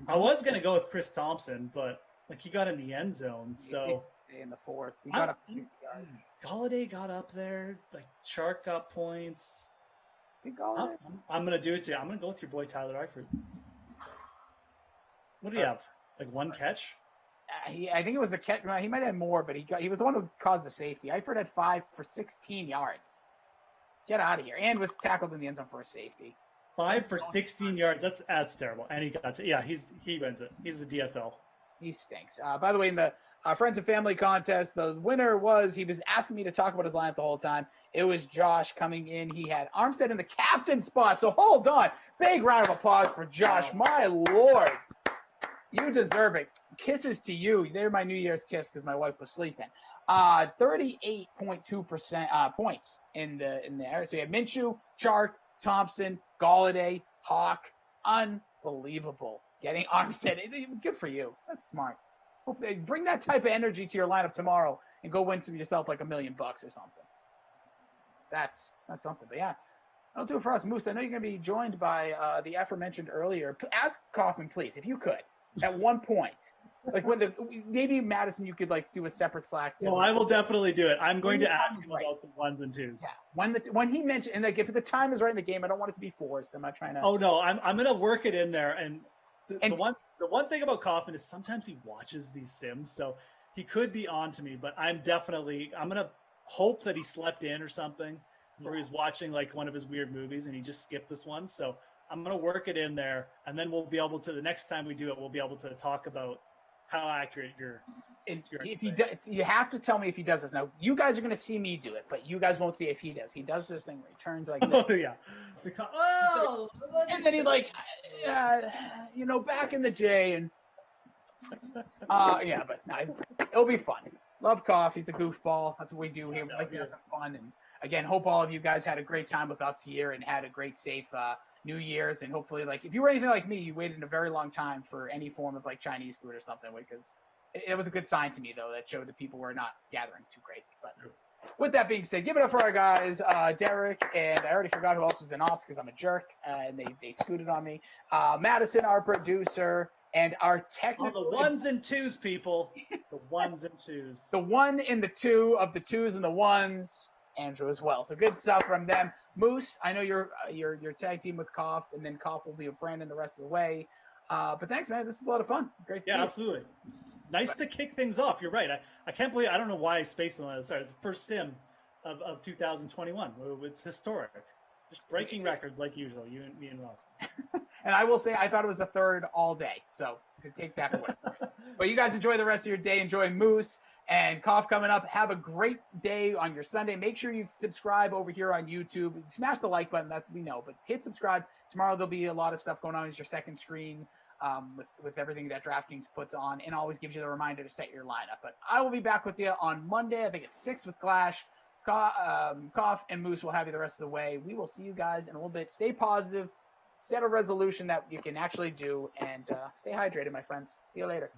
I was going to go with Chris Thompson, but he got in the end zone. So in the fourth, he got up to 60 yards. Galladay got up there. Chark got points. I'm going to do it to you. I'm going to go with your boy Tyler Eifert. What do you have? One catch? I think it was the catch. He might have more, but he was the one who caused the safety. Eifert had 5 for 16 yards. Get out of here. And was tackled in the end zone for a safety. 5 for 16 yards. That's terrible. And he got to, he wins it. He's the DFL. He stinks. By the way, in the Friends and Family contest, the winner he was asking me to talk about his lineup the whole time. It was Josh coming in. He had Armstead in the captain spot. So hold on. Big round of applause for Josh. My Lord. You deserve it. Kisses to you. They're my New Year's kiss because my wife was sleeping. 38.2% points in there. So you have Minshew, Chark, Thompson, Galladay, Hawk. Unbelievable. Getting Armstead. Good for you. That's smart. Bring that type of energy to your lineup tomorrow and go win yourself like $1 million or something. That's something. But yeah, that'll do it for us. Moose, I know you're going to be joined by the aforementioned earlier. Ask Kaufman, please, if you could, at one point. Maybe Madison, you could do a separate Slack. Well, I will definitely do it. I'm going to ask him about the ones and twos. Yeah. When he mentioned, and if the time is right in the game, I don't want it to be forced. I'm not trying to. Oh no, I'm going to work it in there. And the one thing about Kaufman is sometimes he watches these sims, so he could be on to me. But I'm going to hope that he slept in or something, or he's watching one of his weird movies and he just skipped this one. So I'm going to work it in there, and then we'll be able to, the next time we do it, we'll be able to talk about how accurate And if he does, you have to tell me if he does this. Now, you guys are going to see me do it, but you guys won't see if he does. He does this thing where he turns like this. Oh, yeah. And then he like, back in the J. And yeah, but no, it'll be fun. Love Koff. He's a goofball. That's what we do here. We like to have some fun. And again, hope all of you guys had a great time with us here and had a great, safe New Year's. And hopefully, like, if you were anything like me, you waited a very long time for any form of like Chinese food or something, because it was a good sign to me, though, that showed that people were not gathering too crazy. But with that being said, give it up for our guys, Derek, and I already forgot who else was in ops because I'm a jerk, and they scooted on me. Madison, our producer, and our technical... the ones and twos, people. The ones and twos. The one and the two of the twos and the ones, Andrew as well. So good stuff from them. Moose, I know you're tag team with Koff, and then Koff will be with Brandon the rest of the way. But thanks, man. This was a lot of fun. Great to see you. Yeah, absolutely. Nice to kick things off. You're right. I can't believe, I don't know why I spaced on that. Sorry, it's the first sim of 2021. It's historic. Just breaking records like usual, me and Ross. And I will say, I thought it was the third all day. So take that away. But you guys enjoy the rest of your day. Enjoy Moose and Koff coming up. Have a great day on your Sunday. Make sure you subscribe over here on YouTube. Smash the like button, that we know. But hit subscribe. Tomorrow there'll be a lot of stuff going on. It's your second screen. With everything that DraftKings puts on, and always gives you the reminder to set your lineup. But I will be back with you on Monday. I think it's 6 with Clash. Koff and Moose will have you the rest of the way. We will see you guys in a little bit. Stay positive. Set a resolution that you can actually do, and stay hydrated, my friends. See you later.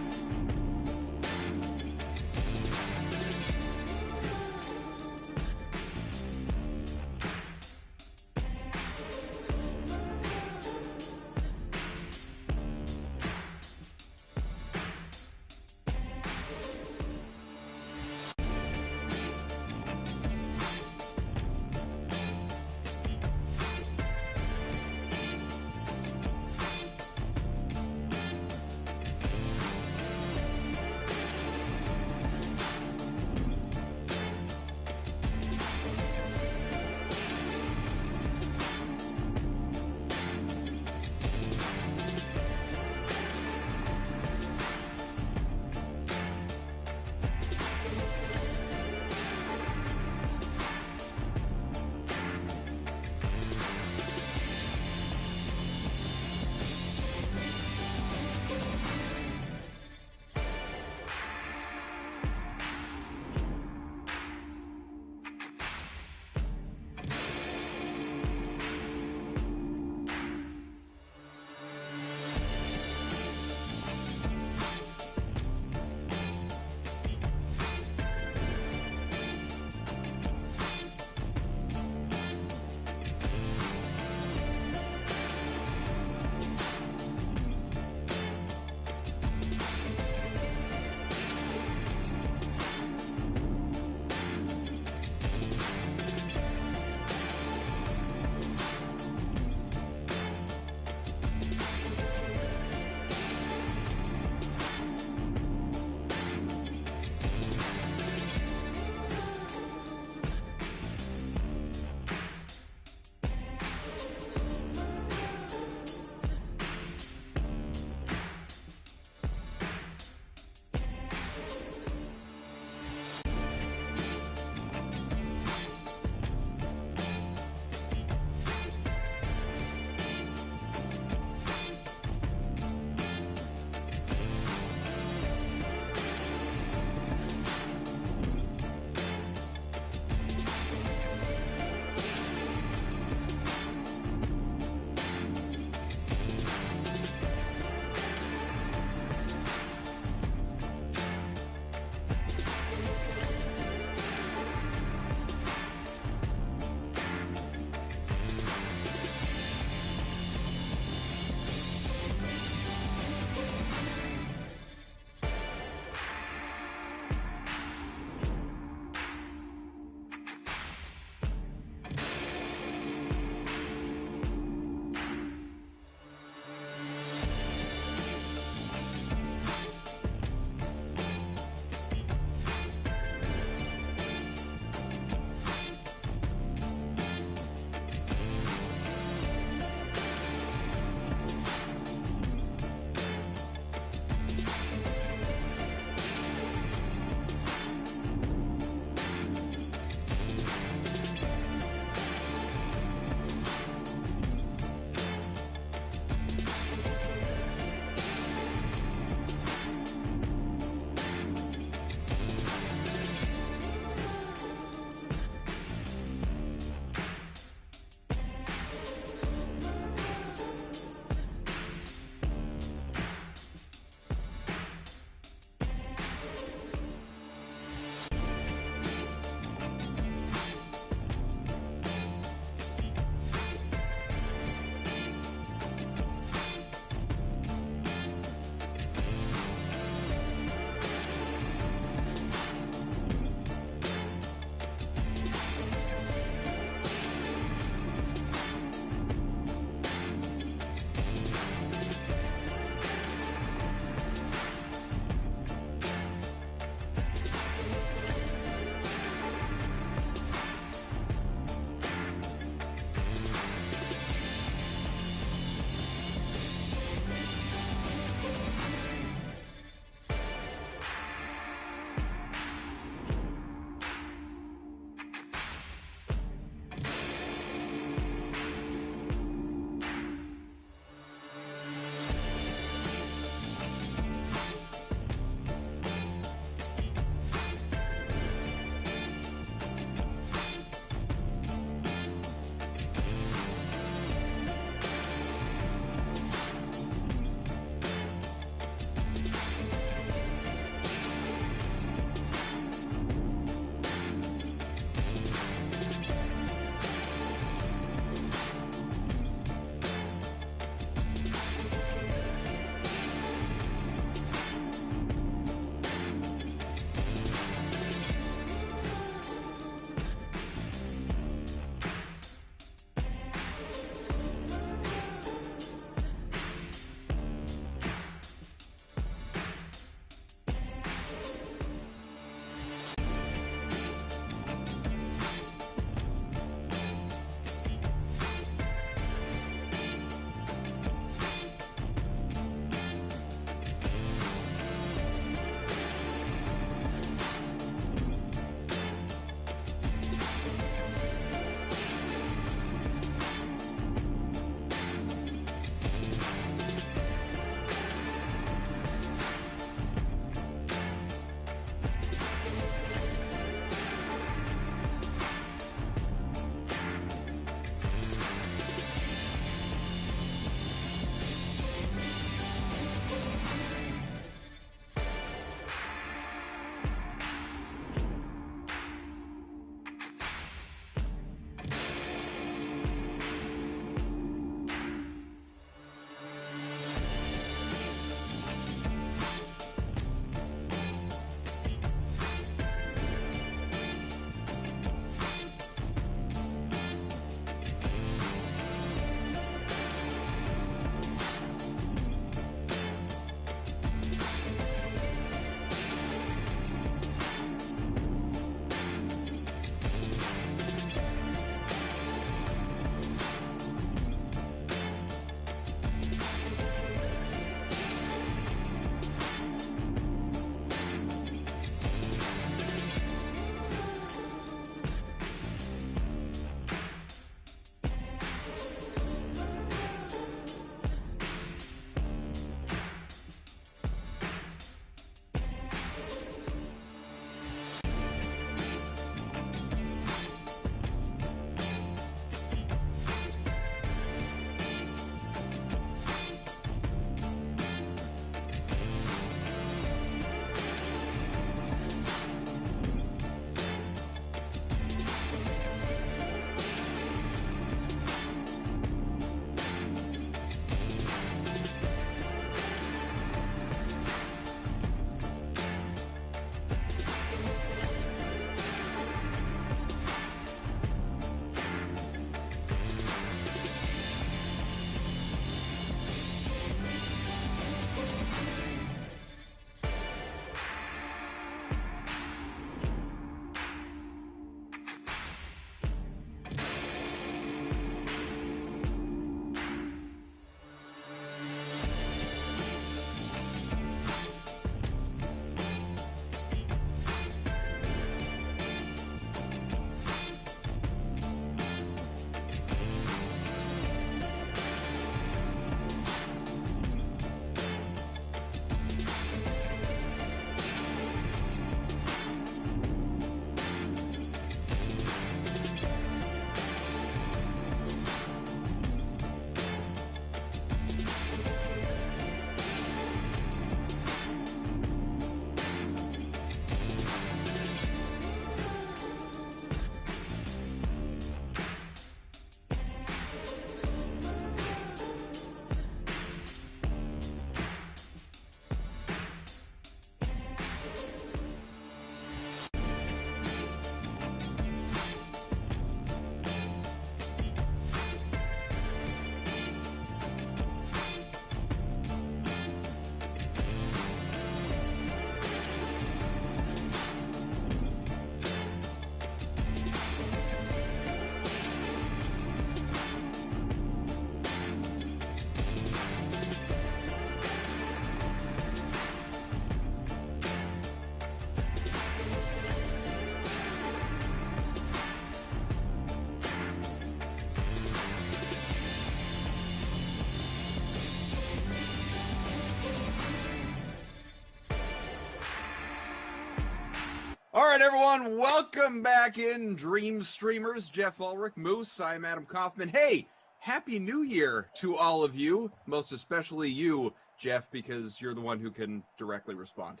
All right, everyone, welcome back in Dream Streamers. Geoff Ulrich, Moose, I'm Adam Kaufman. Hey, Happy New Year to all of you, most especially you, Geoff, because you're the one who can directly respond.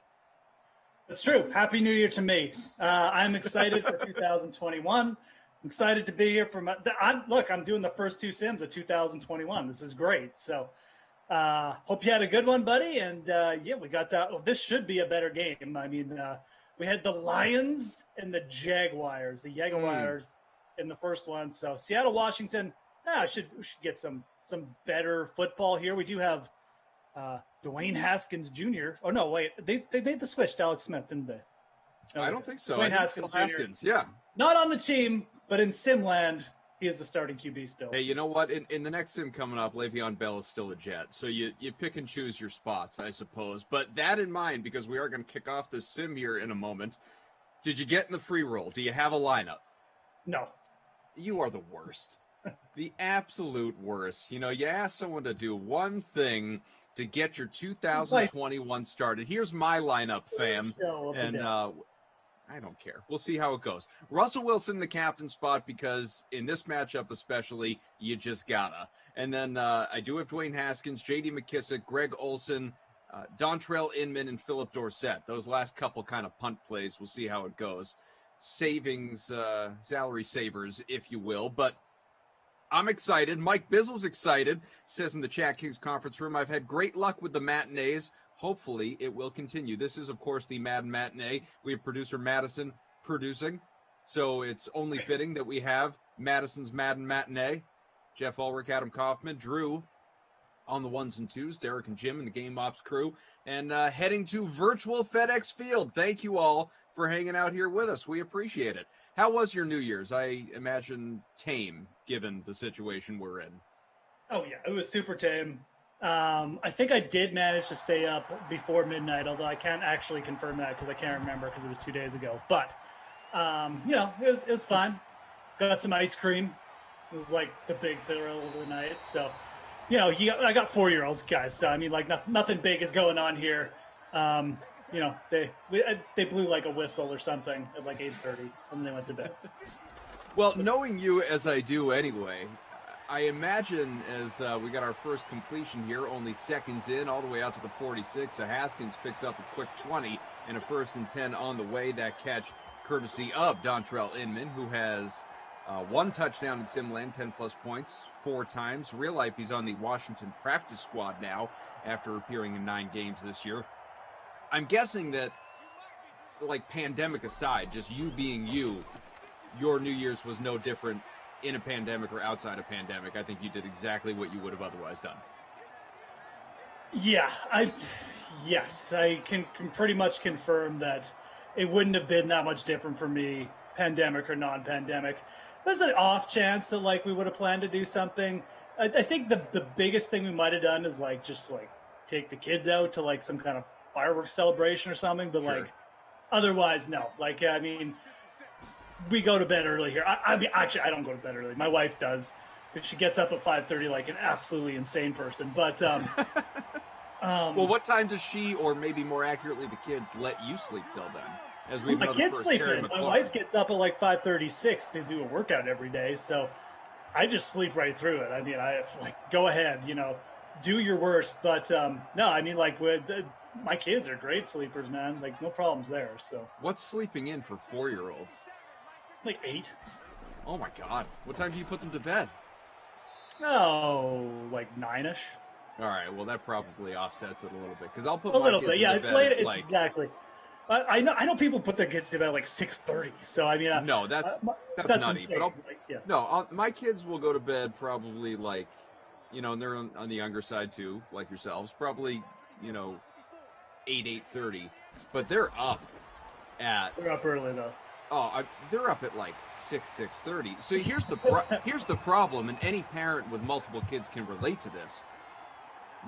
That's true. Happy New Year to me. I'm excited for 2021. I'm excited to be here for I'm doing the first two Sims of 2021. This is great. So hope you had a good one, buddy. And we got that. Well, this should be a better game. I mean, we had the Lions and the Jaguars in the first one. So Seattle, Washington. We should get some better football here. We do have Dwayne Haskins Jr. Oh no, wait, they made the switch to Alex Smith, didn't they? I don't think so. Dwayne Haskins, Jr. Yeah. Not on the team, but in Simland, he is the starting QB still. Hey, you know what? In the next Sim coming up, Le'Veon Bell is still a Jet, so you pick and choose your spots, I suppose. But that in mind, because we are going to kick off this Sim here in a moment, did you get in the free roll? Do you have a lineup? No. You are the worst. The absolute worst. You know, you ask someone to do one thing to get your 2021 started. Here's my lineup, fam. And I don't care. We'll see how it goes. Russell Wilson, the captain spot, because in this matchup especially, you just gotta. And then I do have Dwayne Haskins, J.D. McKissick, Greg Olsen, Dontrell Inman, and Philip Dorsett. Those last couple kind of punt plays. We'll see how it goes. Savings, salary savers, if you will. But I'm excited. Mike Bizzle's excited, says in the Chat Kings conference room. I've had great luck with the matinees. Hopefully it will continue. This is, of course, the Madden Matinee. We have producer Madison producing, so it's only fitting that we have Madison's Madden Matinee. Geoff Ulrich, Adam Kaufman, Drew on the ones and twos, Derek and Jim and the Game Ops crew, and heading to virtual FedEx Field. Thank you all for hanging out here with us. We appreciate it. How was your New Year's? I imagine tame, given the situation we're in. Oh, yeah, it was super tame. I think I did manage to stay up before midnight, although I can't actually confirm that because I can't remember because it was 2 days ago. But, it was fun. Got some ice cream. It was like the big thrill of the night. So, I got 4-year-olds, guys. So, I mean, like nothing big is going on here. They blew like a whistle or something at like 8:30 when they went to bed. Well, knowing you as I do anyway, I imagine as we got our first completion here, only seconds in, all the way out to the 46, so Haskins picks up a quick 20 and a 1st and 10 on the way. That catch courtesy of Dontrell Inman, who has one touchdown in Simland, 10-plus points, 4 times. Real life, he's on the Washington practice squad now after appearing in 9 games this year. I'm guessing that, like, pandemic aside, just you being you, your New Year's was no different in a pandemic or outside a pandemic. I think you did exactly what you would have otherwise done. Yeah, I can pretty much confirm that it wouldn't have been that much different for me, pandemic or non-pandemic. There's an off chance that like we would have planned to do something. I think the biggest thing we might have done is like just like take the kids out to like some kind of fireworks celebration or something, but Sure. like otherwise no. Like I mean, we go to bed early here. I mean, actually, I don't go to bed early. My wife does, but she gets up at 5:30 like an absolutely insane person. But well, what time does she, or maybe more accurately, the kids, let you sleep till then? As we my know, kids first sleep Terry in. My McLaurin. wife gets up at like 5:36 to do a workout every day, so I just sleep right through it. I mean, go ahead, do your worst. But no, I mean, like my kids are great sleepers, man. Like no problems there. So What's sleeping in for 4-year-olds? like 8. Oh my God! What time do you put them to bed? Oh, like 9ish. All right, well that probably offsets it a little bit because I'll put A my little kids bit, yeah. to It's bed late. at, It's like, exactly. I know people put their kids to bed at like 6:30. So I mean, no, that's nutty. insane. But my kids will go to bed probably like, and they're on the younger side too, like yourselves, probably 8:30, but they're up early though. They're up at like 6:30. So here's the problem, and any parent with multiple kids can relate to this.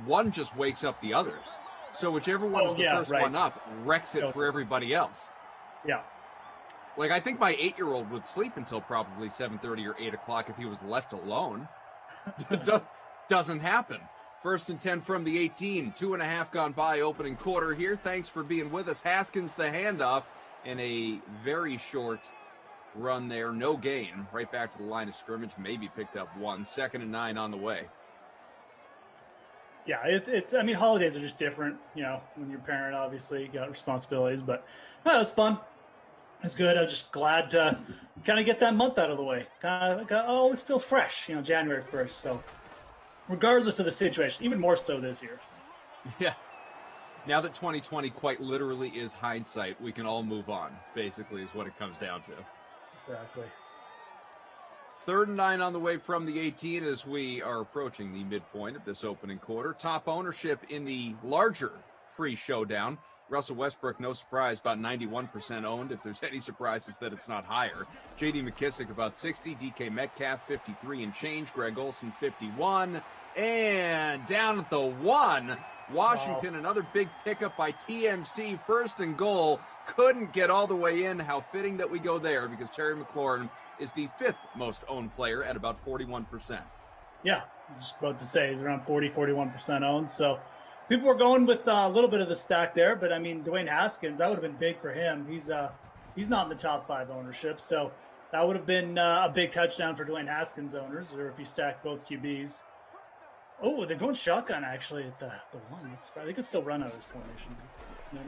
One just wakes up the others. So whichever one is the first one up wrecks it for everybody else. Yeah. Like, I think my 8-year-old would sleep until probably 7:30 or 8 o'clock if he was left alone. Doesn't happen. 1st and 10 from the 18. 2.5 gone by, opening quarter here. Thanks for being with us. Haskins, the handoff. in a very short run there. No gain. Right back to the line of scrimmage. Maybe picked up 1. 2nd and 9 on the way. Yeah, I mean, holidays are just different, when you're a parent, obviously, you got responsibilities, but no, it's fun. It's good. I'm just glad to kind of get that month out of the way. Kind of always feels fresh, January 1st. So regardless of the situation, even more so this year. So. Yeah. Now that 2020 quite literally is hindsight, we can all move on, basically, is what it comes down to. Exactly. 3rd and 9 on the way from the 18 as we are approaching the midpoint of this opening quarter. Top ownership in the larger free showdown. Russell Westbrook, no surprise, about 91% owned. If there's any surprises that it's not higher. J.D. McKissick about 60. DK Metcalf 53 and change. Greg Olsen 51. And down at the 1, Washington, Another big pickup by TMC. 1st and goal. Couldn't get all the way in. How fitting that we go there because Terry McLaurin is the 5th most owned player at about 41%. Yeah, I was just about to say he's around 41% owned. So people were going with a little bit of the stack there, but I mean, Dwayne Haskins, that would have been big for him. He's not in the top 5 ownership, so that would have been a big touchdown for Dwayne Haskins owners, or if you stack both QBs. Oh, they're going shotgun actually at the 1. They could still run out of this formation.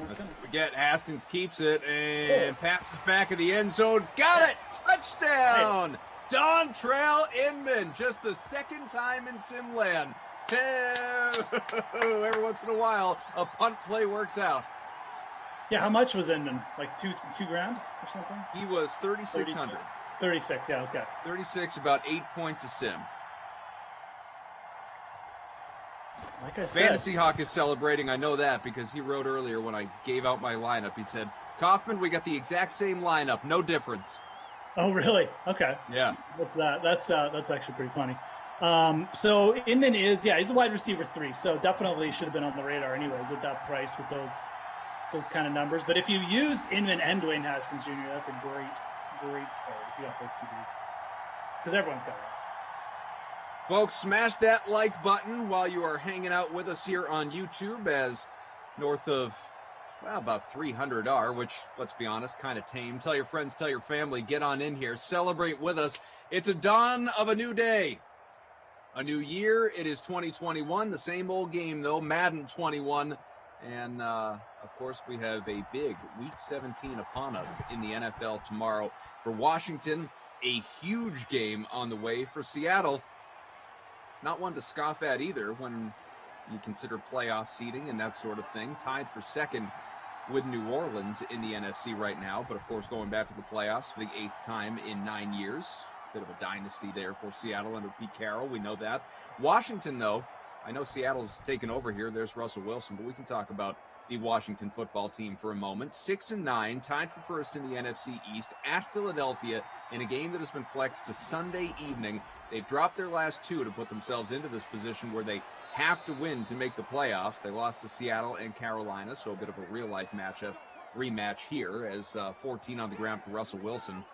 Let's forget Haskins keeps it and passes back of the end zone. Got it! Touchdown! Hey. Dontrell Inman, just the 2nd time in Simland. So every once in a while, a punt play works out. Yeah, how much was Inman? Like $2,000 or something? He was 3,600. 36, yeah, okay. 36, about 8 points a sim. Like I said, Fantasy Hawk is celebrating. I know that because he wrote earlier when I gave out my lineup. He said, Kaufman, we got the exact same lineup. No difference. Oh, really? Okay. Yeah. What's that? That's actually pretty funny. So Inman he's a wide receiver 3. So definitely should have been on the radar anyways at that price with those kind of numbers. But if you used Inman and Dwayne Haskins Jr., that's a great start if you got both QBs. Because everyone's got us. Folks, smash that like button while you are hanging out with us here on YouTube as north of, about 300 are, which, let's be honest, kind of tame. Tell your friends, tell your family, get on in here, celebrate with us. It's a dawn of a new day, a new year. It is 2021, the same old game, though, Madden 21. And, of course, we have a big Week 17 upon us in the NFL tomorrow. For Washington, a huge game on the way. For Seattle, not one to scoff at either when you consider playoff seeding and that sort of thing. Tied for 2nd with New Orleans in the NFC right now, but of course going back to the playoffs for the 8th time in 9 years. Bit of a dynasty there for Seattle under Pete Carroll. We know that. Washington, though, I know Seattle's taken over here. There's Russell Wilson, but we can talk about the Washington football team for a moment. 6-9, tied for 1st in the NFC East at Philadelphia in a game that has been flexed to Sunday evening. They've dropped their last 2 to put themselves into this position where they have to win to make the playoffs. They lost to Seattle and Carolina, so a bit of a real-life rematch here as 14 on the ground for Russell Wilson.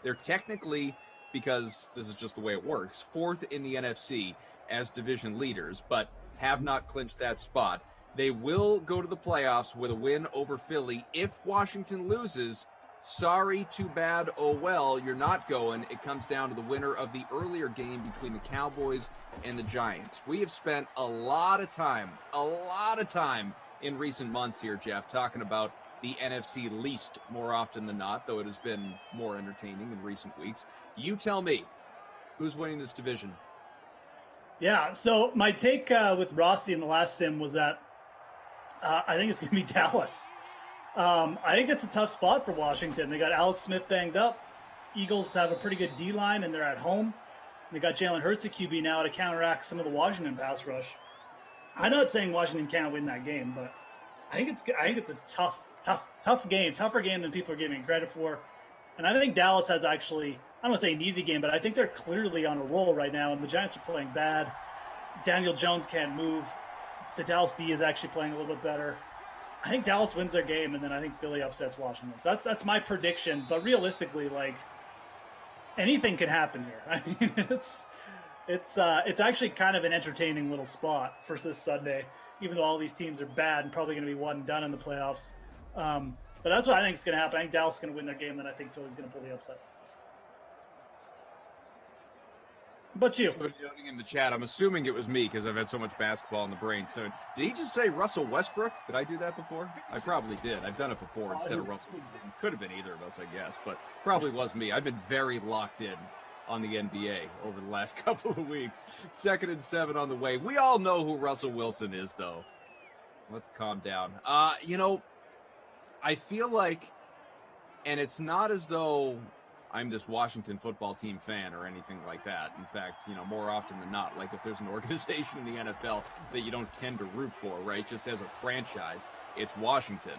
They're technically, because this is just the way it works, 4th in the NFC as division leaders, but have not clinched that spot. They will go to the playoffs with a win over Philly. If Washington loses, sorry, too bad, oh well, you're not going. It comes down to the winner of the earlier game between the Cowboys and the Giants. We have spent a lot of time in recent months here, Geoff, talking about the NFC least more often than not, though it has been more entertaining in recent weeks. You tell me, who's winning this division? Yeah, so my take with Rossi in the last sim was that I think it's going to be Dallas. I think it's a tough spot for Washington. They got Alex Smith banged up. Eagles have a pretty good D-line, and they're at home. They got Jalen Hurts at QB now to counteract some of the Washington pass rush. I'm not saying Washington can't win that game, but I think it's a tough game, tougher game than people are giving credit for. And I think Dallas has actually, I don't want to say an easy game, but I think they're clearly on a roll right now, and the Giants are playing bad. Daniel Jones can't move. The Dallas D is actually playing a little bit better. I think Dallas wins their game, and then I think Philly upsets Washington. So that's my prediction. But realistically, like, anything can happen here. I mean, it's actually kind of an entertaining little spot for this Sunday, even though all these teams are bad and probably going to be one and done in the playoffs. But that's what I think is going to happen. I think Dallas is going to win their game, and I think Philly's going to pull the upset. But you? Somebody noting in the chat, I'm assuming it was me because I've had so much basketball in the brain. So did he just say Russell Westbrook? Did I do that before? I probably did. I've done it before instead of Russell. It could have been either of us, I guess, but probably was me. I've been very locked in on the NBA over the last couple of weeks. 2nd and 7 on the way. We all know who Russell Wilson is, though. Let's calm down. I feel like, and it's not as though I'm this Washington football team fan or anything like that. In fact, more often than not, like if there's an organization in the NFL that you don't tend to root for, right? Just as a franchise, it's Washington.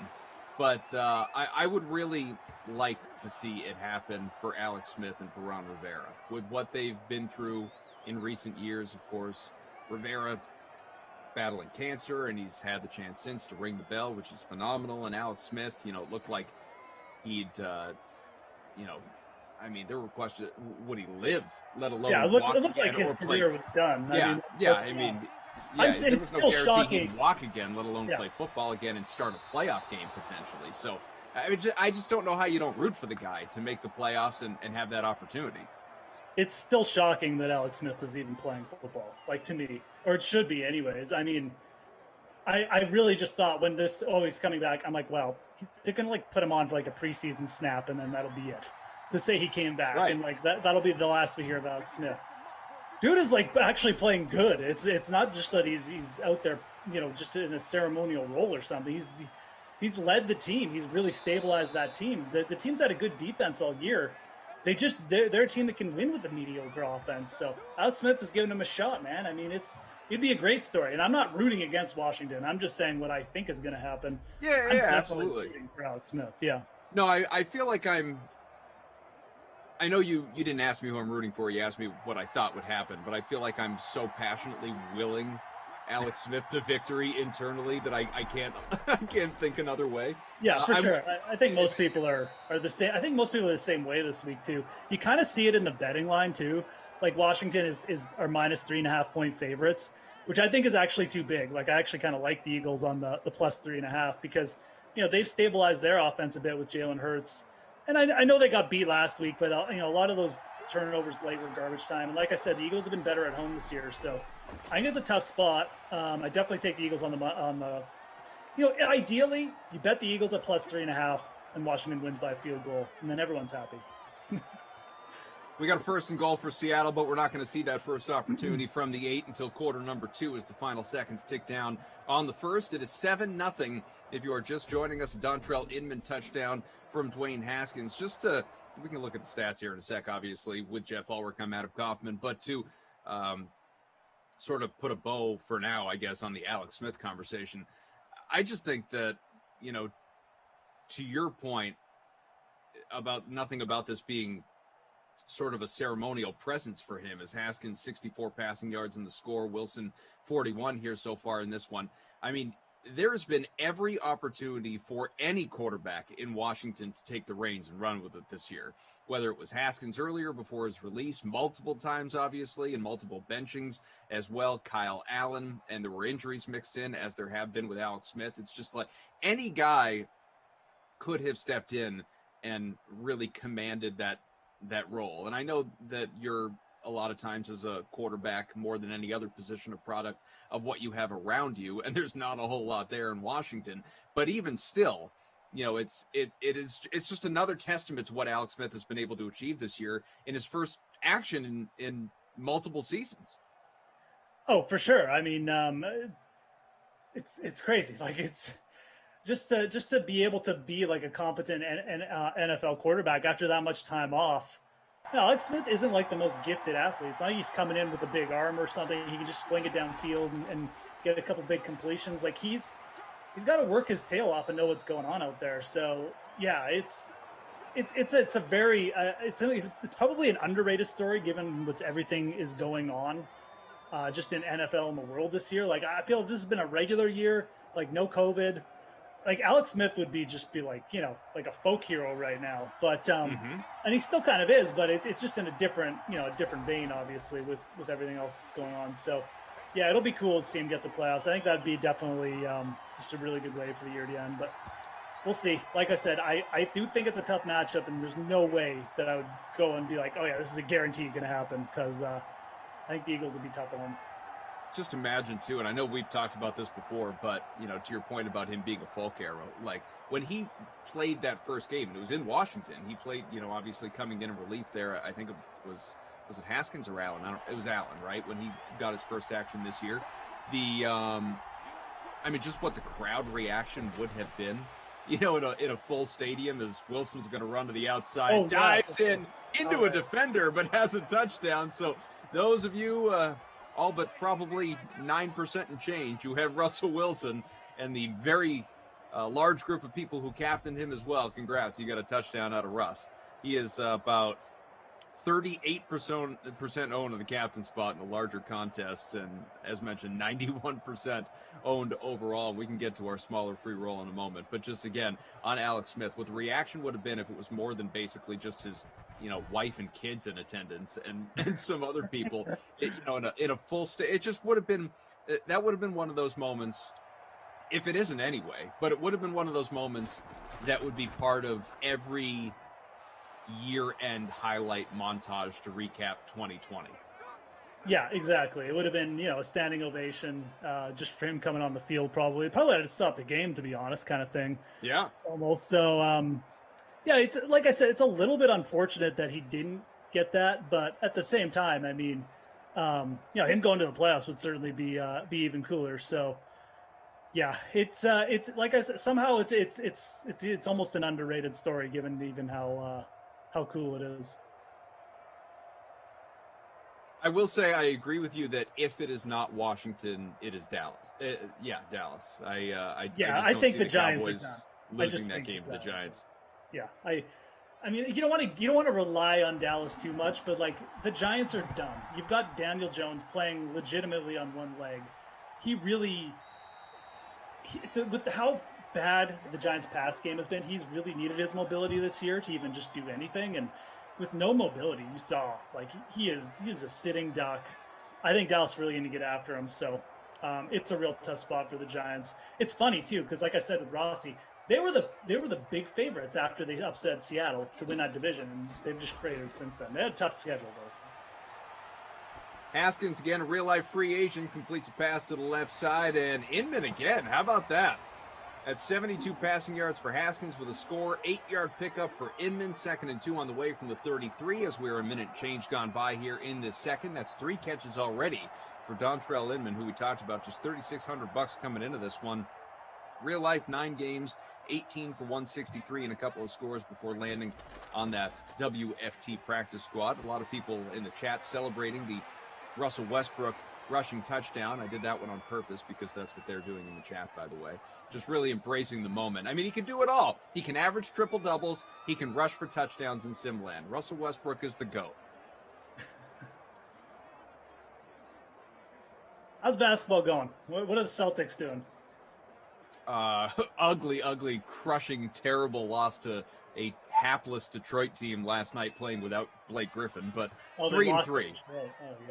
But I would really like to see it happen for Alex Smith and for Ron Rivera. With what they've been through in recent years, of course, Rivera battling cancer, and he's had the chance since to ring the bell, which is phenomenal. And Alex Smith, it looked like he'd, there were questions, would he live, let alone it walk looked like his career was done. There was no guarantee shocking. He'd walk again, let alone play football again and start a playoff game potentially. So I just don't know how you don't root for the guy to make the playoffs and have that opportunity. It's still shocking that Alex Smith is even playing football, like, to me, or it should be anyways. I mean, I really just thought when this he's coming back, I'm like, well, they're going to put him on for a preseason snap and then that'll be it. To say he came back, right. And that'll be the last we hear of Alex Smith. Dude is actually playing good. It's not just that he's out there, just in a ceremonial role or something. He's led the team. He's really stabilized that team. The team's had a good defense all year. They're a team that can win with the mediocre offense. So Alex Smith is giving him a shot, man. I mean, it'd be a great story. And I'm not rooting against Washington. I'm just saying what I think is going to happen. Yeah, absolutely. Rooting for Alex Smith. Yeah. No, I feel like I know you didn't ask me who I'm rooting for. You asked me what I thought would happen, but I feel like I'm so passionately willing Alex Smith to victory internally that I can't think another way. Yeah, for sure. I think most people are the same. I think most people are the same way this week too. You kind of see it in the betting line too. Like Washington are minus 3.5 point favorites, which I think is actually too big. I actually kind of like the Eagles on the plus 3.5 because they've stabilized their offense a bit with Jalen Hurts. And I know they got beat last week, but a lot of those turnovers late were garbage time. And like I said, the Eagles have been better at home this year, so I think it's a tough spot. I definitely take the Eagles on the. Ideally, you bet the Eagles at plus 3.5, and Washington wins by a field goal, and then everyone's happy. We got a 1st and goal for Seattle, but we're not going to see that first opportunity from the 8 until quarter number 2 as the final seconds tick down on the first. It is 7-0. If you are just joining us, a Dontrell Inman touchdown from Dwayne Haskins. We can look at the stats here in a sec, obviously, with Geoff Ulrich. I'm Adam Kaufman, but to sort of put a bow for now, I guess, on the Alex Smith conversation, I just think that, to your point about nothing about this being sort of a ceremonial presence for him, as Haskins 64 passing yards in the score, Wilson 41 here so far in this one. I mean, there's been every opportunity for any quarterback in Washington to take the reins and run with it this year, whether it was Haskins earlier before his release, multiple times, obviously, and multiple benchings as well, Kyle Allen, and there were injuries mixed in, as there have been with Alex Smith. It's just like any guy could have stepped in and really commanded that role. And I know that you're a lot of times as a quarterback more than any other position, a product of what you have around you, and there's not a whole lot there in Washington. But even still, it's just another testament to what Alex Smith has been able to achieve this year in his first action in multiple seasons. Oh, for sure. I mean, it's crazy. It's just to be able to be a competent NFL quarterback after that much time off. Alex Smith isn't the most gifted athlete. It's not like he's coming in with a big arm or something. He can just fling it downfield and get a couple big completions. He's got to work his tail off and know what's going on out there. So yeah, it's a very it's probably an underrated story given everything is going on just in NFL in the world this year. I feel this has been a regular year, no COVID. Alex Smith would be a folk hero right now, but and he still kind of is, but it's just in a different vein, obviously, with everything else that's going on. So yeah, it'll be cool to see him get the playoffs. I think that'd be definitely just a really good way for the year to end. But we'll see. Like I said, I do think it's a tough matchup, and there's no way that I would go and be like, oh yeah, this is a guarantee going to happen, because I think the Eagles will be tough at home. Just imagine too, and I know we've talked about this before, but to your point about him being a folk arrow, like when he played that first game, and it was in Washington, he played, obviously coming in relief there. I think it was it Haskins or Allen? It was Allen, right? When he got his first action this year. Just what the crowd reaction would have been, in a full stadium, as Wilson's going to run to the outside, dives into a defender, but has a touchdown. So those of you, all but probably 9% and change, who have Russell Wilson, and the very large group of people who captained him as well, congrats, you got a touchdown out of Russ. He is about 38% owned of the captain spot in the larger contests, and as mentioned, 91% owned overall. We can get to our smaller free roll in a moment, but just again on Alex Smith, what the reaction would have been if it was more than basically just his wife and kids in attendance and some other people in a full state. It just would have been, that would have been one of those moments, if it isn't anyway, but it would have been one of those moments that would be part of every year-end highlight montage to recap 2020. Yeah, exactly. It would have been, a standing ovation just for him coming on the field. Probably had to stop the game, to be honest, kind of thing. Yeah, almost. So, it's like I said, it's a little bit unfortunate that he didn't get that, but at the same time, him going to the playoffs would certainly be even cooler. So, yeah, it's like I said, somehow it's almost an underrated story, given even how cool it is. I will say I agree with you that if it is not Washington, it is Dallas. Dallas. I think the Giants Cowboys losing that game to the Giants. Yeah, I mean, you don't want to rely on Dallas too much, but like the Giants are dumb. You've got Daniel Jones playing legitimately on one leg. With how bad the Giants' pass game has been, he's really needed his mobility this year to even just do anything. And with no mobility, you saw he is a sitting duck. I think Dallas really going to get after him. So it's a real tough spot for the Giants. It's funny too, because like I said with Rossi, they were the big favorites after they upset Seattle to win that division, and they've just cratered since then. They had a tough schedule though. Haskins again, a real life free agent, completes a pass to the left side, and Inman again. How about that? At 72 passing yards for Haskins with a score, 8-yard pickup for Inman, 2nd and 2 on the way from the 33 as we're a minute change gone by here in this second. That's 3 catches already for Dontrell Inman, who we talked about, just $3,600 coming into this one. Real life, 9 games, 18 for 163 and a couple of scores before landing on that WFT practice squad. A lot of people in the chat celebrating the Russell Westbrook rushing touchdown. I did that one on purpose because that's what they're doing in the chat, by the way. Just really embracing the moment. I mean, he can do it all. He can average triple doubles. He can rush for touchdowns in Simland. Russell Westbrook is the GOAT. How's basketball going? What are the Celtics doing? Ugly, crushing, terrible loss to a hapless Detroit team last night, playing without Blake Griffin, but 3-3.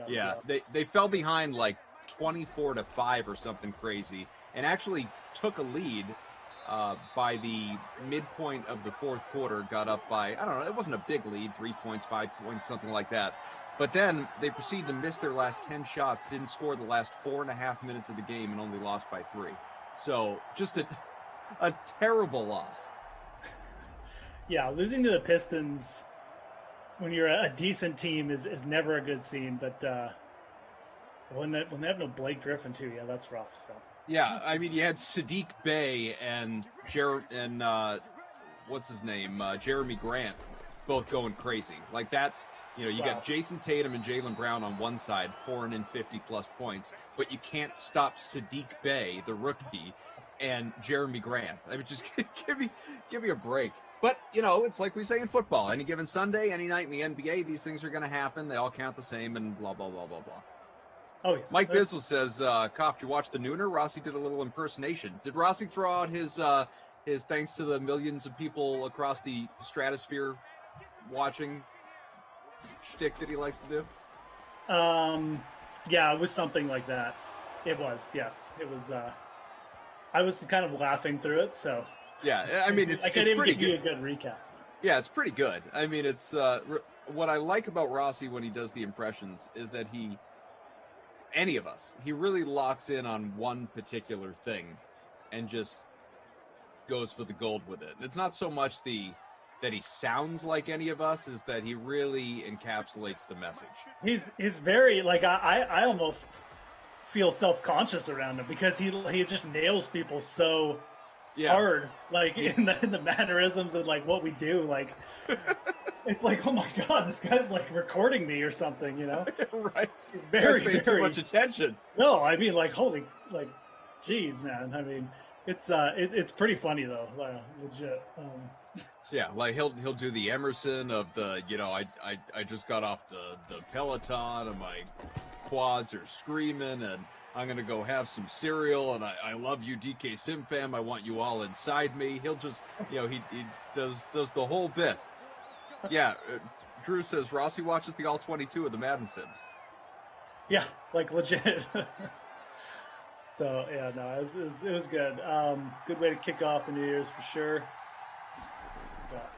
Yeah, they fell behind like 24-5 or something crazy, and actually took a lead by the midpoint of the fourth quarter. Got up by, I don't know, it wasn't a big lead, 3 points, 5 points, something like that. But then they proceeded to miss their last 10 shots, didn't score the last 4.5 minutes of the game, and only lost by 3. So just a terrible loss. Yeah, losing to the Pistons when you're a decent team is never a good scene. But when they have no Blake Griffin too, yeah, that's rough. So yeah, I mean, you had Sadiq Bey and what's his name, Jeremy Grant, both going crazy like that. You got Jason Tatum and Jaylen Brown on one side pouring in 50-plus points, but you can't stop Sadiq Bey, the rookie, and Jeremy Grant. I mean, just give me a break. But, it's like we say in football. Any given Sunday, any night in the NBA, these things are going to happen. They all count the same and blah, blah, blah, blah, blah. Oh, yeah. Mike Bizzle says, Koff, did you watch the Nooner? Rossi did a little impersonation. Did Rossi throw out his thanks to the millions of people across the stratosphere watching shtick that he likes to do? Yeah, it was something like that. It was, yes. It was, I was kind of laughing through it, so Yeah, I mean, it's pretty give you good. a good recap. Yeah, it's pretty good. I mean, it's what I like about Rossi when he does the impressions is that any of us, he really locks in on one particular thing and just goes for the gold with it. And it's not so much that he sounds like any of us, is that he really encapsulates the message. He's very, like, I almost feel self-conscious around him because he just nails people so hard, like in the mannerisms and like what we do. Like it's like, oh my God, this guy's like recording me or something, you know? Right. He's very too much attention. No, I mean, like, holy, like, geez, man. I mean, it's pretty funny though, legit. Yeah, like he'll do the Emerson of the, you know, I just got off the Peloton and my quads are screaming and I'm gonna go have some cereal and I love you, DK Sim fam. I want you all inside me. He'll just, you know, he does the whole bit. Yeah, Drew says Rossi watches the all 22 of the Madden Sims. Yeah, like legit. So yeah, no, it was good. Good way to kick off the New Year's for sure. Got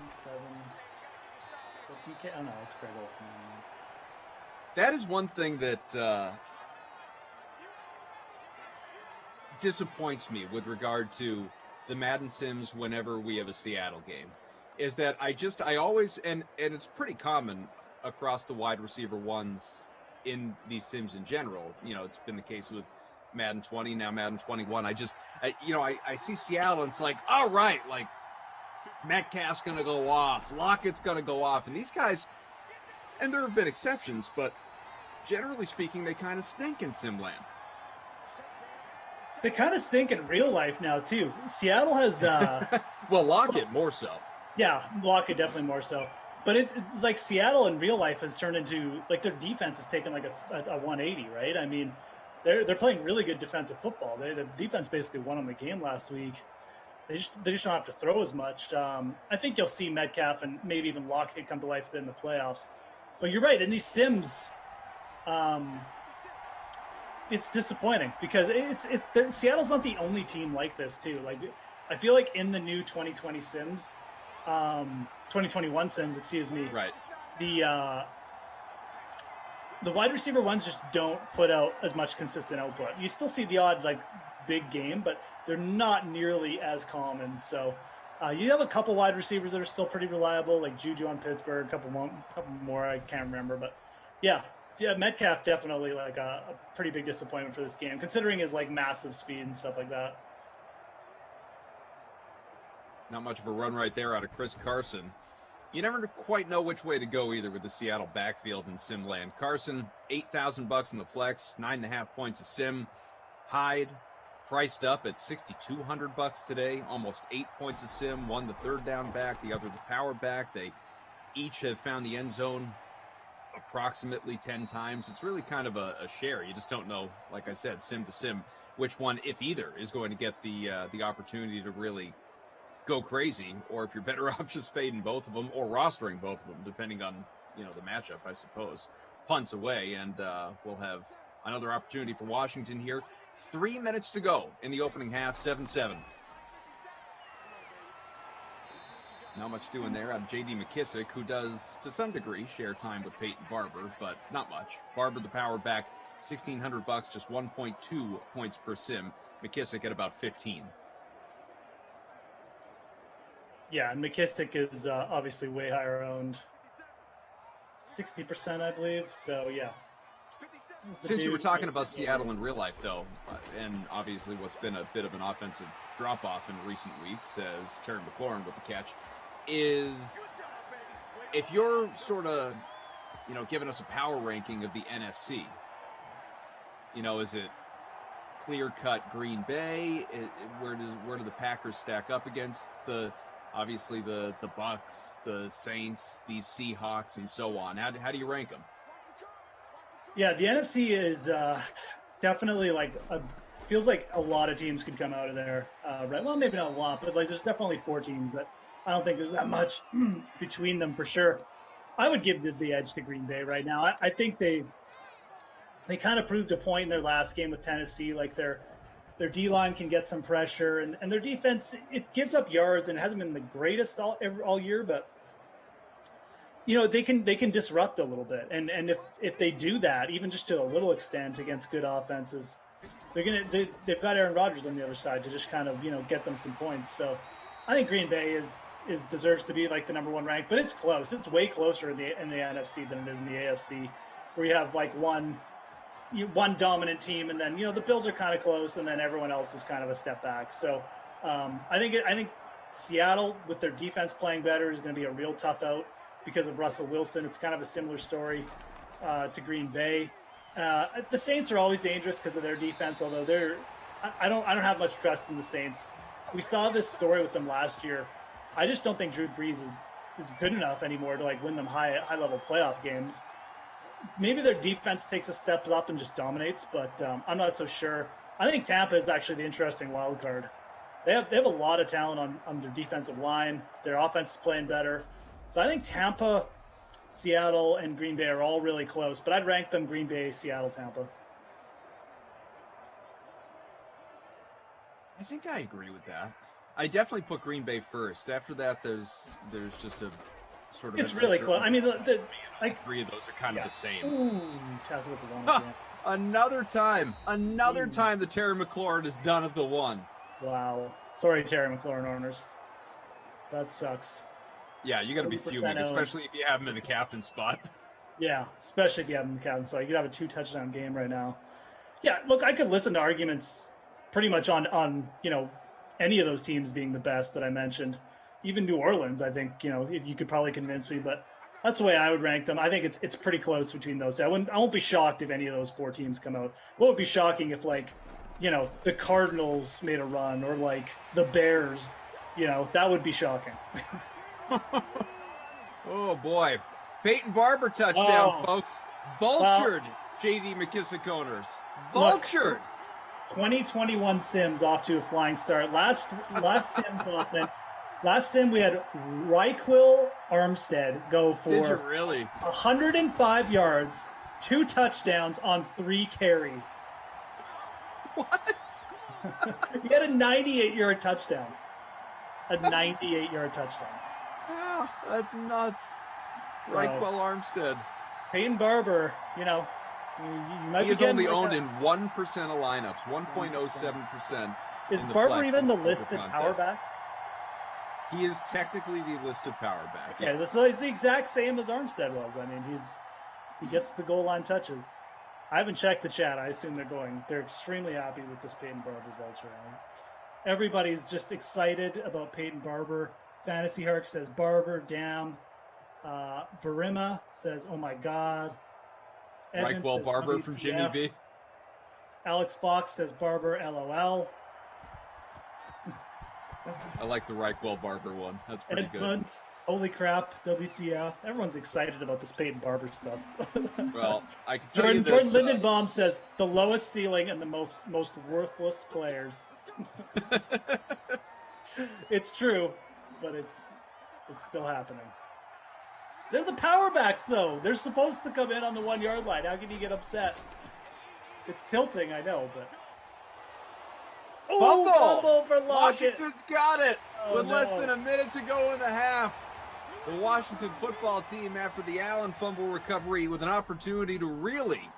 7. DK. Oh no, it's Greg Olsen. That is one thing that disappoints me with regard to the Madden Sims whenever we have a Seattle game, is that I always, and it's pretty common across the wide receiver ones in these Sims in general. You know, it's been the case with Madden 20, now Madden 21. I see Seattle and it's like, all right, like Metcalf's going to go off, Lockett's going to go off, and these guys, and there have been exceptions, but generally speaking, they kind of stink in Simland. They kind of stink in real life now too. Seattle has well, Lockett more so. Yeah, Lockett definitely more so. But it's like Seattle in real life has turned into, like, their defense has taken like a 180, right? I mean, they're playing really good defensive football. The defense basically won them the game last week. They just don't have to throw as much. I think you'll see Metcalf and maybe even Lockett come to life in the playoffs. But you're right, in these Sims, it's disappointing because Seattle's not the only team like this too. Like, I feel like in the new 2020 Sims, 2021 Sims, excuse me. Right. The wide receiver ones just don't put out as much consistent output. You still see the odd like big game, but they're not nearly as common. So you have a couple wide receivers that are still pretty reliable, like Juju on Pittsburgh, a couple more I can't remember, but yeah, Metcalf definitely like a pretty big disappointment for this game, considering his like massive speed and stuff like that. Not much of a run right there out of Chris Carson. You never quite know which way to go either with the Seattle backfield in Simland. Carson, $8,000 in the flex, 9.5 points a sim. Hyde, priced up at $6,200 today, almost 8 points a sim. One the third down back, the other the power back. They each have found the end zone approximately 10 times. It's really kind of a share. You just don't know, like I said, sim to sim, which one, if either, is going to get the opportunity to really go crazy, or if you're better off just fading both of them or rostering both of them, depending on, you know, the matchup, I suppose. Punts away, and we'll have another opportunity for Washington here. 3 minutes to go in the opening half, 7-7. Not much doing there out of J.D. McKissick, who does, to some degree, share time with Peyton Barber, but not much. Barber, the power back, $1,600, just 1.2 points per sim. McKissick at about 15. Yeah, and McKissick is obviously way higher owned, 60%, I believe. So yeah. Since you were talking about Seattle in real life, though, and obviously what's been a bit of an offensive drop-off in recent weeks, as Terry McLaurin with the catch, is if you're sort of, you know, giving us a power ranking of the NFC, you know, is it clear-cut Green Bay? Where do the Packers stack up against obviously the Bucks, the Saints, these Seahawks, and so on? How do you rank them? Yeah, the NFC is definitely like feels like a lot of teams could come out of there. Right? Well, maybe not a lot, but like there's definitely 4 teams that I don't think there's that much between them for sure. I would give the edge to Green Bay right now. I think they kind of proved a point in their last game with Tennessee. Like they're Their D-line can get some pressure, and their defense, it gives up yards, and it hasn't been the greatest all year, but they can disrupt a little bit. And if they do that, even just to a little extent against good offenses, they've got Aaron Rodgers on the other side to just kind of get them some points. So I think Green Bay is deserves to be like the number one ranked, but it's close. It's way closer in the NFC than it is in the AFC, where you have like one dominant team, and then the Bills are kind of close, and then everyone else is kind of a step back. So I think Seattle, with their defense playing better, is going to be a real tough out because of Russell Wilson. It's kind of a similar story to Green Bay. The Saints are always dangerous because of their defense, although I don't have much trust in the Saints. We saw this story with them last year. I just don't think Drew Brees is good enough anymore to like win them high level playoff games. Maybe their defense takes a step up and just dominates, but I'm not so sure. I think Tampa is actually the interesting wild card. They have a lot of talent on their defensive line. Their offense is playing better. So I think Tampa, Seattle, and Green Bay are all really close, but I'd rank them Green Bay, Seattle, Tampa. I think I agree with that. I definitely put Green Bay first. After that, there's just a sort of. It's really close. I mean, like three of those are kind of the same. Ooh, tackle with the one again. Another time that Terry McLaurin is done at the one. Wow. Sorry, Terry McLaurin owners. That sucks. Yeah, you got to be fuming, especially if you have him in the captain spot. Yeah, especially if you have him in the captain spot. You could have a 2-touchdown game right now. Yeah, look, I could listen to arguments pretty much on any of those teams being the best that I mentioned. Even New Orleans, I think, you could probably convince me, but that's the way I would rank them. I think it's pretty close between those two. I won't be shocked if any of those four teams come out. What would be shocking if, the Cardinals made a run, or, the Bears, that would be shocking. Oh, boy. Peyton Barber touchdown, folks. Vultured, J.D. McKissick owners. Vultured. 2021 Sims off to a flying start. Last sim we had Raquel Armstead go for Did you really? 105 yards, 2 touchdowns on 3 carries. What? He had a 98-yard touchdown. A 98-yard touchdown. Yeah, that's nuts. So, Raquel Armstead. Peyton Barber, you might he is only owned in 1% of lineups, 1.07%. Is Barber even the listed power back? He is technically the listed power back. Yeah, yes. so he's the exact same as Armstead was. I mean, he gets the goal line touches. I haven't checked the chat. I assume they're extremely happy with this Peyton Barber vulture. Everybody's just excited about Peyton Barber. Fantasy Hark says Barber, damn. Barima says, oh my God. Raquel Barber from Jimmy B. Alex Fox says Barber, LOL. I like the Raquel Barber one. That's pretty good. Hunt, holy crap, WTF. Everyone's excited about this Peyton Barber stuff. Well, I can tell you that... Jordan Lindenbaum says the lowest ceiling and the most worthless players. It's true, but it's still happening. They're the power backs, though. They're supposed to come in on the 1-yard line. How can you get upset? It's tilting, I know, but... Fumble for Lockett. Washington's got it with less no. than a minute to go in the half. The Washington football team, after the Allen fumble recovery, with an opportunity to really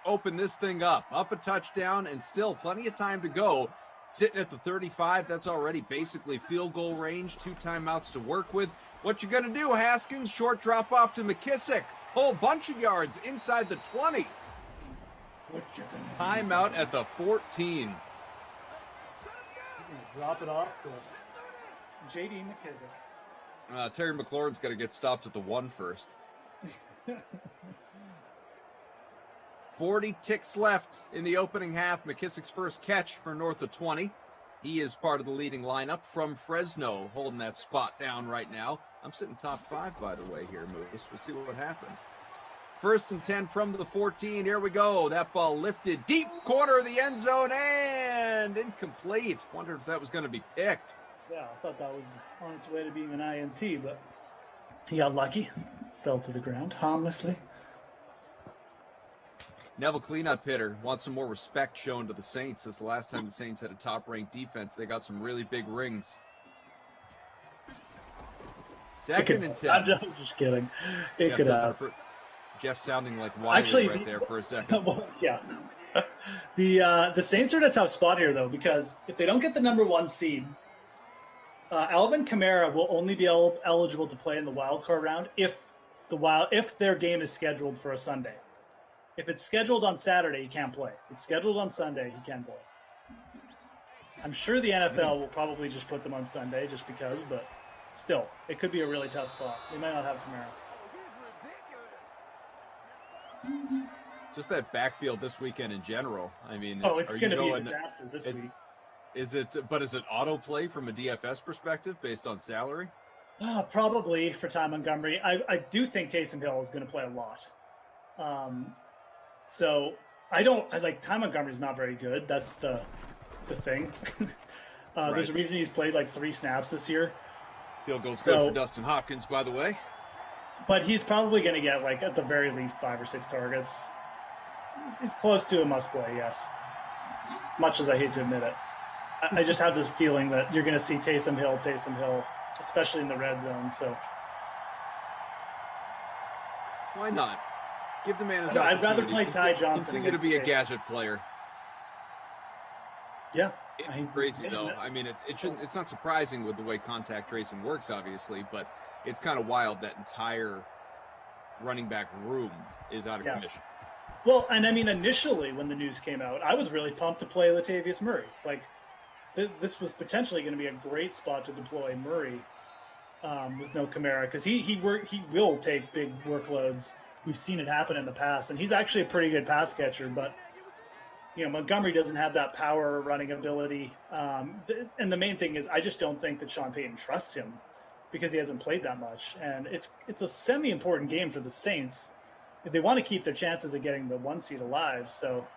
open this thing up a touchdown, and still plenty of time to go. Sitting at the 35, that's already basically field goal range, 2 timeouts to work with. What you gonna do, Haskins? Short drop off to McKissick. Whole bunch of yards inside the 20. Timeout at the 14. Drop it off to J.D. McKissick. Terry McLaurin's got to get stopped at the 1 first. 40 ticks left in the opening half. McKissick's first catch for north of 20. He is part of the leading lineup from Fresno, holding that spot down right now. I'm sitting top 5, by the way, here, Moose. We'll see what happens. 1st and 10 from the 14. Here we go. That ball lifted deep corner of the end zone and incomplete. Wonder if that was going to be picked. Yeah, I thought that was on its way to being an INT, but he got lucky. Fell to the ground harmlessly. Neville cleanup hitter wants some more respect shown to the Saints. Since the last time the Saints had a top-ranked defense, they got some really big rings. 2nd and 10. I'm just kidding. It could happen. Jeff sounding like Wiley right there for a second. Well, yeah. The Saints are in a tough spot here, though, because if they don't get the number 1 seed, Alvin Kamara will only be eligible to play in the wild card round if their game is scheduled for a Sunday. If it's scheduled on Saturday, he can't play. If it's scheduled on Sunday, he can play. I'm sure the NFL will probably just put them on Sunday just because, but still, it could be a really tough spot. They might not have Kamara. Just that backfield this weekend in general. I mean, it's going to be a disaster this week. Is it autoplay from a DFS perspective based on salary? Probably for Ty Montgomery. I do think Taysom Hill is going to play a lot. So I Ty Montgomery's not very good. That's the thing. Right. There's a reason he's played like 3 snaps this year. Field goal's good for Dustin Hopkins, by the way. But he's probably going to get like at the very least 5 or 6 targets. He's close to a must play, yes. As much as I hate to admit it. I just have this feeling that you're going to see Taysom Hill, especially in the red zone. So why not? Give the man his opportunity. I'd rather play Ty Johnson. Continue to be a gadget player. Yeah. It's crazy, though. I mean, it's not surprising with the way contact tracing works, obviously, but it's kind of wild that entire running back room is out of commission. Well, and I mean, initially when the news came out, I was really pumped to play Latavius Murray. Like, this was potentially going to be a great spot to deploy Murray with no Kamara, because he will take big workloads. We've seen it happen in the past, and he's actually a pretty good pass catcher, but Montgomery doesn't have that power running ability. And the main thing is I just don't think that Sean Payton trusts him because he hasn't played that much. And it's a semi-important game for the Saints. They want to keep their chances of getting the 1 seed alive. So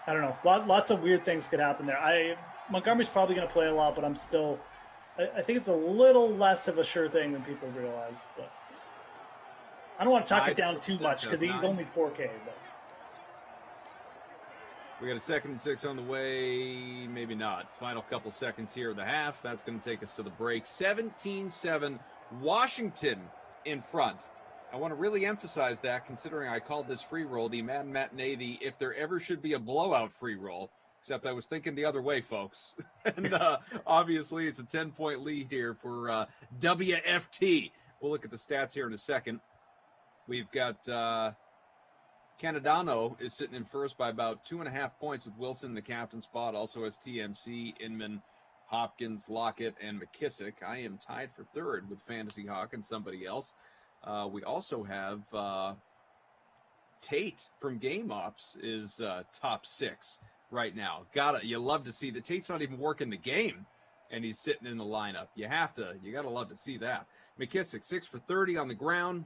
I don't know. Lots of weird things could happen there. Montgomery's probably going to play a lot, but I think it's a little less of a sure thing than people realize. But I don't want to talk it down too much because he's only 4K. But we got a 2nd and 6 on the way. Maybe not. Final couple seconds here of the half. That's going to take us to the break. 17-7, Washington in front. I want to really emphasize that, considering I called this free roll the Madden Matinee, if there ever should be a blowout free roll, except I was thinking the other way, folks. And obviously it's a 10-point lead here for WFT. We'll look at the stats here in a second. We've got Canadano is sitting in first by about 2.5 points with Wilson in the captain spot. Also has TMC, Inman, Hopkins, Lockett, and McKissick. I am tied for 3rd with Fantasy Hawk and somebody else. We also have Tate from Game Ops is top 6 right now. You love to see that. Tate's not even working the game, and he's sitting in the lineup. You gotta love to see that. McKissick 6 for 30 on the ground,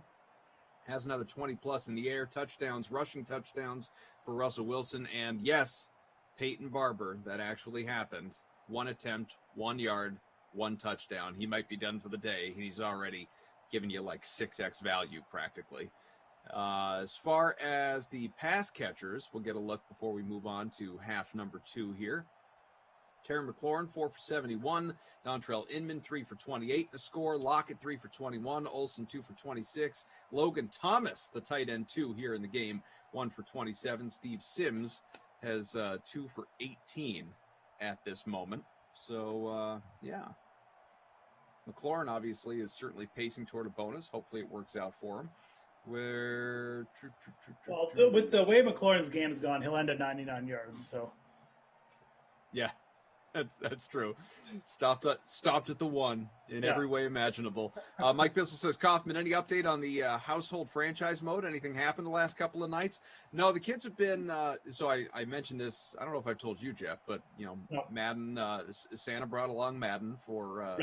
has another 20 plus in the air, touchdowns, rushing touchdowns for Russell Wilson, and yes, Peyton Barber, that actually happened. 1 attempt, 1 yard, 1 touchdown. He might be done for the day, and he's already giving you like 6x value practically. As far as the pass catchers, we'll get a look before we move on to half number 2 here. Terry McLaurin, 4 for 71. Dontrell Inman, 3 for 28 to score. Lockett, 3 for 21. Olsen, 2 for 26. Logan Thomas, the tight end, 2 here in the game, 1 for 27. Steve Sims has 2 for 18 at this moment. So, yeah. McLaurin, obviously, is certainly pacing toward a bonus. Hopefully it works out for him. With the way McLaurin's game has gone, he'll end at 99 yards. So, yeah. That's true. Stopped at the 1 in every way imaginable. Mike Bissell says, Kaufman, any update on the household franchise mode? Anything happened the last couple of nights? No, the kids have been, so I mentioned this, I don't know if I've told you, Jeff, but, Madden, Santa brought along Madden for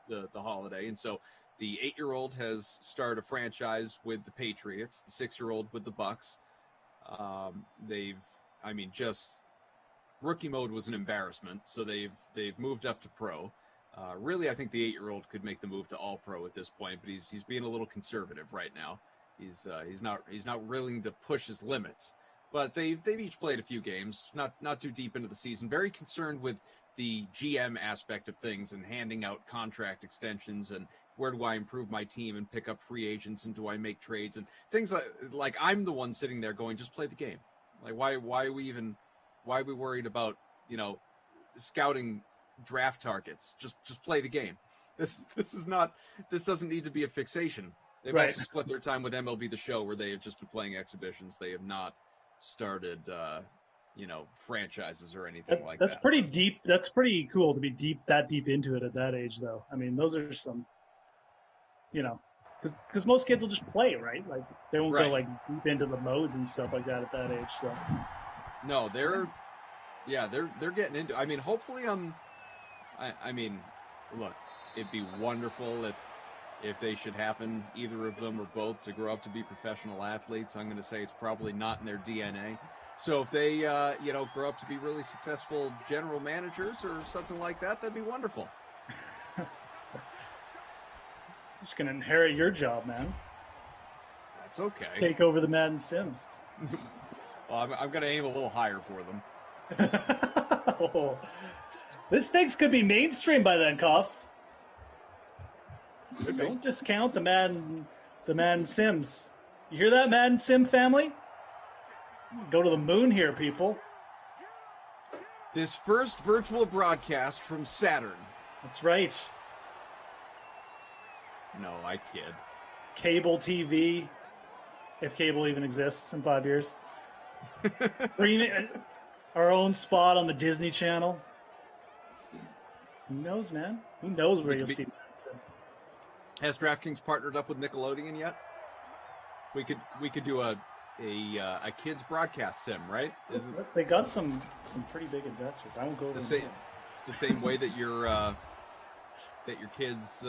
the holiday. And so the 8-year-old has started a franchise with the Patriots, the 6-year-old with the Bucks. Rookie mode was an embarrassment, so they've moved up to pro. Really, I think the 8-year-old could make the move to all pro at this point, but he's being a little conservative right now. he's not willing to push his limits. But they've each played a few games, not too deep into the season. Very concerned with the GM aspect of things and handing out contract extensions and where do I improve my team and pick up free agents and do I make trades and things like I'm the one sitting there going, just play the game. Like why are we worried about, scouting draft targets? Just play the game. This doesn't need to be a fixation. They've also split their time with MLB The Show, where they have just been playing exhibitions. They have not started, franchises or anything like that. That's pretty deep. That's pretty cool to be that deep into it at that age, though. I mean, those are some, because most kids will just play, right? Like they won't go like deep into the modes and stuff like that at that age. So no, they're getting into. I mean, hopefully, look, it'd be wonderful if they should happen, either of them or both, to grow up to be professional athletes. I'm going to say it's probably not in their DNA. So if they, grow up to be really successful general managers or something like that, that'd be wonderful. Just going to inherit your job, man. That's okay. Take over the Madden Sims. Well, I'm going to aim a little higher for them. This thing could be mainstream by then, Koff. Don't discount the Madden Sims. You hear that, Madden Sim family? Go to the moon here, people. This first virtual broadcast from Saturn. That's right. No, I kid. Cable TV, if cable even exists in 5 years. Our own spot on the Disney Channel. Who knows, man? Who knows where you'll see Madden Sims? Has DraftKings partnered up with Nickelodeon yet? We could do a kids broadcast sim, right? They got some pretty big investors. I won't go over the same way that your kids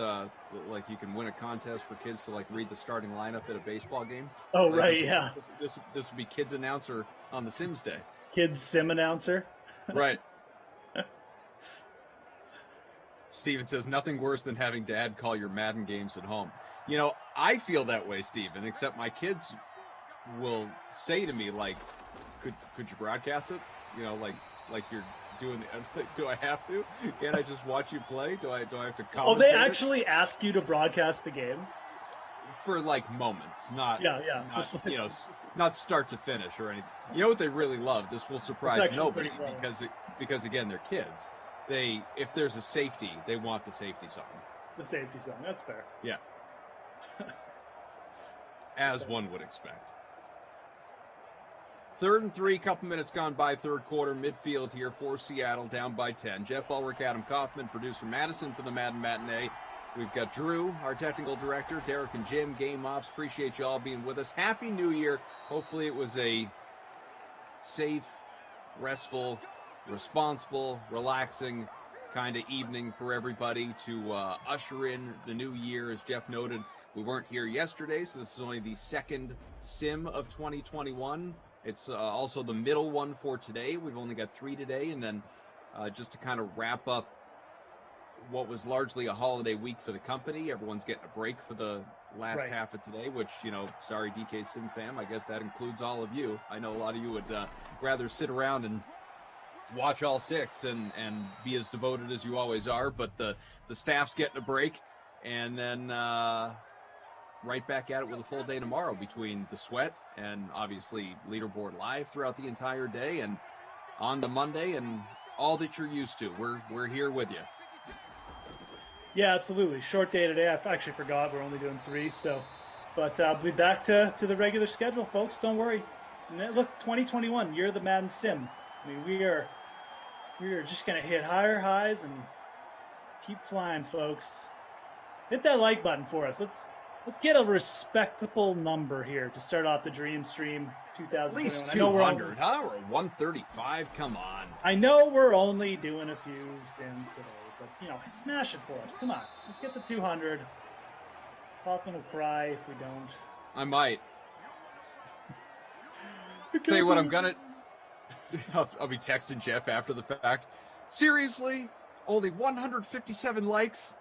like you can win a contest for kids to like read the starting lineup at a baseball game. Oh, like right, yeah. This would be kids announcer on the Sims Day. Kids sim announcer. Right. Steven says, nothing worse than having dad call your Madden games at home. I feel that way, Steven, except my kids will say to me, like, could you broadcast it? Like you're doing do I have to? Can't I just watch you play? Do I have to commentate? Oh, they actually ask you to broadcast the game? For like moments, not not start to finish or anything. You know what they really love? This will surprise nobody because again, they're kids. If there's a safety, they want the safety song. The safety song, that's fair. Yeah. As one would expect. 3rd and 3, couple minutes gone by, third quarter, midfield here for Seattle, down by 10. Geoff Ulrich, Adam Kaufman, producer Madison for the Madden Matinee. We've got Drew, our technical director, Derek and Jim, Game Ops. Appreciate you all being with us. Happy New Year. Hopefully it was a safe, restful, responsible, relaxing kind of evening for everybody to usher in the new year. As Geoff noted, we weren't here yesterday, so this is only the second sim of 2021. It's also the middle one for today. We've only got 3 today, and then just to kind of wrap up what was largely a holiday week for the company. Everyone's getting a break for the last half of today, which, sorry, DK Sim fam, I guess that includes all of you. I know a lot of you would rather sit around and watch all 6 and be as devoted as you always are, but the staff's getting a break, and then right back at it with a full day tomorrow between the sweat and obviously leaderboard live throughout the entire day and on the Monday and all that you're used to. We're here with you. Yeah, absolutely. Short day today. I actually forgot we're only doing 3, but we'll be back to the regular schedule, folks. Don't worry. Look, 2021, you're the Madden Sim. I mean, we are just going to hit higher highs and keep flying, folks. Hit that like button for us. Let's get a respectable number here to start off the Dream Stream 2021. At least 200, huh? Or 135? Come on. I know we're only doing a few sims today, but, smash it for us. Come on. Let's get to 200. Hoffman will cry if we don't. I might. Tell you what, I'll be texting Geoff after the fact. Seriously? Only 157 likes?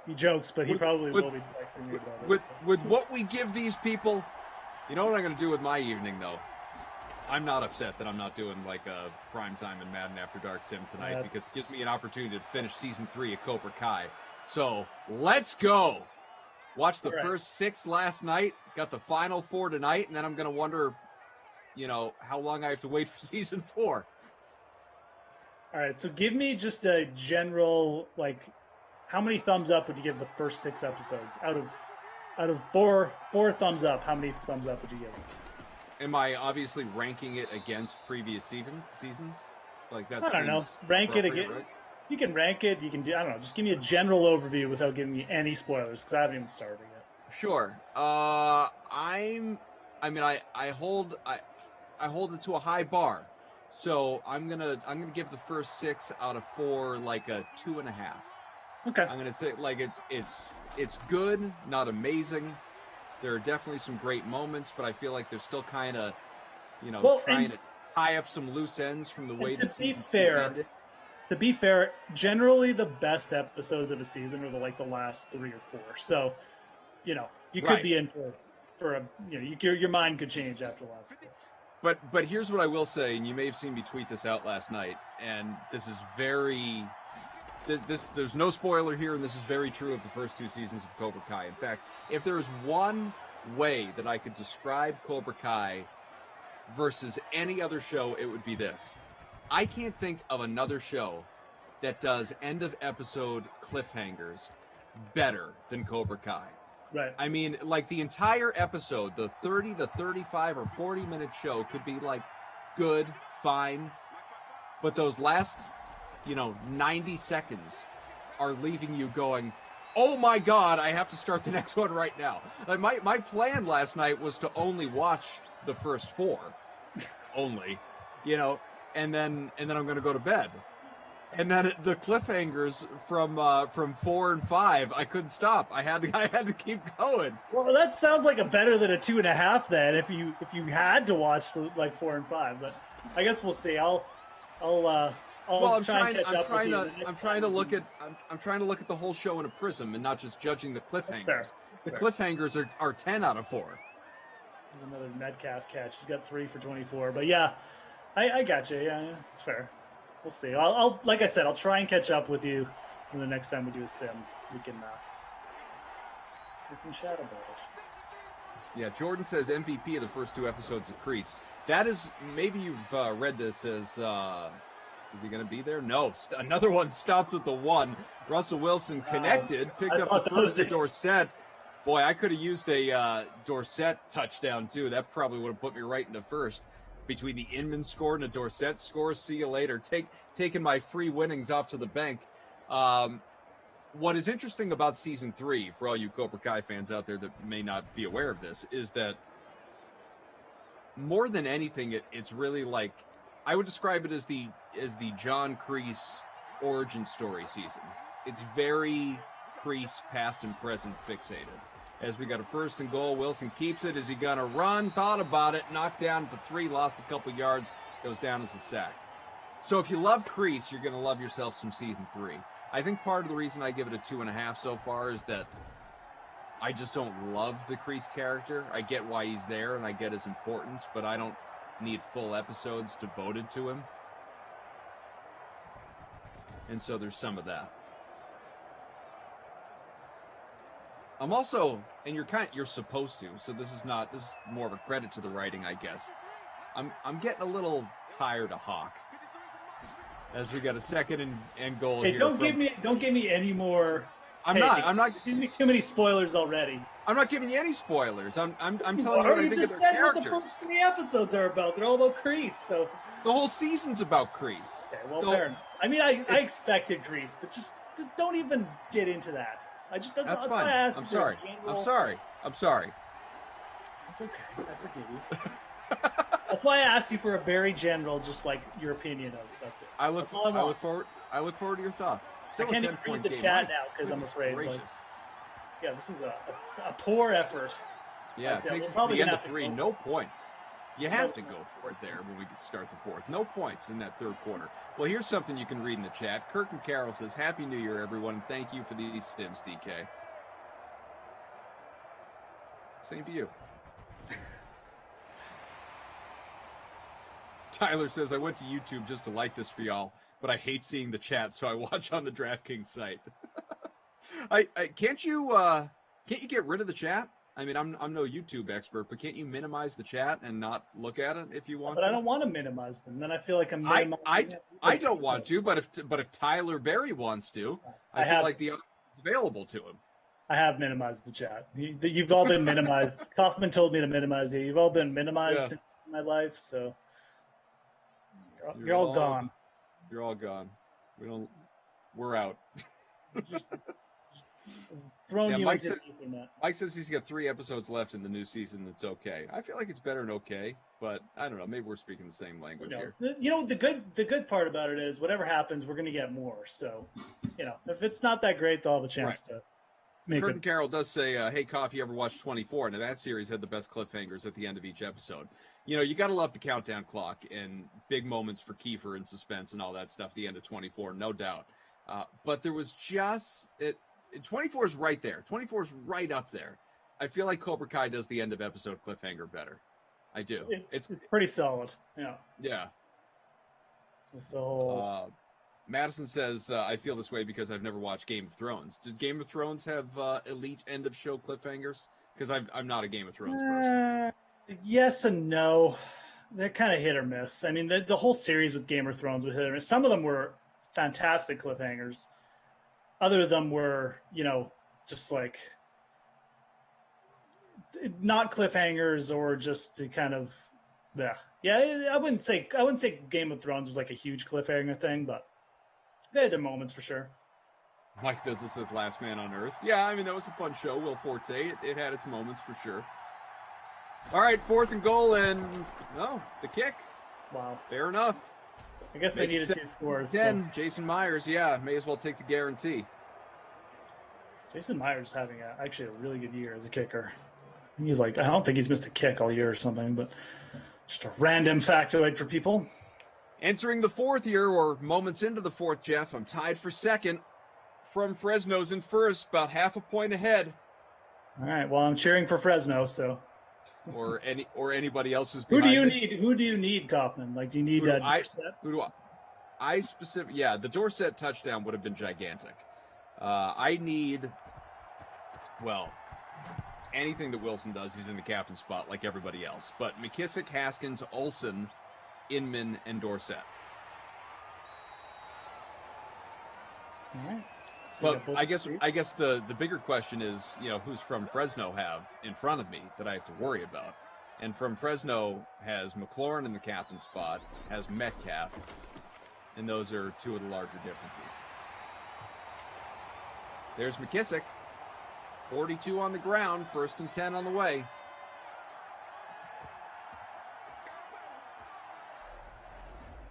He jokes, but he probably will be texting me about it. With what we give these people, you know what I'm going to do with my evening, though? I'm not upset that I'm not doing like a primetime and Madden After Dark sim tonight because it gives me an opportunity to finish season 3 of Cobra Kai. So let's go. Watch the first 6 last night, got the final 4 tonight, and then I'm going to wonder, how long I have to wait for season 4. All right, so give me just a general, how many thumbs up would you give the first 6 episodes? Out of four thumbs up, how many thumbs up would you give it? Am I obviously ranking it against previous seasons? Like that? I don't know. Rank it again. Right? You can rank it. You can do. I don't know. Just give me a general overview without giving me any spoilers because I haven't even started yet. Sure. I hold it to a high bar. So I'm gonna give the first 6 out of 4 like a 2.5. Okay. I'm gonna say it's good, not amazing. There are definitely some great moments, but I feel like they're still kind of, trying to tie up some loose ends from the way that season 2 ended. To be fair, generally the best episodes of a season are the last 3 or 4. So, you could be in for a your mind could change after the last 4. But here's what I will say, and you may have seen me tweet this out last night, and this is very. There's no spoiler here, and this is very true of the first 2 seasons of Cobra Kai. In fact, if there is one way that I could describe Cobra Kai versus any other show, it would be this. I can't think of another show that does end-of-episode cliffhangers better than Cobra Kai. Right. I mean, the entire episode, the 30 to 35 or 40-minute show could be, good, fine, but those last 90 seconds are leaving you going, oh my God, I have to start the next one right now. My plan last night was to only watch the first 4 only, and then I'm going to go to bed. And then the cliffhangers from 4 and 5, I couldn't stop. I had to keep going. Well, that sounds like a better than a 2.5 then if you had to watch 4 and 5, but I guess we'll see. I'm trying to look at the whole show in a prism and not just judging the cliffhangers. The cliffhangers are 10 out of 4. There's another Metcalf catch. He's got 3 for 24. But yeah, I got you. Yeah, it's fair. We'll see. I'll like I said, I'll try and catch up with you. And the next time we do a sim, we can chat about it. Yeah, Jordan says MVP of the first 2 episodes of Crease. That is, maybe you've read this as. Is he going to be there? No. Another one stopped at the 1. Russell Wilson connected, picked up the first to Dorsett. Boy, I could have used a Dorsett touchdown, too. That probably would have put me right into first. Between the Inman score and a Dorsett score, see you later. Taking my free winnings off to the bank. What is interesting about season 3, for all you Cobra Kai fans out there that may not be aware of this, is that more than anything, it's really I would describe it as the John Kreese origin story season. It's very Kreese past and present fixated. As we got a 1st and goal, Wilson keeps it. Is he going to run? Thought about it. Knocked down at the 3, lost a couple yards. Goes down as a sack. So if you love Kreese, you're going to love yourself some season 3. I think part of the reason I give it a 2.5 so far is that I just don't love the Kreese character. I get why he's there and I get his importance, but I don't need full episodes devoted to him. And so there's some of that. I'm also, and you're supposed to, so this is more of a credit to the writing, I guess. I'm getting a little tired of Hawk. As we got a 2nd and goal here. Don't give me any more. I'm not giving me too many spoilers already. I'm not giving you any spoilers. I'm telling you what I think of their characters. What the first 3 episodes are about. They're all about Kreese. So the whole season's about Kreese. Okay, well, fair enough. I mean, I expected Kreese, but just don't even get into that. That's fine. I'm sorry. It's okay. I forgive you. That's why I asked you for a very general, just your opinion of it. That's it. I look forward to your thoughts. Still I can't even read the chat now because I'm afraid. Yeah, this is a poor effort. Yeah, it takes us to the end of 3, no points. You have to go for it there when we could start the fourth. No points in that third quarter. Well, here's something you can read in the chat. Curtin Carroll says, Happy New Year, everyone, and thank you for these stims, DK. Same to you. Tyler says, I went to YouTube just to like this for y'all, but I hate seeing the chat, so I watch on the DraftKings site. Can't you get rid of the chat? I mean, I'm no YouTube expert, but can't you minimize the chat and not look at it if you want to? I don't want to minimize them. Then I feel like I'm minimizing I don't want to, but if Tyler Berry wants to, I feel like the option is available to him. I have minimized the chat. You've all been minimized. Kaufman told me to minimize you. You've all been minimized in my life, so you're all gone. You're all gone. We're out. Mike says he's got 3 episodes left in the new season. That's okay. I feel like it's better than okay, but I don't know. Maybe we're speaking the same language here. The good part about it is whatever happens, we're going to get more. So, if it's not that great, they'll have a chance to make it. Curtin Carroll does say, hey, Koff, you ever watched 24? Now, that series had the best cliffhangers at the end of each episode. You got to love the countdown clock and big moments for Kiefer and suspense and all that stuff at the end of 24, no doubt. But there was just... 24 is right there. 24 is right up there. I feel like Cobra Kai does the end of episode cliffhanger better. I do. It's pretty solid. Yeah. Yeah. With the whole... Madison says, I feel this way because I've never watched Game of Thrones. Did Game of Thrones have elite end of show cliffhangers? Because I'm not a Game of Thrones person. Yes and no. They're kind of hit or miss. I mean, the whole series with Game of Thrones was hit or miss. Some of them were fantastic cliffhangers. Other of them were, just like not cliffhangers or just the kind of, yeah. I wouldn't say Game of Thrones was like a huge cliffhanger thing, but they had their moments for sure. Mike Business says Last Man on Earth. Yeah, I mean, that was a fun show. Will Forte, it had its moments for sure. All right, 4th and goal, and the kick. Wow. Fair enough. I guess they needed 2 scores. 10. So. Jason Myers, may as well take the guarantee. Jason Myers is having actually a really good year as a kicker. I don't think he's missed a kick all year or something, but just a random factoid for people. Entering the 4th year, or moments into the 4th, Jeff, I'm tied for 2nd. From Fresno's in 1st, about half a point ahead. All right, well, I'm cheering for Fresno, so. or anybody else who's behind Who do you need, Kaufman? Like, do you need Dorset? The Dorset touchdown would have been gigantic. I need, anything that Wilson does, he's in the captain spot like everybody else. But McKissick, Haskins, Olsen, Inman, and Dorset. All right. But I guess the bigger question is, who's from Fresno have in front of me that I have to worry about. And from Fresno has McLaurin in the captain spot, has Metcalf, and those are 2 of the larger differences. There's McKissick, 42 on the ground, 1st and 10 on the way.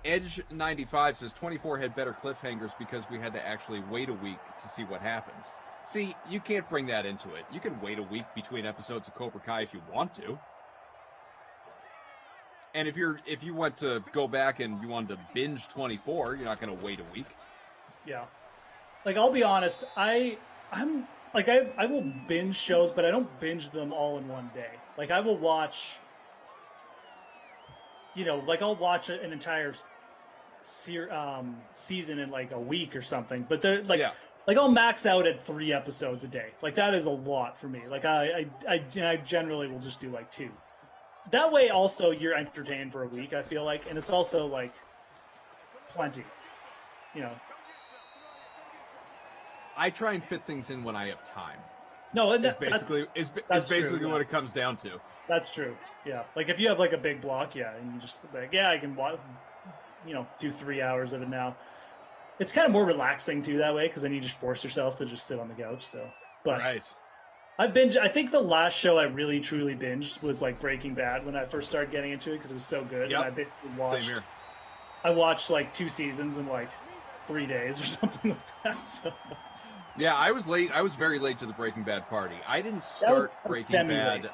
Edge 95 says 24 had better cliffhangers because we had to actually wait a week to see what happens. See, you can't bring that into it. You can wait a week between episodes of Cobra Kai if you want to. And if you want to go back and you wanted to binge 24, you're not going to wait a week. Yeah. Like, I'll be honest, I will binge shows, but I don't binge them all in one day. Like, I will watch, I'll watch an entire season in like a week or something. But they're like I'll max out at 3 episodes a day. Like, that is a lot for me. Like, I generally will just do like 2. That way, also, you're entertained for a week, I feel like, and it's also like plenty, I try and fit things in when I have time. No, and that's basically true, what it comes down to. That's true. Yeah, like if you have like a big block, and you just like, I can watch, do 3 hours of it now. It's kind of more relaxing too that way, because then you just force yourself to just sit on the couch. So, but right. I think the last show I really truly binged was like Breaking Bad when I first started getting into it, because it was so good. Yep. And I basically watched like 2 seasons in like 3 days or something like that. So. Yeah, I was late. I was very late to the Breaking Bad party. I didn't start Breaking Bad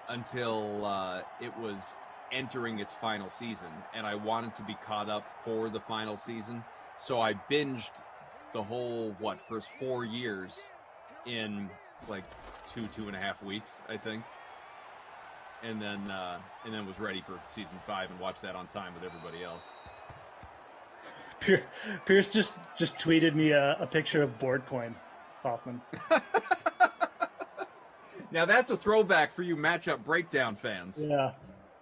until it was entering its final season, and I wanted to be caught up for the final season. So I binged the whole, first 4 years in like 2.5 weeks, I think. And then was ready for season 5 and watched that on time with everybody else. Pierce just tweeted me a picture of Board Coin, Hoffman. Now that's a throwback for you matchup breakdown fans. Yeah.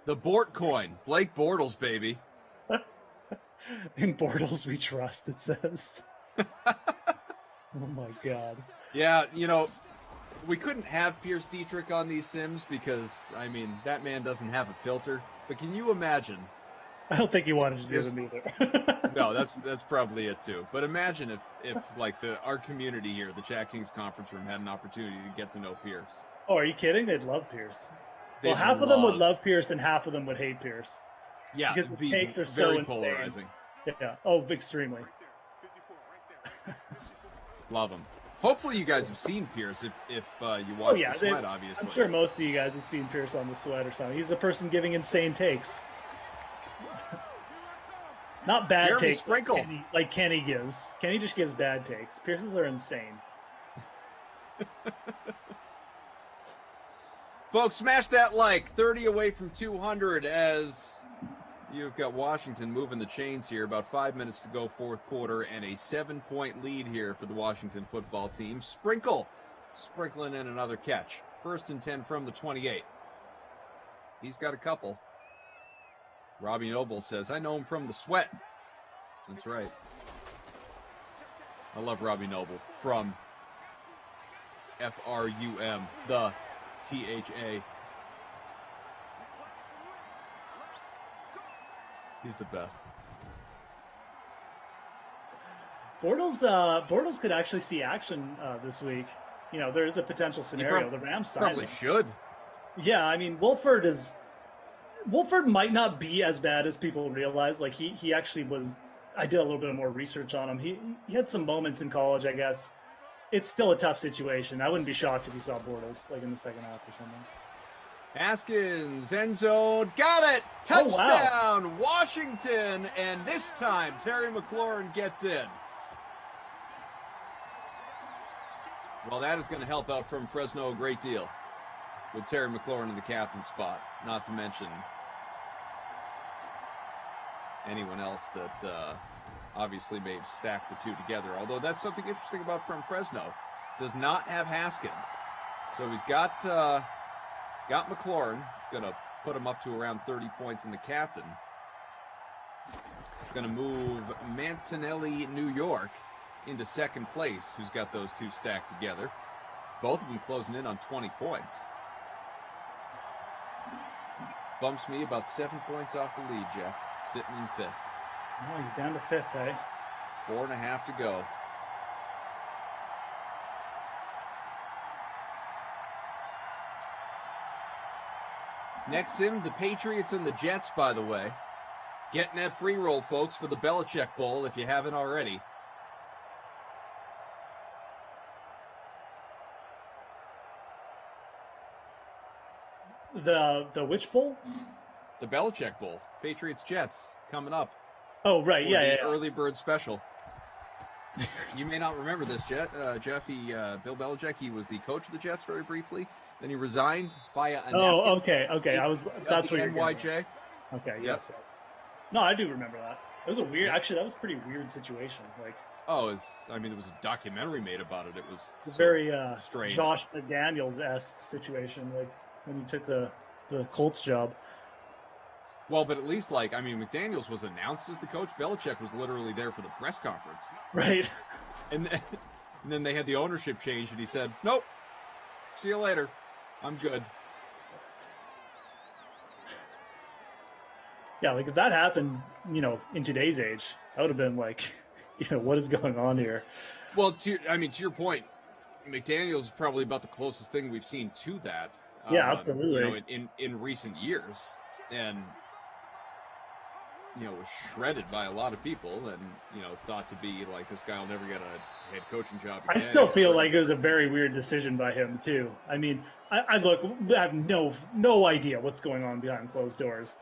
The Bort Coin, Blake Bortles, baby. In Bortles we trust, it says. Oh my God. Yeah, we couldn't have Pierce Dietrich on these sims because, that man doesn't have a filter. But can you imagine? I don't think he wanted to do them either. No, that's probably it too. But imagine if our community here, the Chat Kings conference room, had an opportunity to get to know Pierce. Oh, are you kidding? They'd love Pierce. Well, half of them would love Pierce and half of them would hate Pierce. Yeah, because the takes are very so polarizing. Insane. Yeah. Oh, extremely. Love him. Hopefully you guys have seen Pierce if you watch The Sweat, obviously. I'm sure most of you guys have seen Pierce on The Sweat or something. He's the person giving insane takes. Not bad Jeremy takes Sprinkle. like Kenny gives. Kenny just gives bad takes. Pierce's are insane. Folks, smash that like. 30 away from 200 as you've got Washington moving the chains here. About 5 minutes to go, fourth quarter, and a 7-point lead here for the Washington football team. Sprinkling in another catch. 1st and 10 from the 28. He's got a couple. Robbie Noble says, I know him from The Sweat. That's right. I love Robbie Noble from FRUM, the THA. He's the best. Bortles could actually see action this week. There is a potential scenario. The Rams probably should. Yeah, Wolford might not be as bad as people realize. Like he actually was. I did a little bit more research on him. He had some moments in college, I guess. It's still a tough situation. I wouldn't be shocked if you saw Bortles in the second half or something. Haskins, end zone, got it! Touchdown, wow. Washington, and this time Terry McLaurin gets in. Well, that is going to help out from Fresno a great deal with Terry McLaurin in the captain spot, not to mention anyone else that obviously may have stacked the two together, although that's something interesting about from Fresno. Does not have Haskins. So he's got McLaurin. It's going to put him up to around 30 points in the captain. It's going to move Mantinelli, New York, into second place, who's got those two stacked together. Both of them closing in on 20 points. Bumps me about 7 points off the lead, Jeff. Sitting in fifth. Oh, you're down to fifth, eh? 4.5 to go. Next sim, the Patriots and the Jets, by the way. Getting that free roll, folks, for the Belichick Bowl, if you haven't already. The which bowl? The Belichick Bowl. Patriots Jets coming up. Oh, right. Yeah. Early bird special. You may not remember this, Jeff. Bill Belichick, he was the coach of the Jets very briefly. Then he resigned via a okay. That's what NYJ. Okay, yes. No, I do remember that. It was a weird. Actually, that was a pretty weird situation. Like, there was a documentary made about it. It was very strange. Josh McDaniels-esque situation. Like when he took the Colts job. Well, but at least, McDaniels was announced as the coach. Belichick was literally there for the press conference. Right. And then they had the ownership change, and he said, nope, see you later. I'm good. Yeah, if that happened, in today's age, I would have been like, what is going on here? Well, to your point, McDaniels is probably about the closest thing we've seen to that. Yeah, absolutely. In recent years. And was shredded by a lot of people and, thought to be like, this guy will never get a head coaching job again. I still feel like it was a very weird decision by him too. I have no idea what's going on behind closed doors.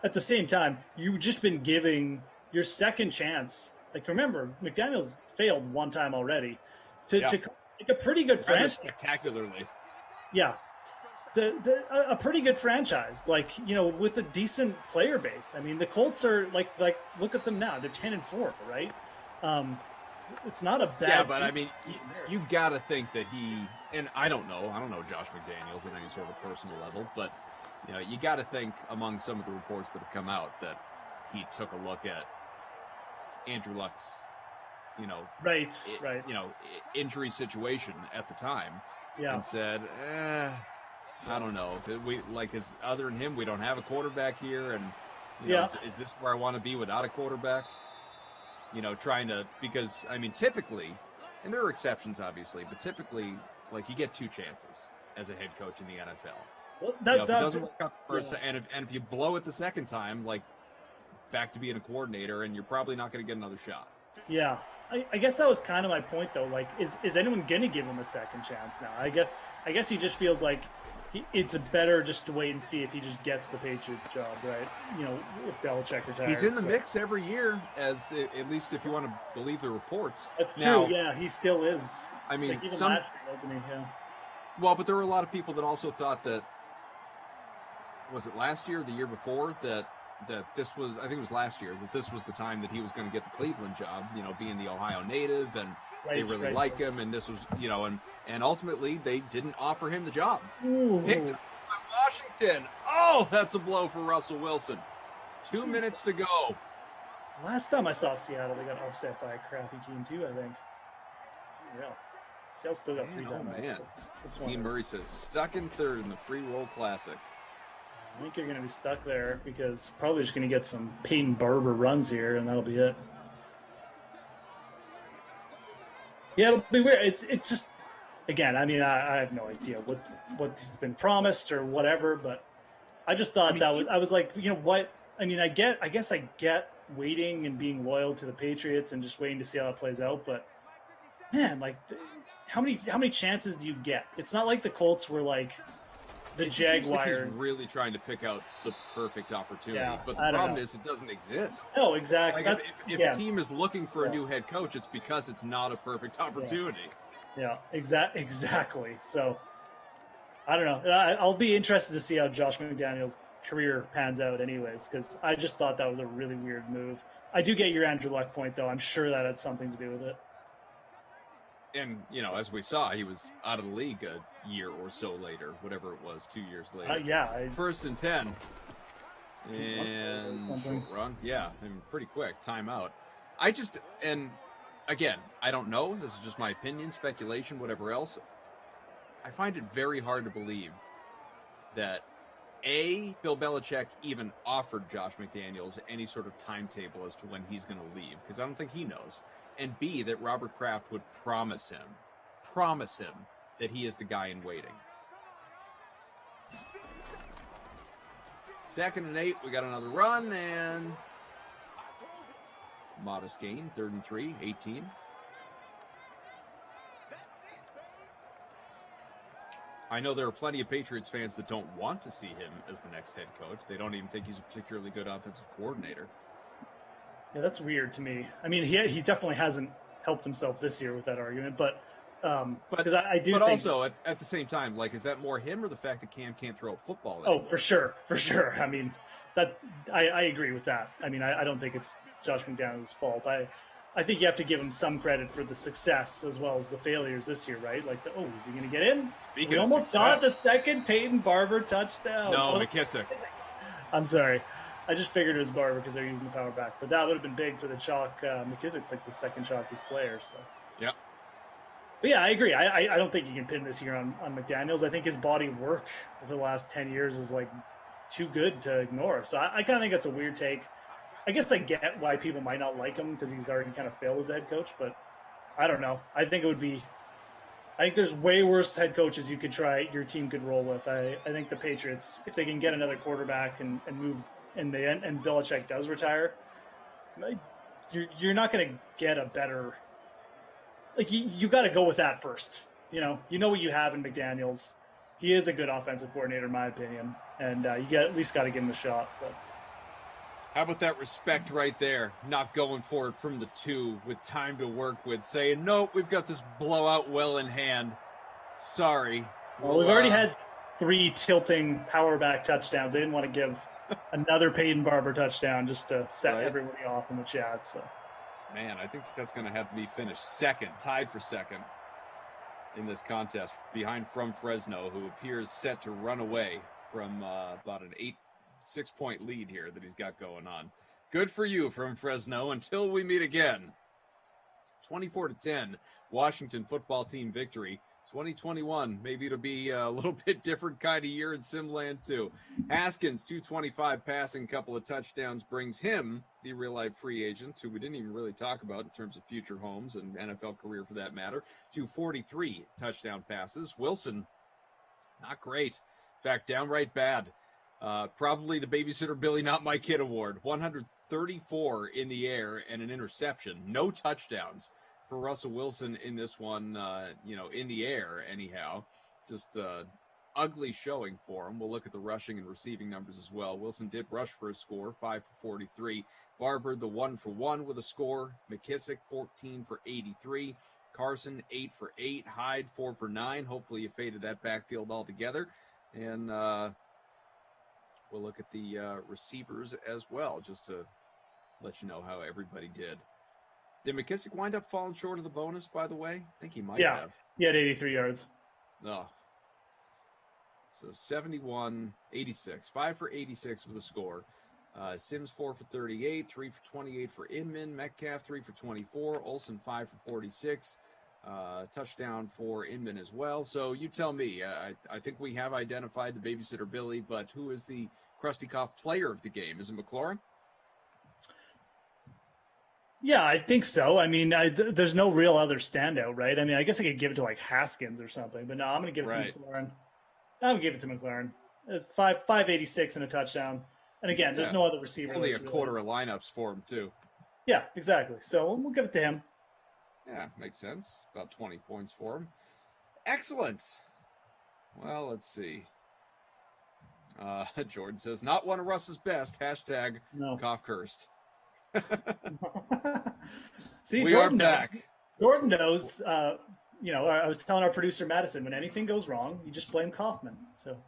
at the same time, you've just been giving your second chance. Like, remember, McDaniels failed one time already to like a pretty good franchise. Spectacularly. Yeah. A pretty good franchise, like, with a decent player base. I mean, the Colts are like look at them now; they're 10-4, right? It's not a bad. Yeah, but I mean, you got to think that and I don't know Josh McDaniels at any sort of personal level, but you got to think among some of the reports that have come out that he took a look at Andrew Luck's, right, injury situation at the time, and said, I don't know. Other than him, we don't have a quarterback here, and is this where I want to be without a quarterback? Because I mean, typically, and there are exceptions, obviously, but typically, like, you get two chances as a head coach in the NFL. Well, if it doesn't work out the first, and if you blow it the second time, like, back to being a coordinator, and you're probably not going to get another shot. Yeah, I guess that was kind of my point, though. Like, is anyone going to give him a second chance now? I guess he just feels like it's better just to wait and see if he just gets the Patriots job, right? If Belichick retires. He's in the mix every year, at least if you want to believe the reports. That's true. Yeah, he still is. I mean, like, even last year, wasn't he? Yeah. Well, but there were a lot of people that also thought that, was it last year or the year before, that this was, I think it was last year, that this was the time that he was going to get the Cleveland job, being the Ohio native, and they really like him, and this was, and ultimately they didn't offer him the job. Picked up by Washington. Oh, that's a blow for Russell Wilson. 2 minutes to go. Last time I saw Seattle, they got upset by a crappy team too, I think. Yeah. Seattle still got 3 down. Oh, man. Dean Murray says, stuck in third in the Free Roll Classic. I think you're going to be stuck there because probably just going to get some Peyton Barber runs here, and that'll be it. Yeah, it'll be weird. It's just, again, I mean, I have no idea what's been promised or whatever, but I just thought I was like, what? I mean, I guess I get waiting and being loyal to the Patriots and just waiting to see how it plays out, but man, like, how many chances do you get? It's not like the Colts were like the Jaguars. Like he's really trying to pick out the perfect opportunity, but the problem is it doesn't exist. No, exactly. Like if a team is looking for a new head coach, it's because it's not a perfect opportunity. Yeah, exactly. So I don't know. I'll be interested to see how Josh McDaniels' career pans out anyways, because I just thought that was a really weird move. I do get your Andrew Luck point, though. I'm sure that had something to do with it. And, as we saw, he was out of the league a year or so later, whatever it was, 2 years later. First and 10. And short run. Yeah, and pretty quick. Timeout. And again, I don't know. This is just my opinion, speculation, whatever else. I find it very hard to believe that, A, Bill Belichick even offered Josh McDaniels any sort of timetable as to when he's going to leave, because I don't think he knows. And B, that Robert Kraft would promise him that he is the guy in waiting. 2nd and 8, we got another run, and modest gain, 3rd and 3, 18. I know there are plenty of Patriots fans that don't want to see him as the next head coach. They don't even think he's a particularly good offensive coordinator. Yeah, that's weird to me. I mean, he definitely hasn't helped himself this year with that argument, but because I do. But think, also at the same time, like, is that more him or the fact that Cam can't throw a football anymore? Oh, for sure. I mean, that I agree with that. I mean, I don't think it's Josh McDaniels' fault. I think you have to give him some credit for the success as well as the failures this year, right? Like, is he going to get in? We almost got the second Peyton Barber touchdown. No, McKissick. I'm sorry. I just figured it was Barber because they're using the power back, but that would have been big for the chalk. McKissick's like the second chalkiest player, so. Yeah. But yeah, I agree. I don't think you can pin this year on McDaniels. I think his body of work over the last 10 years is like too good to ignore. So I kind of think that's a weird take. I guess I get why people might not like him because he's already kind of failed as a head coach, but I don't know. I think there's way worse head coaches you could try, your team could roll with. I think the Patriots, if they can get another quarterback and move in the end, and Belichick does retire, you're not going to get a better. Like, you got to go with that first. You know what you have in McDaniels. He is a good offensive coordinator, in my opinion, and you at least got to give him a shot. But How about that respect right there? Not going for it from the 2 with time to work with, saying, nope, we've got this blowout well in hand. Sorry. Well, we've already had 3 tilting power back touchdowns. They didn't want to give another Peyton Barber touchdown just to set everybody off in the chat. So, man, I think that's going to have me finish second, tied for second in this contest, behind From Fresno, who appears set to run away from about an 6-point lead here that he's got going on. Good for you, From Fresno. Until we meet again. 24-10, Washington football team victory. 2021, maybe it'll be a little bit different kind of year in Simland too. Haskins, 225 passing, couple of touchdowns, brings him, the real-life free agent, who we didn't even really talk about in terms of future homes and NFL career for that matter, to 43 touchdown passes. Wilson, not great. In fact, downright bad. Probably the Babysitter Billy Not My Kid award. 134 in the air and an interception. No touchdowns for Russell Wilson in this one, in the air anyhow. Just ugly showing for him. We'll look at the rushing and receiving numbers as well. Wilson did rush for a score, 5 for 43. Barber, the 1 for 1 with a score. McKissick, 14 for 83. Carson, 8 for 8. Hyde, 4 for 9. Hopefully you faded that backfield altogether. And we'll look at the receivers as well, just to let you know how everybody did. Did McKissick wind up falling short of the bonus, by the way? I think he might have. He had 83 yards. Oh. So 71, 86. 5 for 86 with a score. Sims 4 for 38, 3 for 28 for Inman. Metcalf 3 for 24. Olsen 5 for 46. Touchdown for Inman as well. So you tell me. I think we have identified the Babysitter Billy, but who is the Krusty Koff player of the game? Is it McLaurin? Yeah, I think so. I mean, there's no real other standout, right? I mean, I guess I could give it to like Haskins or something, but no, I'm going to give it to McLaurin. I'm going to give it to McLaurin. It's 586 and a touchdown. And again, there's no other receiver. Only a quarter of lineups for him, too. Yeah, exactly. So we'll give it to him. Yeah, makes sense. About 20 points for him. Excellent. Well, let's see. Jordan says, not one of Russ's best. Hashtag cough cursed. See, we Jordan are back. Jordan knows. I was telling our producer Madison, when anything goes wrong, you just blame Kaufman. So,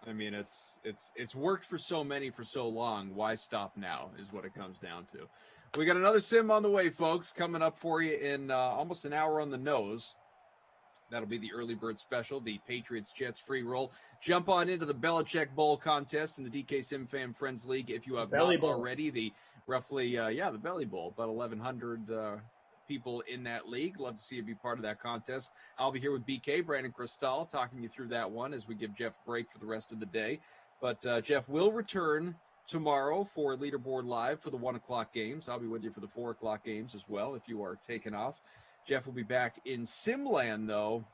I mean, it's worked for so many for so long. Why stop now? Is what it comes down to. We got another sim on the way, folks, coming up for you in almost an hour on the nose. That'll be the early bird special, the Patriots-Jets free roll. Jump on into the Belichick Bowl contest in the DK Sim Fam Friends League if you have not already. The roughly, the Belly Bowl, about 1,100 people in that league. Love to see you be part of that contest. I'll be here with BK, Brandon Cristal, talking you through that one as we give Jeff a break for the rest of the day. But Jeff will return tomorrow for Leaderboard Live for the 1 o'clock games. I'll be with you for the 4 o'clock games as well if you are taken off. Jeff will be back in Simland, though.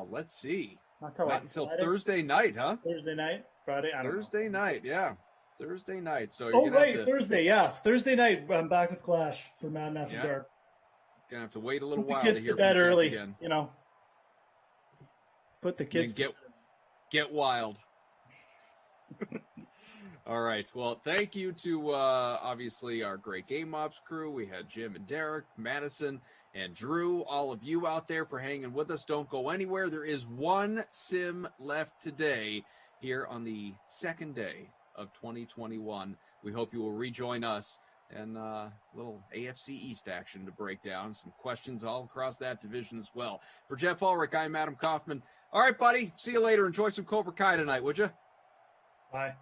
Let's see. Not until Friday? Thursday night, huh? Thursday night? Friday? I don't Thursday know. Night, yeah. Thursday night. So you're Thursday, yeah. Thursday night, I'm back with Clash for Madden After Dark. Gonna have to wait a little while to hear from bed Jeff early, again. Put the kids get wild. All right. Well, thank you to obviously our great Game Ops crew. We had Jim and Derek, Madison, and Drew, all of you out there for hanging with us. Don't go anywhere. There is one sim left today here on the second day of 2021. We hope you will rejoin us and a little AFC East action to break down. Some questions all across that division as well. For Geoff Ulrich, I'm Adam Kaufman. All right, buddy. See you later. Enjoy some Cobra Kai tonight, would you? Bye.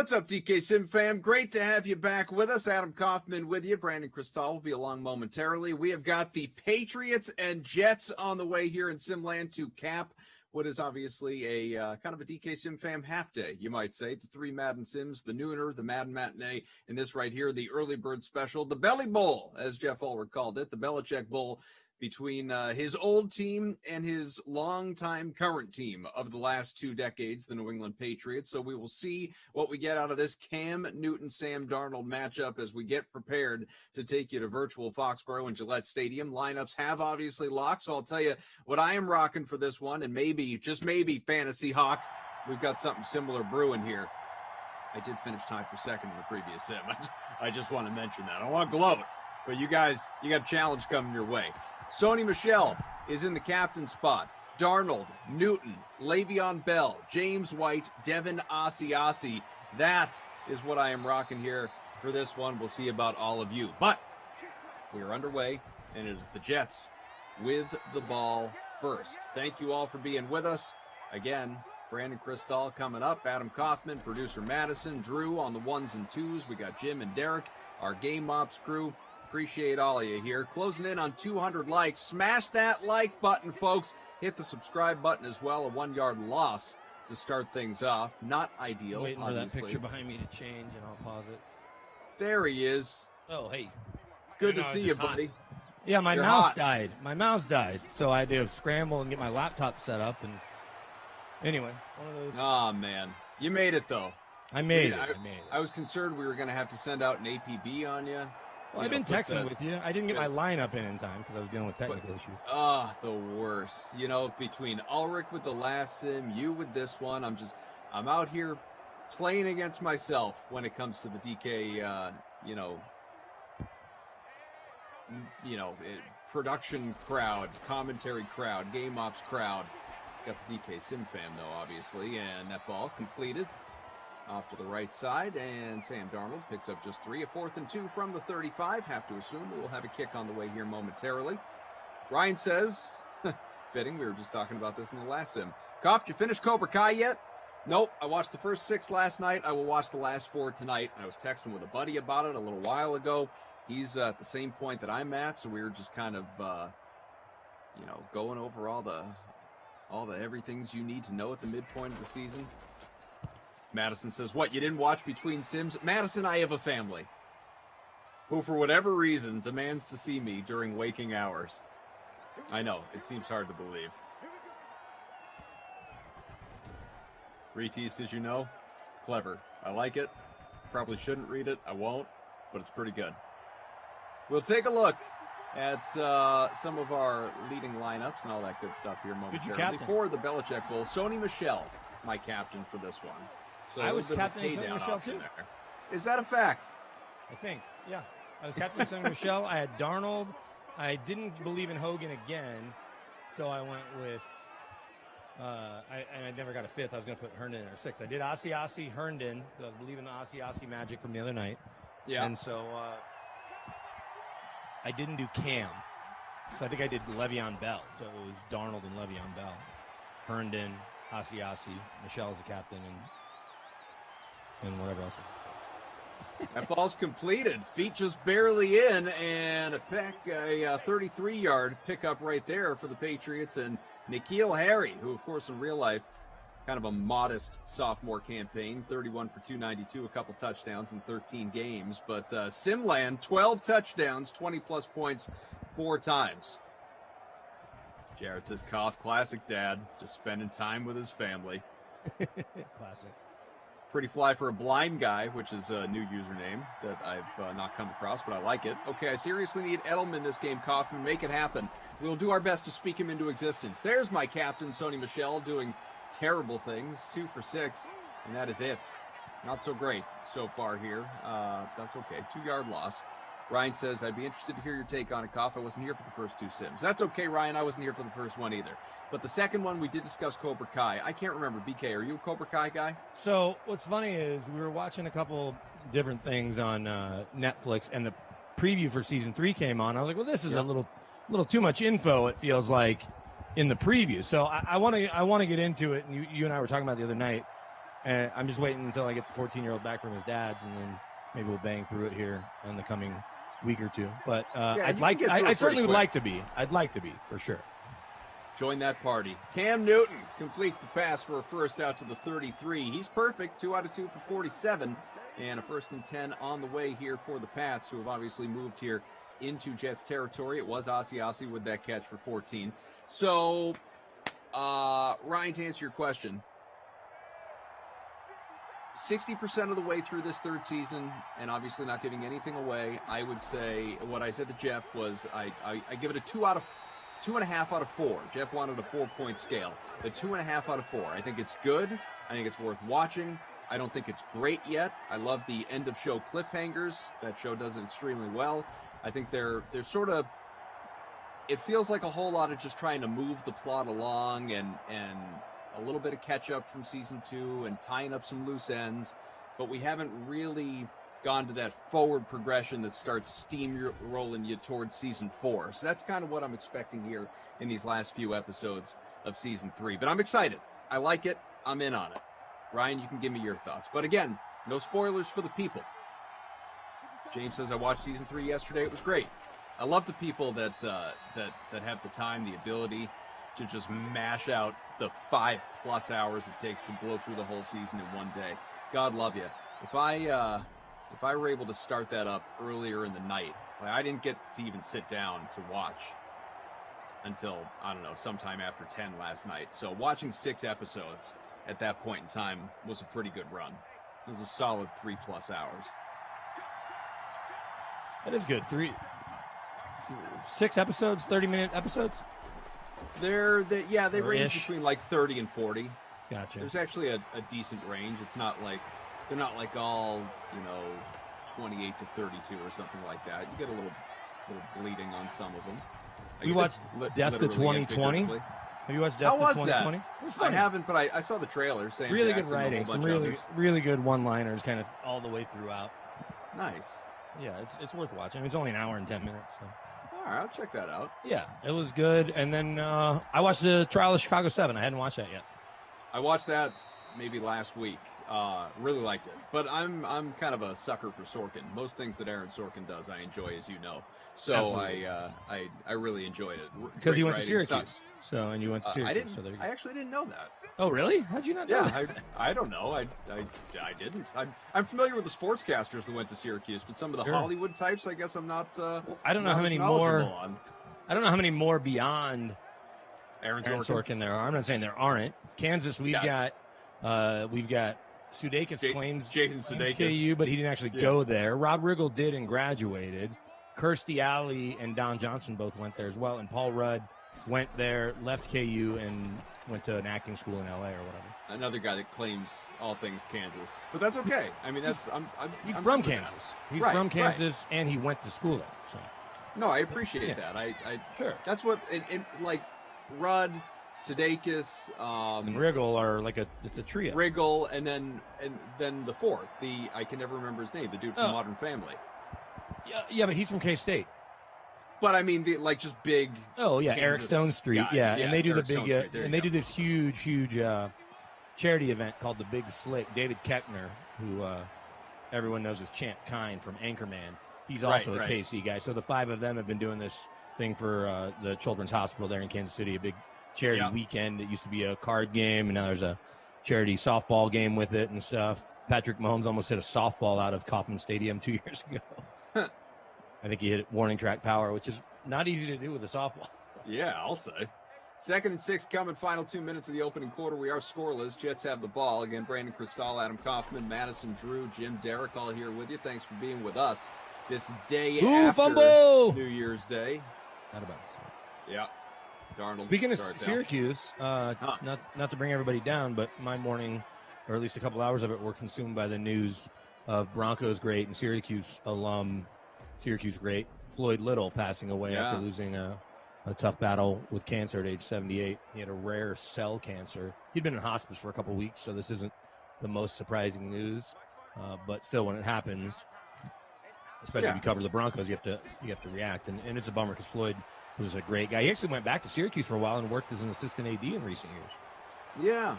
What's up, DK Sim fam? Great to have you back with us. Adam Kaufman with you. Brandon Cristal will be along momentarily. We have got the Patriots and Jets on the way here in Simland to cap what is obviously a kind of a DK Sim fam half day, you might say. The 3 Madden Sims, the Nooner, the Madden Matinee, and this right here, the Early Bird Special, the Belly Bowl, as Geoff Ulrich called it, the Belichick Bowl, between his old team and his longtime current team of the last 2 decades, the New England Patriots. So we will see what we get out of this Cam Newton-Sam Darnold matchup as we get prepared to take you to virtual Foxborough and Gillette Stadium. Lineups have obviously locked, so I'll tell you what I am rocking for this one, and maybe, just maybe, Fantasy Hawk, we've got something similar brewing here. I did finish tied for second in the previous sim. I just want to mention that. I don't want to gloat, but you guys, you got a challenge coming your way. Sony Michel is in the captain spot. Darnold, Newton, Le'Veon Bell, James White, Devin Asiasi. That is what I am rocking here for this one. We'll see about all of you. But we are underway, and it is the Jets with the ball first. Thank you all for being with us. Again, Brandon Cristal coming up, Adam Kaufman, producer Madison, Drew on the 1s and 2s. We got Jim and Derek, our Game Ops crew. Appreciate all of you here. Closing in on 200 likes. Smash that like button, folks. Hit the subscribe button as well. A 1-yard loss to start things off. Not ideal, Waiting obviously. for that picture behind me to change, and I'll pause it. There he is. Oh, hey. Good to see you, buddy. Yeah, my You're mouse hot. died. My mouse died, so I had to scramble and get my laptop set up. And anyway, one of those. Oh, man. You made it, though. I made it. I was concerned we were going to have to send out an APB on you. Well, I've been texting with you. I didn't get my lineup in time because I was dealing with technical issues. The worst. You know, between Ulrich with the last sim, you with this one, I'm out here playing against myself when it comes to the DK, production crowd, commentary crowd, game ops crowd. Got the DK Sim fam, though, obviously, and that ball completed. Off to the right side, and Sam Darnold picks up just 3. A 4th and 2 from the 35. Have to assume we will have a kick on the way here momentarily. Ryan says, fitting, we were just talking about this in the last sim. Koff, did you finish Cobra Kai yet? Nope, I watched the first 6 last night. I will watch the last 4 tonight. I was texting with a buddy about it a little while ago. He's at the same point that I'm at, so we were just kind of, going over all the everythings you need to know at the midpoint of the season. Madison says, what, you didn't watch Between Sims? Madison, I have a family who, for whatever reason, demands to see me during waking hours. I know, it seems hard to believe. Reteased, as you know, clever. I like it. Probably shouldn't read it. I won't, but it's pretty good. We'll take a look at some of our leading lineups and all that good stuff here momentarily. For the Belichick Bowl, Sony Michel, my captain for this one. So I was captaining Sony Michel too. There. Is that a fact? I think, yeah. I was captaining Sony Michel. I had Darnold. I didn't believe in Hogan again, so I went with. I never got a 5th. I was going to put Herndon in a 6th. I did Asiasi, Herndon. I was believing the Asiasi magic from the other night. Yeah. And so I didn't do Cam. So I think I did Le'Veon Bell. So it was Darnold and Le'Veon Bell. Herndon, Asiasi, Michelle as a captain, and whatever else. That ball's completed. Feet just barely in, and a 33-yard pickup right there for the Patriots. And N'Keal Harry, who, of course, in real life, kind of a modest sophomore campaign, 31 for 292, a couple touchdowns in 13 games. But Simland, 12 touchdowns, 20-plus points 4 times. Jared says, cough, classic dad, just spending time with his family. Classic. Pretty fly for a blind guy, which is a new username that I've not come across, but I like it. Okay, I seriously need Edelman this game, Kaufman. Make it happen. We'll do our best to speak him into existence. There's my captain, Sony Michel, doing terrible things. 2 for 6, and that is it. Not so great so far here. That's okay. 2-yard loss. Ryan says, I'd be interested to hear your take on it, Koff. I wasn't here for the first 2 sims. That's okay, Ryan. I wasn't here for the first one either. But the second one, we did discuss Cobra Kai. I can't remember. BK, are you a Cobra Kai guy? So what's funny is we were watching a couple different things on Netflix, and the preview for season 3 came on. I was like, well, this is a little too much info, it feels like, in the preview. So I want to get into it. And you and I were talking about it the other night. And I'm just waiting until I get the 14-year-old back from his dad's, and then maybe we'll bang through it here in the coming week or two. But I certainly would like to be. I'd like to be, for sure. Join that party. Cam Newton completes the pass for a first out to the 33. He's perfect, 2 out of 2 for 47, and a 1st and 10 on the way here for the Pats, who have obviously moved here into Jets territory. It was Asiasi with that catch for 14. So, Ryan, to answer your question, 60% of the way through this third season, and obviously not giving anything away, I would say what I said to Geoff was I give it a 2.5 out of 4. Geoff wanted a 4-point scale. The 2.5 out of 4. I think it's good. I think it's worth watching. I don't think it's great yet. I love the end of show cliffhangers. That show does it extremely well. I think they're sort of, it feels like a whole lot of just trying to move the plot along and a little bit of catch up from season 2 and tying up some loose ends, but we haven't really gone to that forward progression that starts steamrolling you towards season 4. So that's kind of what I'm expecting here in these last few episodes of season 3. But I'm excited. I like it. I'm in on it. Ryan, you can give me your thoughts. But again, no spoilers for the people. James says, I watched season 3 yesterday. It was great. I love the people that have the time, the ability to just mash out the 5+ hours it takes to blow through the whole season in one day. God love you. If I were able to start that up earlier in the night, like I didn't get to even sit down to watch until, I don't know, sometime after 10 last night. So watching 6 episodes at that point in time was a pretty good run. It was a solid 3+ hours. That is good. 6 episodes, 30-minute episodes? They range between like 30 and 40. Gotcha. There's actually a decent range. It's not like, they're not like all, 28 to 32 or something like that. You get a little bleeding on some of them. We watched Death to 2020. Have you watched Death to 2020? I haven't, but I saw the trailer saying really good writing, some really good one-liners kind of all the way throughout. Nice. Yeah, it's worth watching. It's only an hour and 10 minutes. So. All right, I'll check that out. Yeah, it was good. And then I watched the Trial of Chicago 7. I hadn't watched that yet. I watched that maybe last week. Really liked it. But I'm kind of a sucker for Sorkin. Most things that Aaron Sorkin does, I enjoy, as you know. So I really enjoyed it. Because he went to Syracuse. And you went to Syracuse. I actually didn't know that. Oh, really? How'd you not know that? I don't know. I didn't. I'm familiar with the sportscasters that went to Syracuse, but some of the Hollywood types, I guess I'm not. I don't know how many more. I don't know how many more beyond Aaron Sorkin there are. I'm not saying there aren't. Kansas, we've got Sudeikis claims Jason Sudeikis, KU, but he didn't actually go there. Rob Riggle did and graduated. Kirstie Alley and Don Johnson both went there as well, and Paul Rudd went there, left KU, and went to an acting school in LA or whatever. Another guy that claims all things Kansas, but that's okay. I mean, he's from Kansas. He's from Kansas, and he went to school there. So. No, I appreciate that. Sure. That's what like Rudd, Sudeikis, and Riggle are it's a trio. Riggle, and then the fourth, I can never remember his name, the dude from Modern Family. Yeah, but he's from K-State. But I mean, just big. Oh yeah, Eric Stone Street. Yeah, and they do Eric the big, and they do this huge charity event called the Big Slick. David Koechner, who everyone knows as Champ Kine from Anchorman, he's also a KC guy. So the 5 of them have been doing this thing for the Children's Hospital there in Kansas City, a big charity weekend. It used to be a card game, and now there's a charity softball game with it and stuff. Patrick Mahomes almost hit a softball out of Kauffman Stadium 2 years ago. I think he hit warning track power, which is not easy to do with a softball. Yeah, I'll say. 2nd and 6 coming, final 2 minutes of the opening quarter. We are scoreless. Jets have the ball. Again, Brandon Cristal, Adam Kaufman, Madison Drew, Jim Derrick all here with you. Thanks for being with us this day after New Year's Day. Not about it. Yeah. Darnold. Speaking of Syracuse, not to bring everybody down, but my morning, or at least a couple hours of it, were consumed by the news of Broncos great and Syracuse alum, Syracuse great Floyd Little passing away after losing a tough battle with cancer at age 78. He had a rare cell cancer. He'd been in hospice for a couple weeks, so this isn't the most surprising news. But still, when it happens, especially if you cover the Broncos, you have to react. And it's a bummer because Floyd was a great guy. He actually went back to Syracuse for a while and worked as an assistant AD in recent years. Yeah.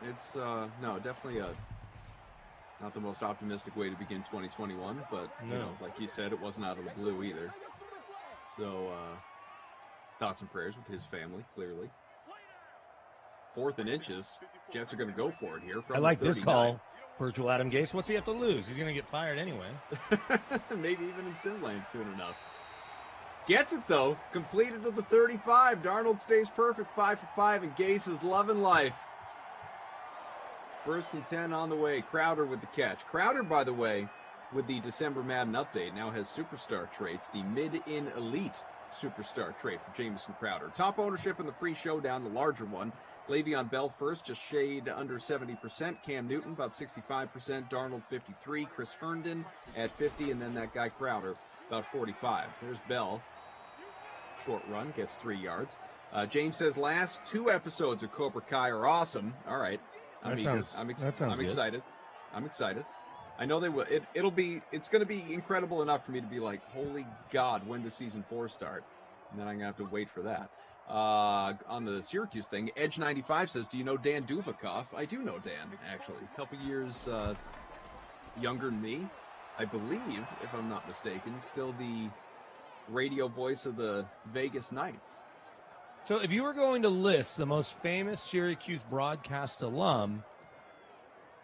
It's no, definitely not the most optimistic way to begin 2021, but you know, like you said, it wasn't out of the blue either. So thoughts and prayers with his family, clearly. 4th and inches. Jets are going to go for it here. From I like this call. Virtual Adam Gase. What's he have to lose? He's going to get fired anyway. Maybe even in sim lane soon enough. Gets it, though. Completed to the 35. Darnold stays perfect, 5 for 5, and Gase is loving life. 1st and 10 on the way. Crowder with the catch. Crowder, by the way, with the December Madden update, now has superstar traits. The mid-in elite superstar trait for Jamison Crowder. Top ownership in the free showdown, the larger one. Le'Veon Bell first, just shade under 70%. Cam Newton, about 65%. Darnold, 53%. Chris Herndon at 50%. And then that guy Crowder, about 45%. There's Bell. Short run, gets 3 yards. James says, last 2 episodes of Cobra Kai are awesome. All right. I'm excited. I'm excited. I know they will. It's going to be incredible enough for me to be like, holy God, when does season 4 start? And then I'm going to have to wait for that. On the Syracuse thing, Edge 95 says, do you know Dan Duvikoff? I do know Dan, actually. A couple years younger than me. I believe, if I'm not mistaken, still the radio voice of the Vegas Knights. So if you were going to list the most famous Syracuse broadcast alum,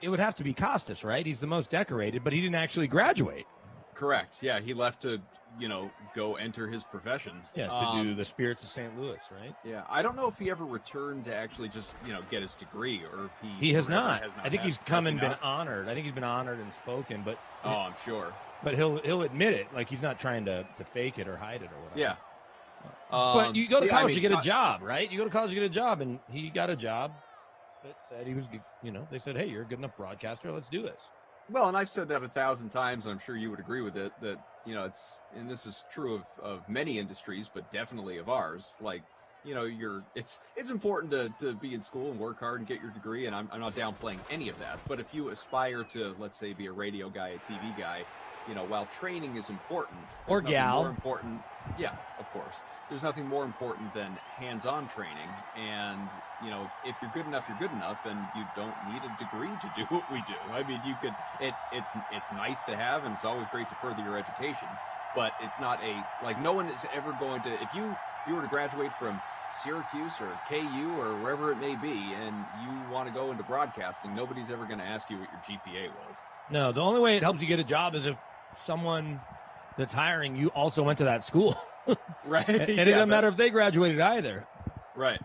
it would have to be Costas, right? He's the most decorated, but he didn't actually graduate. Correct. Yeah, he left to, go enter his profession. Yeah, to do the Spirits of St. Louis, right? Yeah, I don't know if he ever returned to actually just, get his degree, or if he has not. I think he's come and been honored. I think he's been honored and spoken, but I'm sure. But he'll admit it, like he's not trying to fake it or hide it or whatever. Yeah. But you go to college to get a job, right? You go to college to get a job, and he got a job that said he was, they said, hey, you're a good enough broadcaster. Let's do this. Well, and I've said that 1,000 times, and I'm sure you would agree with it, that, it's, and this is true of many industries, but definitely of ours. Like, it's important to be in school and work hard and get your degree, and I'm not downplaying any of that. But if you aspire to, let's say, be a radio guy, a TV guy, while training is important, or gal, more important, yeah, of course. There's nothing more important than hands-on training. And, if you're good enough, you're good enough, and you don't need a degree to do what we do. I mean, you could, it's nice to have, and it's always great to further your education, but it's not no one is ever going to, if you were to graduate from Syracuse or KU or wherever it may be, and you want to go into broadcasting, nobody's ever going to ask you what your GPA was. No, the only way it helps you get a job is if someone that's hiring you also went to that school. Right. And it doesn't matter if they graduated either. Right.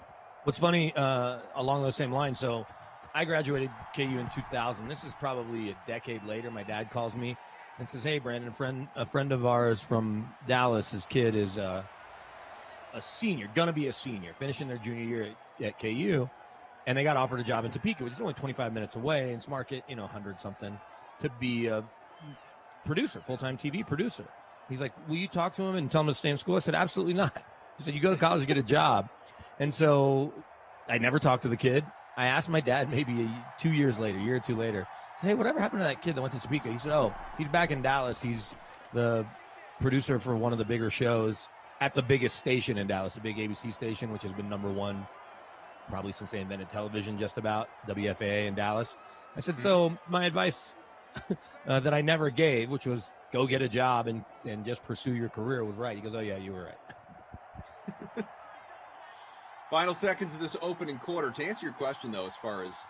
What's funny, along those same lines, so I graduated KU in 2000. This is probably a decade later. My dad calls me and says, hey, Brandon, a friend of ours from Dallas, his kid is a senior, going to be a senior, finishing their junior year at KU, and they got offered a job in Topeka, which is only 25 minutes away, in Smarket, 100-something, to be a producer, full-time TV producer. He's like, will you talk to him and tell him to stay in school? I said, absolutely not. He said, you go to college to get a job. And so I never talked to the kid. I asked my dad maybe 2 years later, a year or two later, I said, hey, whatever happened to that kid that went to Topeka? He said, oh, he's back in Dallas. He's the producer for one of the bigger shows at the biggest station in Dallas, the big ABC station, which has been #1 probably since they invented television, just about, WFAA in Dallas. I said, so my advice that I never gave, which was go get a job and just pursue your career, was right. He goes, oh, yeah, you were right. Final seconds of this opening quarter. To answer your question, though, as far as,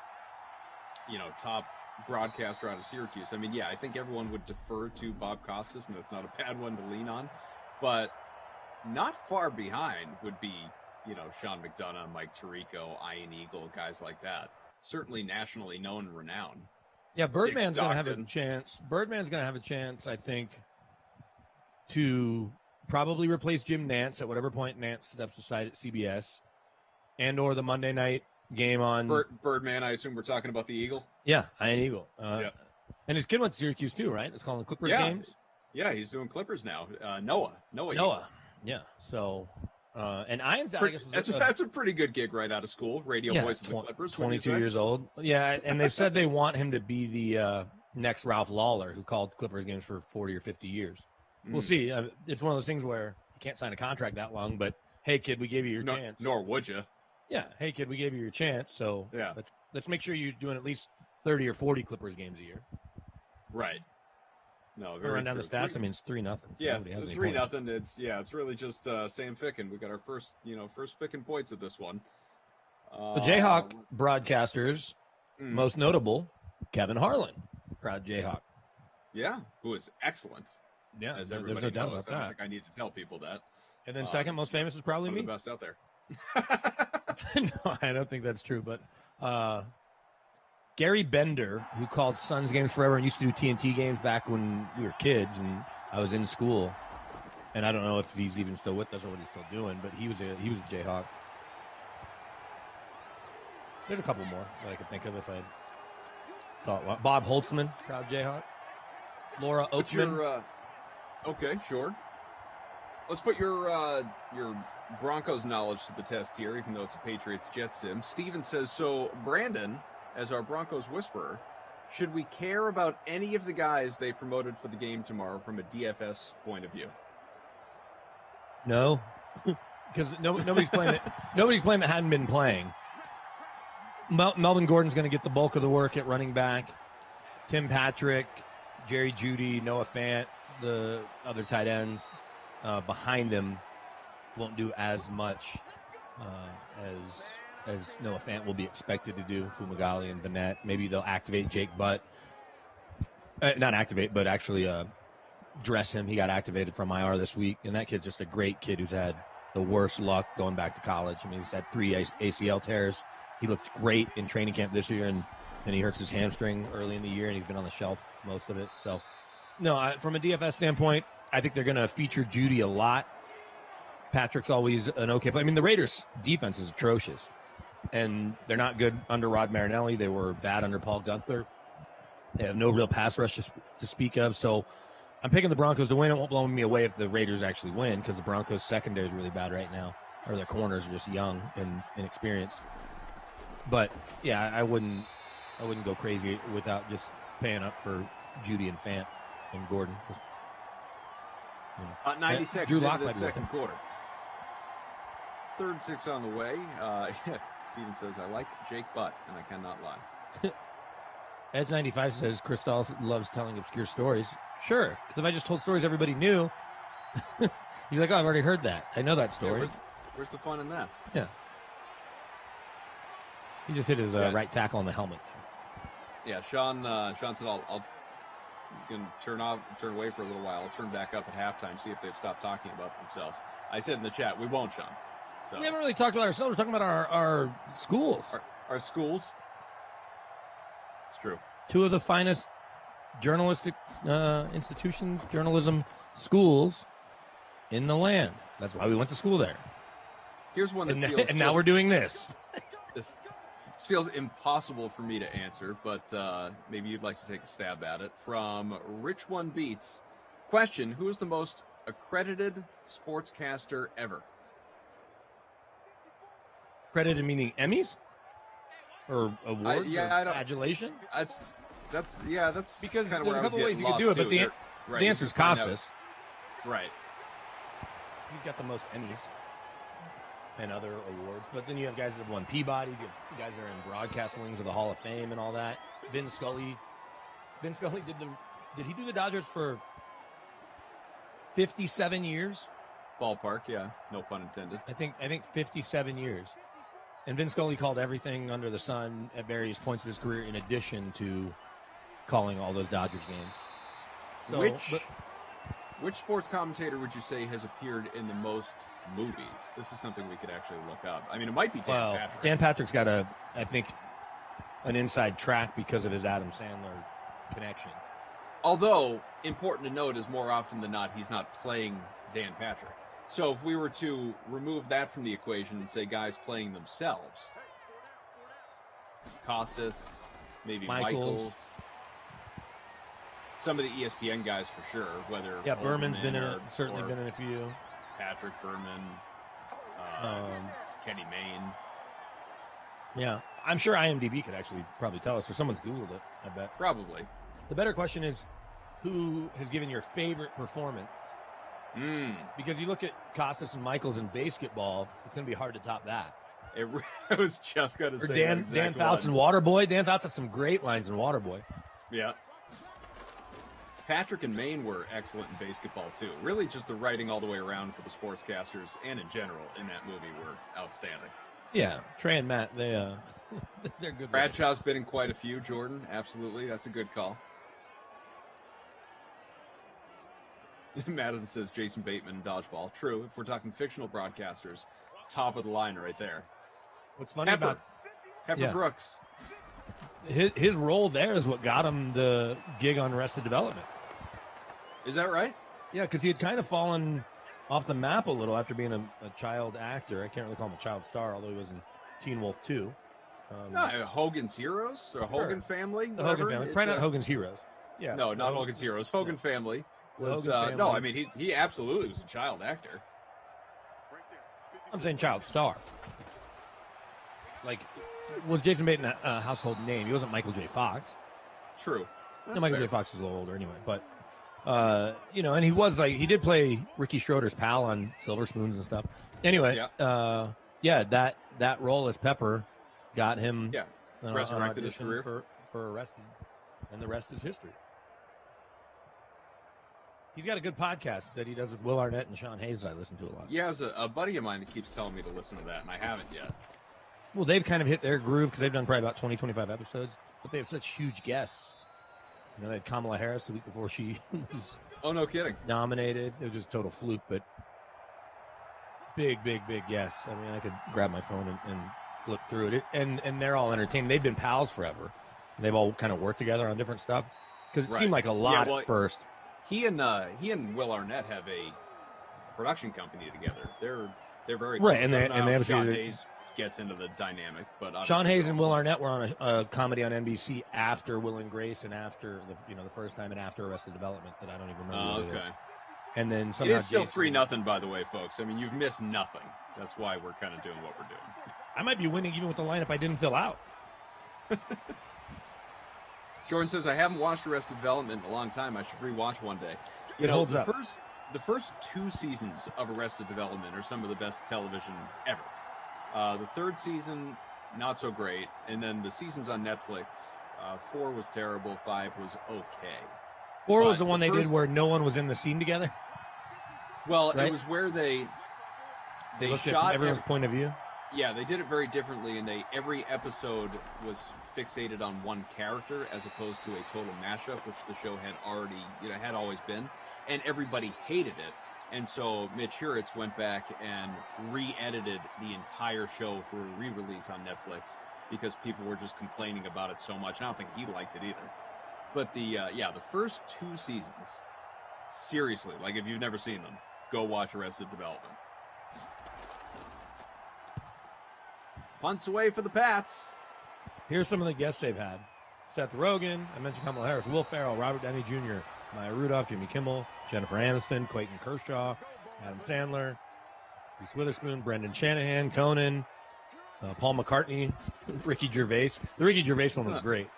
top broadcaster out of Syracuse, I mean, yeah, I think everyone would defer to Bob Costas, and that's not a bad one to lean on. But not far behind would be, Sean McDonough, Mike Tirico, Ian Eagle, guys like that. Certainly nationally known and renowned. Yeah, Birdman's going to have a chance. Birdman's going to have a chance, I think, to probably replace Jim Nantz at whatever point Nantz steps aside at CBS, and or the Monday night game on Birdman. I assume we're talking about the Eagle. Yeah, Ian Eagle. Yeah. And his kid went to Syracuse too, right? It's calling the Clippers games. Yeah, he's doing Clippers now. Noah. Yeah. So, and Ian's, I guess, that's a pretty good gig right out of school. Radio voice of the Clippers. 22 years old. Yeah, and they've said they want him to be the next Ralph Lawler, who called Clippers games for 40 or 50 years. We'll see. It's one of those things where you can't sign a contract that long, but hey, kid, we gave you your chance. Nor would you. Yeah. Hey, kid, we gave you your chance, so Yeah. let's make sure you're doing at least 30 or 40 Clippers games a year. Right. No, I'll very run down true. the stats. I mean, it's 3-0. So Yeah, nobody has any 3-0. It's really just Sam Ficken. We got our first Ficken points at this one. The Jayhawk broadcasters, most notable, Kevin Harlan, proud Jayhawk. Yeah, who is excellent. Yeah, as there's everybody no doubt knows. about I don't that. think I need to tell people that. And then second most famous is probably One me. of the best out there. No, I don't think that's true. But Gary Bender, who called Suns games forever and used to do TNT games back when we were kids and I was in school. And I don't know if he's even still with us or what he's still doing, but he was a Jayhawk. There's a couple more that I could think of if I thought. Bob Holtzman, proud Jayhawk. Laura Oakman. Okay, sure. Let's put your Broncos knowledge to the test here, even though it's a Patriots-Jets sim. Steven says, so Brandon, as our Broncos whisperer, should we care about any of the guys they promoted for the game tomorrow from a DFS point of view? No, because nobody's playing it. Nobody's playing that hadn't been playing. Melvin Gordon's going to get the bulk of the work at running back. Tim Patrick, Jerry Jeudy, Noah Fant, the other tight ends behind him won't do as much as Noah Fant will be expected to do. Fumagalli and Bennett. Maybe they'll activate Jake Butt. Not activate, but actually dress him. He got activated from IR this week, and that kid's just a great kid who's had the worst luck going back to college. I mean, he's had 3 ACL tears. He looked great in training camp this year, and he hurts his hamstring early in the year, and he's been on the shelf most of it. So, no, from a DFS standpoint, I think they're going to feature Jeudy a lot. Patrick's always an okay play. I mean, the Raiders' defense is atrocious, and they're not good under Rod Marinelli. They were bad under Paul Gunther. They have no real pass rush to speak of. So I'm picking the Broncos to win. It won't blow me away if the Raiders actually win because the Broncos' secondary is really bad right now, or their corners are just young and inexperienced. But, yeah, I wouldn't go crazy without just paying up for Jeudy and Fant and Gordon. 90 seconds Drew into Lock the might be second quarter. 3rd and 6 on the way. Steven says, I like Jake Butt, and I cannot lie. Edge 95 says, Cristal loves telling obscure stories. Sure, because if I just told stories everybody knew, you're like, oh, I've already heard that. I know that story. Yeah, where's the fun in that? Yeah. He just hit his right tackle on the helmet. Yeah, Sean said, I'll can turn away for a little while. I'll turn back up at halftime, see if they've stopped talking about themselves. I said in the chat, we won't, Sean. So we haven't really talked about ourselves. We're talking about our schools. Our schools. It's true. 2 of the finest journalistic institutions, journalism schools in the land. That's why we went to school there. Here's one that and now we're doing this. This feels impossible for me to answer, but maybe you'd like to take a stab at it. From Rich One Beats. Question, who is the most accredited sportscaster ever? Accredited meaning Emmys? Or awards? Adulation? That's because kind of there's a couple ways you could do it, but the answer is Costas. Right. He's got the most Emmys and other awards, but then you have guys that have won Peabody, you have guys that are in broadcast wings of the Hall of Fame and all that. Vin Scully did he do the Dodgers for 57 years? Ballpark, yeah, no pun intended. I think 57 years. And Vin Scully called everything under the sun at various points of his career in addition to calling all those Dodgers games. So, which sports commentator would you say has appeared in the most movies? This is something we could actually look up. I mean, it might be Dan Patrick. Dan Patrick's got I think, an inside track because of his Adam Sandler connection. Although, important to note is more often than not, he's not playing Dan Patrick. So if we were to remove that from the equation and say guys playing themselves, Costas, maybe Michaels, some of the ESPN guys for sure, whether Berman's been certainly been in a few. Patrick Berman, Kenny Mayne. Yeah, I'm sure IMDb could actually probably tell us, or someone's Googled it, I bet. Probably. The better question is, who has given your favorite performance? Because you look at Costas and Michaels in basketball, it's going to be hard to top that. I was just going to say Dan Fouts in Waterboy. Dan Fouts has some great lines in Waterboy. Yeah. Patrick and Maine were excellent in basketball, too. Really just the writing all the way around for the sportscasters and in general in that movie were outstanding. Yeah, Trey and Matt, they're good. Bradshaw's been in quite a few, Jordan. Absolutely. That's a good call. Madison says Jason Bateman, dodgeball. True. If we're talking fictional broadcasters, top of the line right there. What's funny about Pepper Brooks. His role there is what got him the gig on Arrested Development. Is that right? Yeah, because he had kind of fallen off the map a little after being a child actor. I can't really call him a child star, although he was in Teen Wolf 2. Hogan's Heroes or Hogan Family? The Hogan Family. Probably not Hogan's Heroes. Yeah. No, not Hogan's Heroes. Hogan Family was no, I mean he absolutely was a child actor. I'm saying child star. Like, was Jason Bateman a household name? He wasn't Michael J. Fox. True. No, Michael J. Fox was a little older anyway, but and he was he did play Ricky Schroeder's pal on Silver Spoons and stuff. Anyway, that role as Pepper got him resurrected his career for Arrested, and the rest is history. He's got a good podcast that he does with Will Arnett and Sean Hayes that I listen to a lot. Yeah, there's a buddy of mine that keeps telling me to listen to that, and I haven't yet. Well, they've kind of hit their groove because they've done probably about 20, 25 episodes, but they have such huge guests. They had Kamala Harris the week before she was no kidding nominated. It was just a total fluke, but big guests. I mean, I could grab my phone and flip through it. And they're all entertained. They've been pals forever. They've all kind of worked together on different stuff because it seemed like a lot at first. He and Will Arnett have a production company together. They're very right, close. and they have Sean Hayes gets into the dynamic, but Sean Hayes and Will Arnett were on a comedy on NBC after Will and Grace and after the first time and after Arrested Development that I don't even remember. What it is. And then somehow it is still 3-0, by the way, folks. I mean, you've missed nothing. That's why we're kind of doing what we're doing. I might be winning even with the lineup I didn't fill out. Jordan says, I haven't watched Arrested Development in a long time. I should rewatch one day. It holds up. The first 2 seasons of Arrested Development are some of the best television ever. The 3rd season, not so great. And then the seasons on Netflix, 4 was terrible, 5 was okay. 4 was the one they did where no one was in the scene together? Well, right? It was where they shot everyone's point of view. Yeah, they did it very differently, and every episode was fixated on one character as opposed to a total mashup, which the show had already, had always been, and everybody hated it. And so Mitch Hurwitz went back and re-edited the entire show for a re-release on Netflix because people were just complaining about it so much. And I don't think he liked it either. But the first 2 seasons, seriously, like if you've never seen them, go watch Arrested Development. Punts away for the Pats. Here's some of the guests they've had. Seth Rogen, I mentioned Kamala Harris, Will Ferrell, Robert Downey Jr., Maya Rudolph, Jimmy Kimmel, Jennifer Aniston, Clayton Kershaw, Adam Sandler, Reese Witherspoon, Brendan Shanahan, Conan, Paul McCartney, Ricky Gervais. The Ricky Gervais one was great.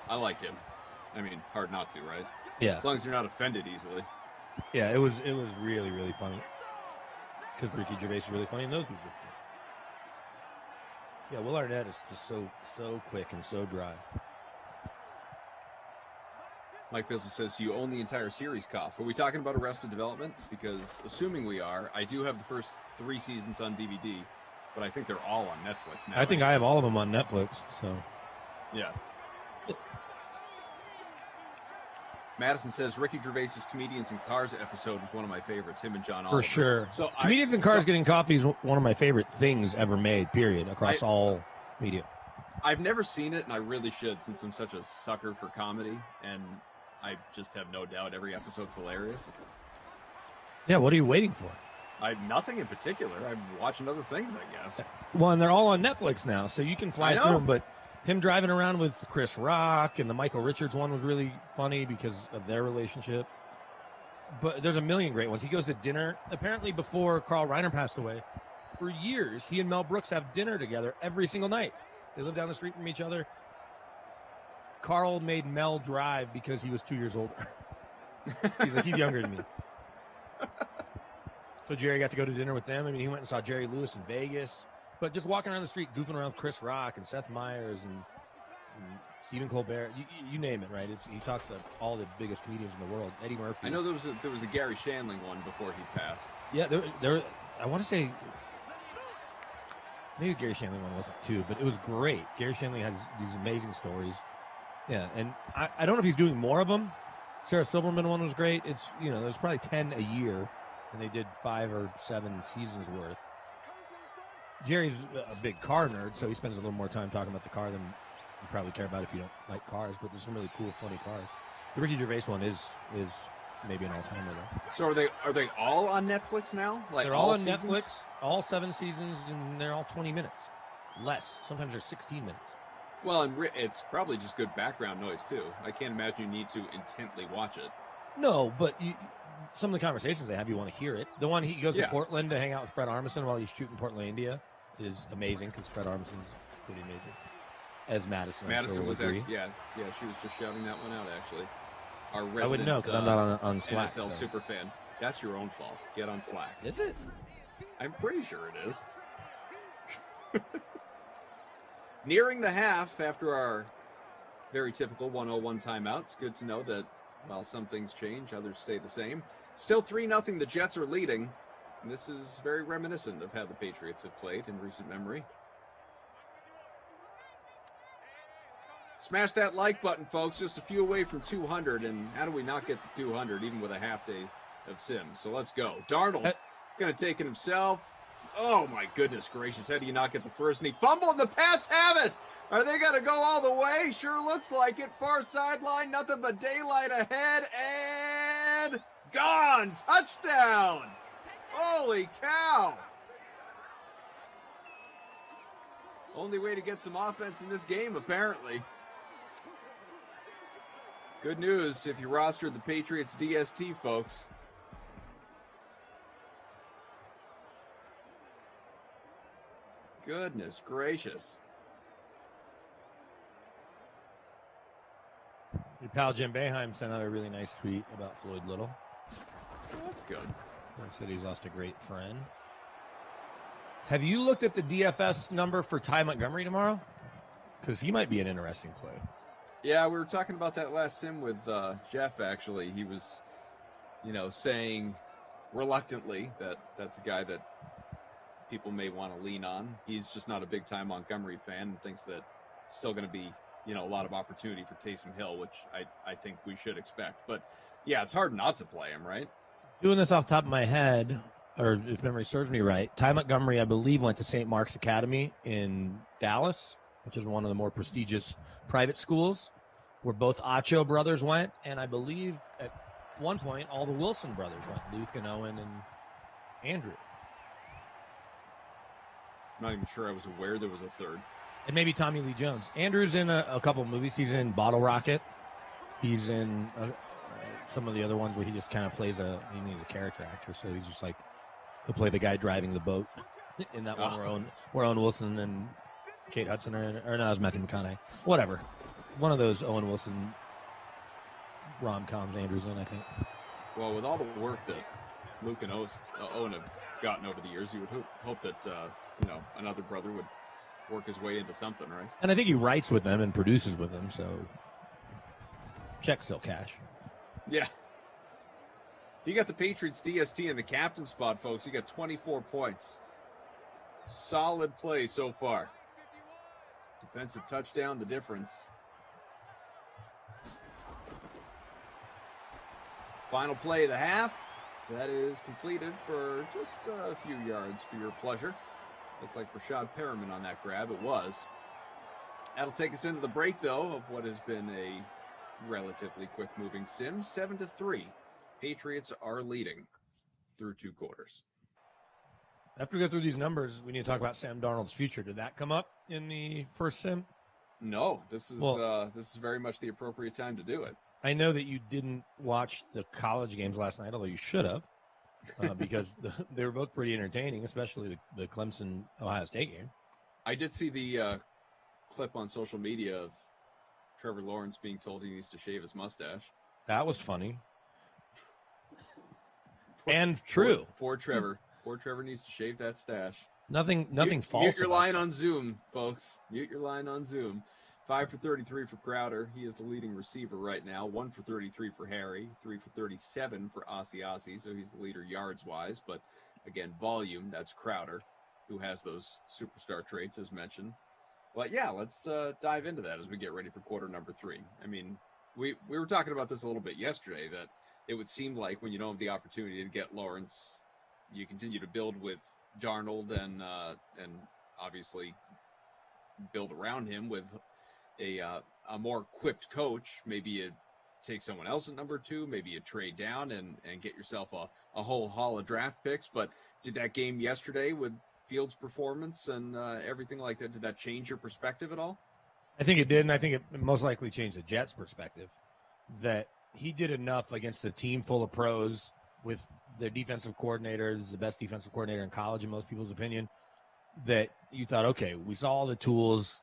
I liked him. I mean, hard not to, right? Yeah. As long as you're not offended easily. Yeah, it was really, really funny. Because Ricky Gervais is really funny and those dudes are funny. Yeah, Will Arnett is just so quick and so dry. Mike Bizzle says, do you own the entire series, Koff? Are we talking about Arrested Development? Because assuming we are, I do have the first 3 seasons on DVD, but I think they're all on Netflix now. I think I have all of them on Netflix, so. Yeah. Madison says, Ricky Gervais's Comedians in Cars episode was one of my favorites, him and John Oliver. For sure. So Comedians in Cars Getting Coffee is one of my favorite things ever made, period, across all media. I've never seen it, and I really should, since I'm such a sucker for comedy, and I just have no doubt every episode's hilarious. Yeah, what are you waiting for? Nothing in particular. I'm watching other things, I guess. Well, and they're all on Netflix now, so you can fly through them, but him driving around with Chris Rock and the Michael Richards one was really funny because of their relationship. But there's a million great ones. He goes to dinner, apparently before Carl Reiner passed away. For years, he and Mel Brooks have dinner together every single night. They live down the street from each other. Carl made Mel drive because he was 2 years older. He's younger than me. So Jerry got to go to dinner with them. I mean, he went and saw Jerry Lewis in Vegas. But just walking around the street, goofing around with Chris Rock and Seth Meyers and Stephen Colbert, you name it, right? He talks to all the biggest comedians in the world. Eddie Murphy. I know there was a Gary Shandling one before he passed. Yeah, there. I want to say maybe Gary Shandling one wasn't too, but it was great. Gary Shandling has these amazing stories. Yeah, and I don't know if he's doing more of them. Sarah Silverman one was great. It's there's probably 10 a year, and they did 5 or 7 seasons worth. Jerry's a big car nerd, so he spends a little more time talking about the car than you probably care about if you don't like cars. But there's some really cool, funny cars. The Ricky Gervais one is maybe an all-timer though. So are they all on Netflix now? Like they're all on seasons? Netflix, all 7 seasons, and they're all 20 minutes, less. Sometimes they're 16 minutes. Well, and it's probably just good background noise too. I can't imagine you need to intently watch it. No, but some of the conversations they have, you want to hear it. The one he goes to Portland to hang out with Fred Armisen while he's shooting Portlandia is amazing because Fred Armisen's pretty amazing. As Madison was agree. She was just shouting that one out actually. Our resident, I would know because I'm not on Slack. NSL super fan. That's your own fault. Get on Slack. Is it? I'm pretty sure it is. Nearing the half after our very typical 101 timeout. It's good to know that while some things change, others stay the same. Still 3-0, the Jets are leading. And this is very reminiscent of how the Patriots have played in recent memory. Smash that like button, folks. Just a few away from 200. And how do we not get to 200 even with a half day of Sims? So let's go. Darnold is going to take it himself. Oh, my goodness gracious. How do you not get the first? And he fumbled, and the Pats have it. Are they going to go all the way? Sure looks like it. Far sideline, nothing but daylight ahead. And gone. Touchdown. Holy cow. Only way to get some offense in this game, apparently. Good news if you rostered the Patriots DST, folks. Goodness gracious. Your pal Jim Boeheim sent out a really nice tweet about Floyd Little. Oh, that's good. He said he's lost a great friend. Have you looked at the DFS number for Ty Montgomery tomorrow? Because he might be an interesting play. Yeah, we were talking about that last sim with Geoff, actually. He was, saying reluctantly that that's a guy that people may want to lean on. He's just not a big-time Montgomery fan and thinks that it's still going to be, a lot of opportunity for Taysom Hill, which I think we should expect. But, yeah, it's hard not to play him, right? Doing this off the top of my head, or if memory serves me right, Ty Montgomery, I believe, went to St. Mark's Academy in Dallas, which is one of the more prestigious private schools, where both Acho brothers went, and I believe at one point all the Wilson brothers went, Luke and Owen and Andrew. I'm not even sure I was aware there was a third. And maybe Tommy Lee Jones. Andrew's in a couple of movies. He's in Bottle Rocket. He's in some of the other ones where he just kind of plays he's a character actor, so he's just like, he'll play the guy driving the boat in that one where Owen Wilson and Kate Hudson or no, it was Matthew McConaughey. Whatever. One of those Owen Wilson rom-coms Andrew's in, I think. Well, with all the work that Luke and Owen have gotten over the years, you would hope that, another brother would work his way into something, right? And I think he writes with them and produces with them, so check still cash. Yeah. You got the Patriots DST in the captain spot, folks. You got 24 points. Solid play so far. Defensive touchdown, the difference. Final play of the half. That is completed for just a few yards for your pleasure. Looked like Rashad Perriman on that grab. It was. That'll take us into the break, though, of what has been a relatively quick-moving sim. 7-3. Patriots are leading through 2 quarters. After we go through these numbers, we need to talk about Sam Darnold's future. Did that come up in the first sim? No, this is very much the appropriate time to do it. I know that you didn't watch the college games last night, although you should have, because they were both pretty entertaining, especially the Clemson-Ohio State game. I did see the clip on social media of Trevor Lawrence being told he needs to shave his mustache. That was funny. and true. Poor Trevor. Poor Trevor needs to shave that stash. Nothing false. Mute your line on Zoom, folks. Mute your line on Zoom. 5 for 33 for Crowder. He is the leading receiver right now. 1 for 33 for Harry. 3 for 37 for Ossie. So he's the leader yards-wise. But, again, volume, that's Crowder, who has those superstar traits, as mentioned. But, yeah, let's dive into that as we get ready for quarter number 3. I mean, we were talking about this a little bit yesterday, that it would seem like when you don't have the opportunity to get Lawrence, you continue to build with Darnold and obviously build around him with a more equipped coach. Maybe you take someone else at number 2, maybe you trade down and get yourself a whole haul of draft picks. But did that game yesterday with Fields' performance and everything like that, did that change your perspective at all? I think it did, and I think it most likely changed the Jets' perspective, that he did enough against a team full of pros with their defensive coordinator is the best defensive coordinator in college in most people's opinion, that you thought, okay, we saw all the tools.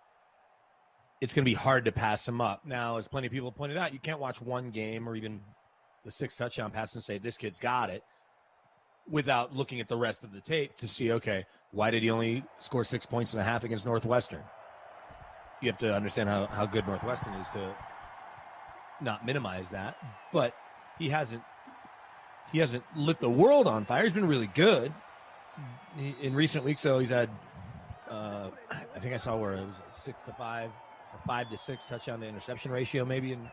It's going to be hard to pass him up. Now, as plenty of people pointed out, you can't watch one game or even the 6 touchdown pass and say, this kid's got it, without looking at the rest of the tape to see, okay, why did he only score 6.5 points against Northwestern? You have to understand how good Northwestern is to not minimize that. But he hasn't lit the world on fire. He's been really good in recent weeks. So he's had, I think I saw where it was a 6-5 or 5-6 touchdown to interception ratio, maybe in the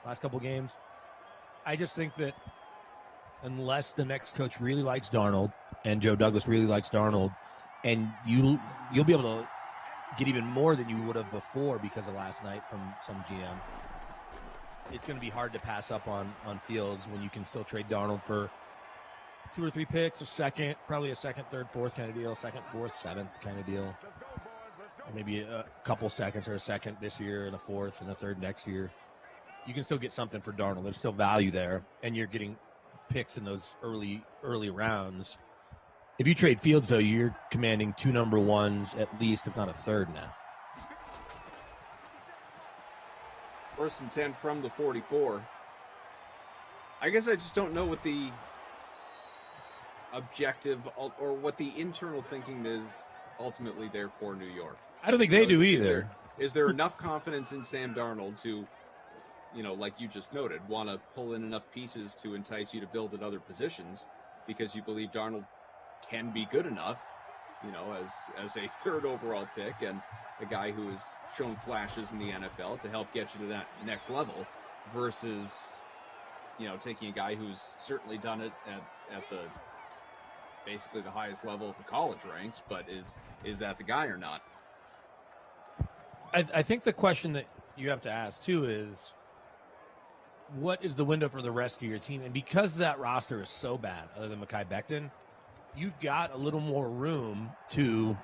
last couple games. I just think that unless the next coach really likes Darnold and Joe Douglas really likes Darnold, and you'll be able to get even more than you would have before because of last night from some GM, it's going to be hard to pass up on Fields when you can still trade Darnold for 2 or 3 picks, probably a second, third, fourth kind of deal, second, fourth, seventh kind of deal. Or maybe a couple seconds or a second this year and a fourth and a third next year. You can still get something for Darnold. There's still value there, and you're getting picks in those early rounds. If you trade Fields, though, you're commanding 2 number 1s at least, if not a third now. 1st and 10 from the 44. I guess I just don't know what the objective or what the internal thinking is ultimately there for New York. I don't think they do either. Is there enough confidence in Sam Darnold to, like you just noted, want to pull in enough pieces to entice you to build at other positions because you believe Darnold can be good enough, as a 3rd overall pick and a guy who has shown flashes in the NFL to help get you to that next level versus, taking a guy who's certainly done it at the basically the highest level of the college ranks, but is that the guy or not? I think the question that you have to ask too is, what is the window for the rest of your team? And because that roster is so bad, other than Mekhi Becton, you've got a little more room to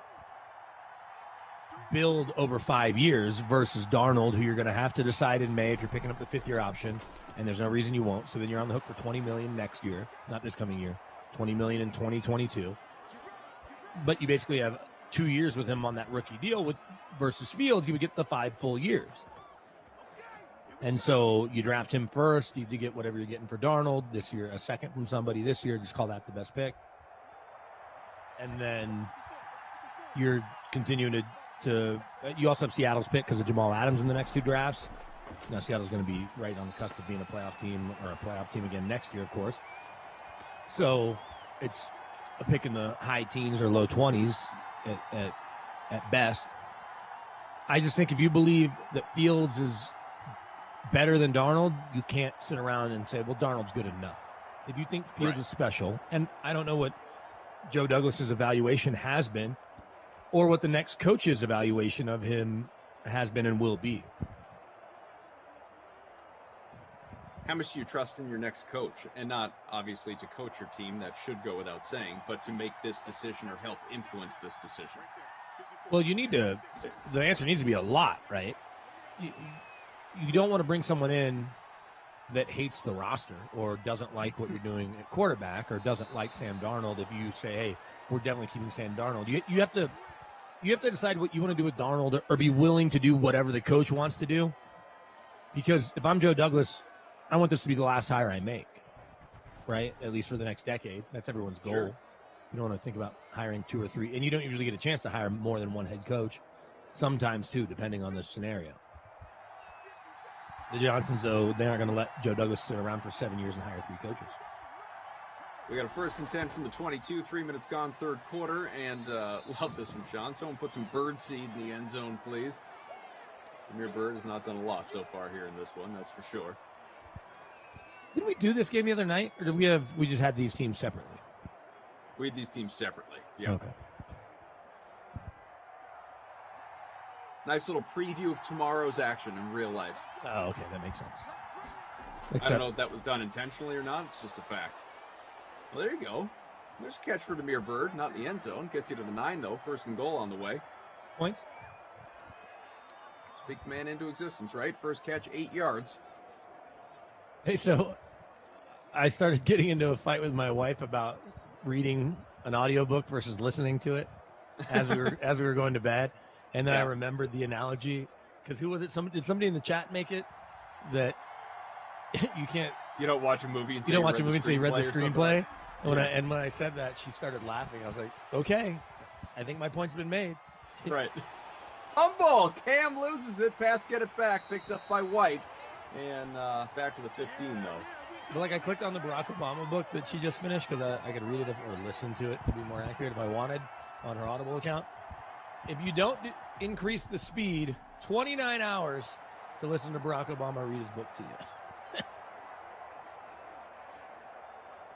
build over 5 years versus Darnold, who you're going to have to decide in May if you're picking up the 5th-year option, and there's no reason you won't. So then you're on the hook for $20 million next year, not this coming year, $20 million in 2022. But you basically have 2 years with him on that rookie deal versus Fields. You would get the 5 full years. And so you draft him first. You get whatever you're getting for Darnold this year, a second from somebody this year. Just call that the best pick. And then you're continuing to you also have Seattle's pick because of Jamal Adams in the next 2 drafts. Now Seattle's going to be right on the cusp of being a playoff team again next year, of course. So it's a pick in the high teens or low 20s at best. I just think if you believe that Fields is better than Darnold, you can't sit around and say, well, Darnold's good enough. If you think Fields is special, and I don't know what Joe Douglas's evaluation has been or what the next coach's evaluation of him has been and will be. How much do you trust in your next coach? And not obviously to coach your team, that should go without saying, but to make this decision or help influence this decision? Well, the answer needs to be a lot, right? You don't want to bring someone in that hates the roster or doesn't like what you're doing at quarterback or doesn't like Sam Darnold. If you say, hey, we're definitely keeping Sam Darnold, you have to decide what you want to do with Darnold or be willing to do whatever the coach wants to do. Because if I'm Joe Douglas, I want this to be the last hire I make. right? At least for the next decade. That's everyone's goal. Sure. You don't want to think about hiring 2 or 3, and you don't usually get a chance to hire more than one head coach. Sometimes 2, depending on the scenario. The Johnsons, though, they aren't going to let Joe Douglas sit around for 7 years and hire 3 coaches. We got a 1st and 10 from the 22, 3 minutes gone, third quarter, and love this from Sean. Someone put some bird seed in the end zone, please. Demir Bird has not done a lot so far here in this one, that's for sure. Did we do this game the other night, or did we just had these teams separately? We had these teams separately. Yeah. Okay. Nice little preview of tomorrow's action in real life. Oh, okay, that makes sense. I don't know if that was done intentionally or not. It's just a fact. Well, there you go. There's a catch for Demir Bird, not in the end zone. Gets you to the 9, though. 1st and goal on the way. Points? Speak the man into existence, right? First catch, 8 yards. Hey, so I started getting into a fight with my wife about reading an audiobook versus listening to it as we were going to bed. And then I remembered the analogy, because who was it? Did somebody in the chat make it that you don't watch a movie until you read the screenplay? And when I said that, she started laughing. I was like, okay, I think my point's been made. Right. Humble! Cam loses it. Pats get it back. Picked up by White. And back to the 15, though. But like, I clicked on the Barack Obama book that she just finished because I could read it or listen to it to be more accurate if I wanted on her Audible account. If you don't increase the speed, 29 hours to listen to Barack Obama read his book to you.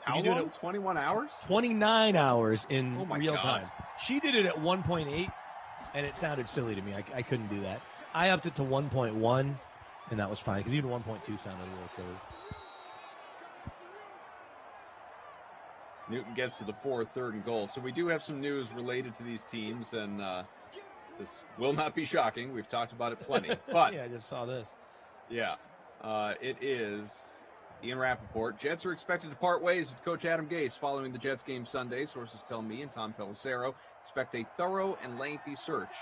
How long? 21 hours? 29 hours in real God. time. She did it at 1.8, and it sounded silly to me. I couldn't do that. I upped it to 1.1, and that was fine, because even 1.2 sounded a little silly. Newton gets to the 4, 3rd and goal. So we do have some news related to these teams, and this will not be shocking. We've talked about it plenty. But yeah, I just saw this. Yeah, it is Ian Rappaport. Jets are expected to part ways with Coach Adam Gase following the Jets game Sunday. Sources tell me and Tom Pelissero expect a thorough and lengthy search.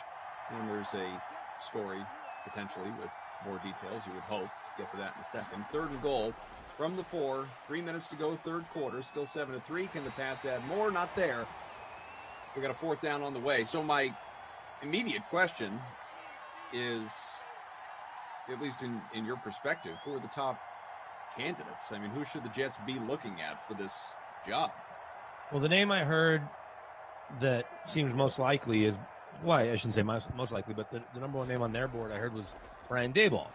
And there's a story potentially with more details, you would hope. Get to that in a second. 3rd and goal from the 4. 3 minutes to go, third quarter. Still 7-3. Can the Pats add more? Not there. We got a 4th down on the way. So my immediate question is, at least in your perspective, who are the top candidates? I mean, who should the Jets be looking at for this job? Well, the name I heard that seems most likely is, well, I shouldn't say most likely, but the number one name on their board I heard was Brian Daboll.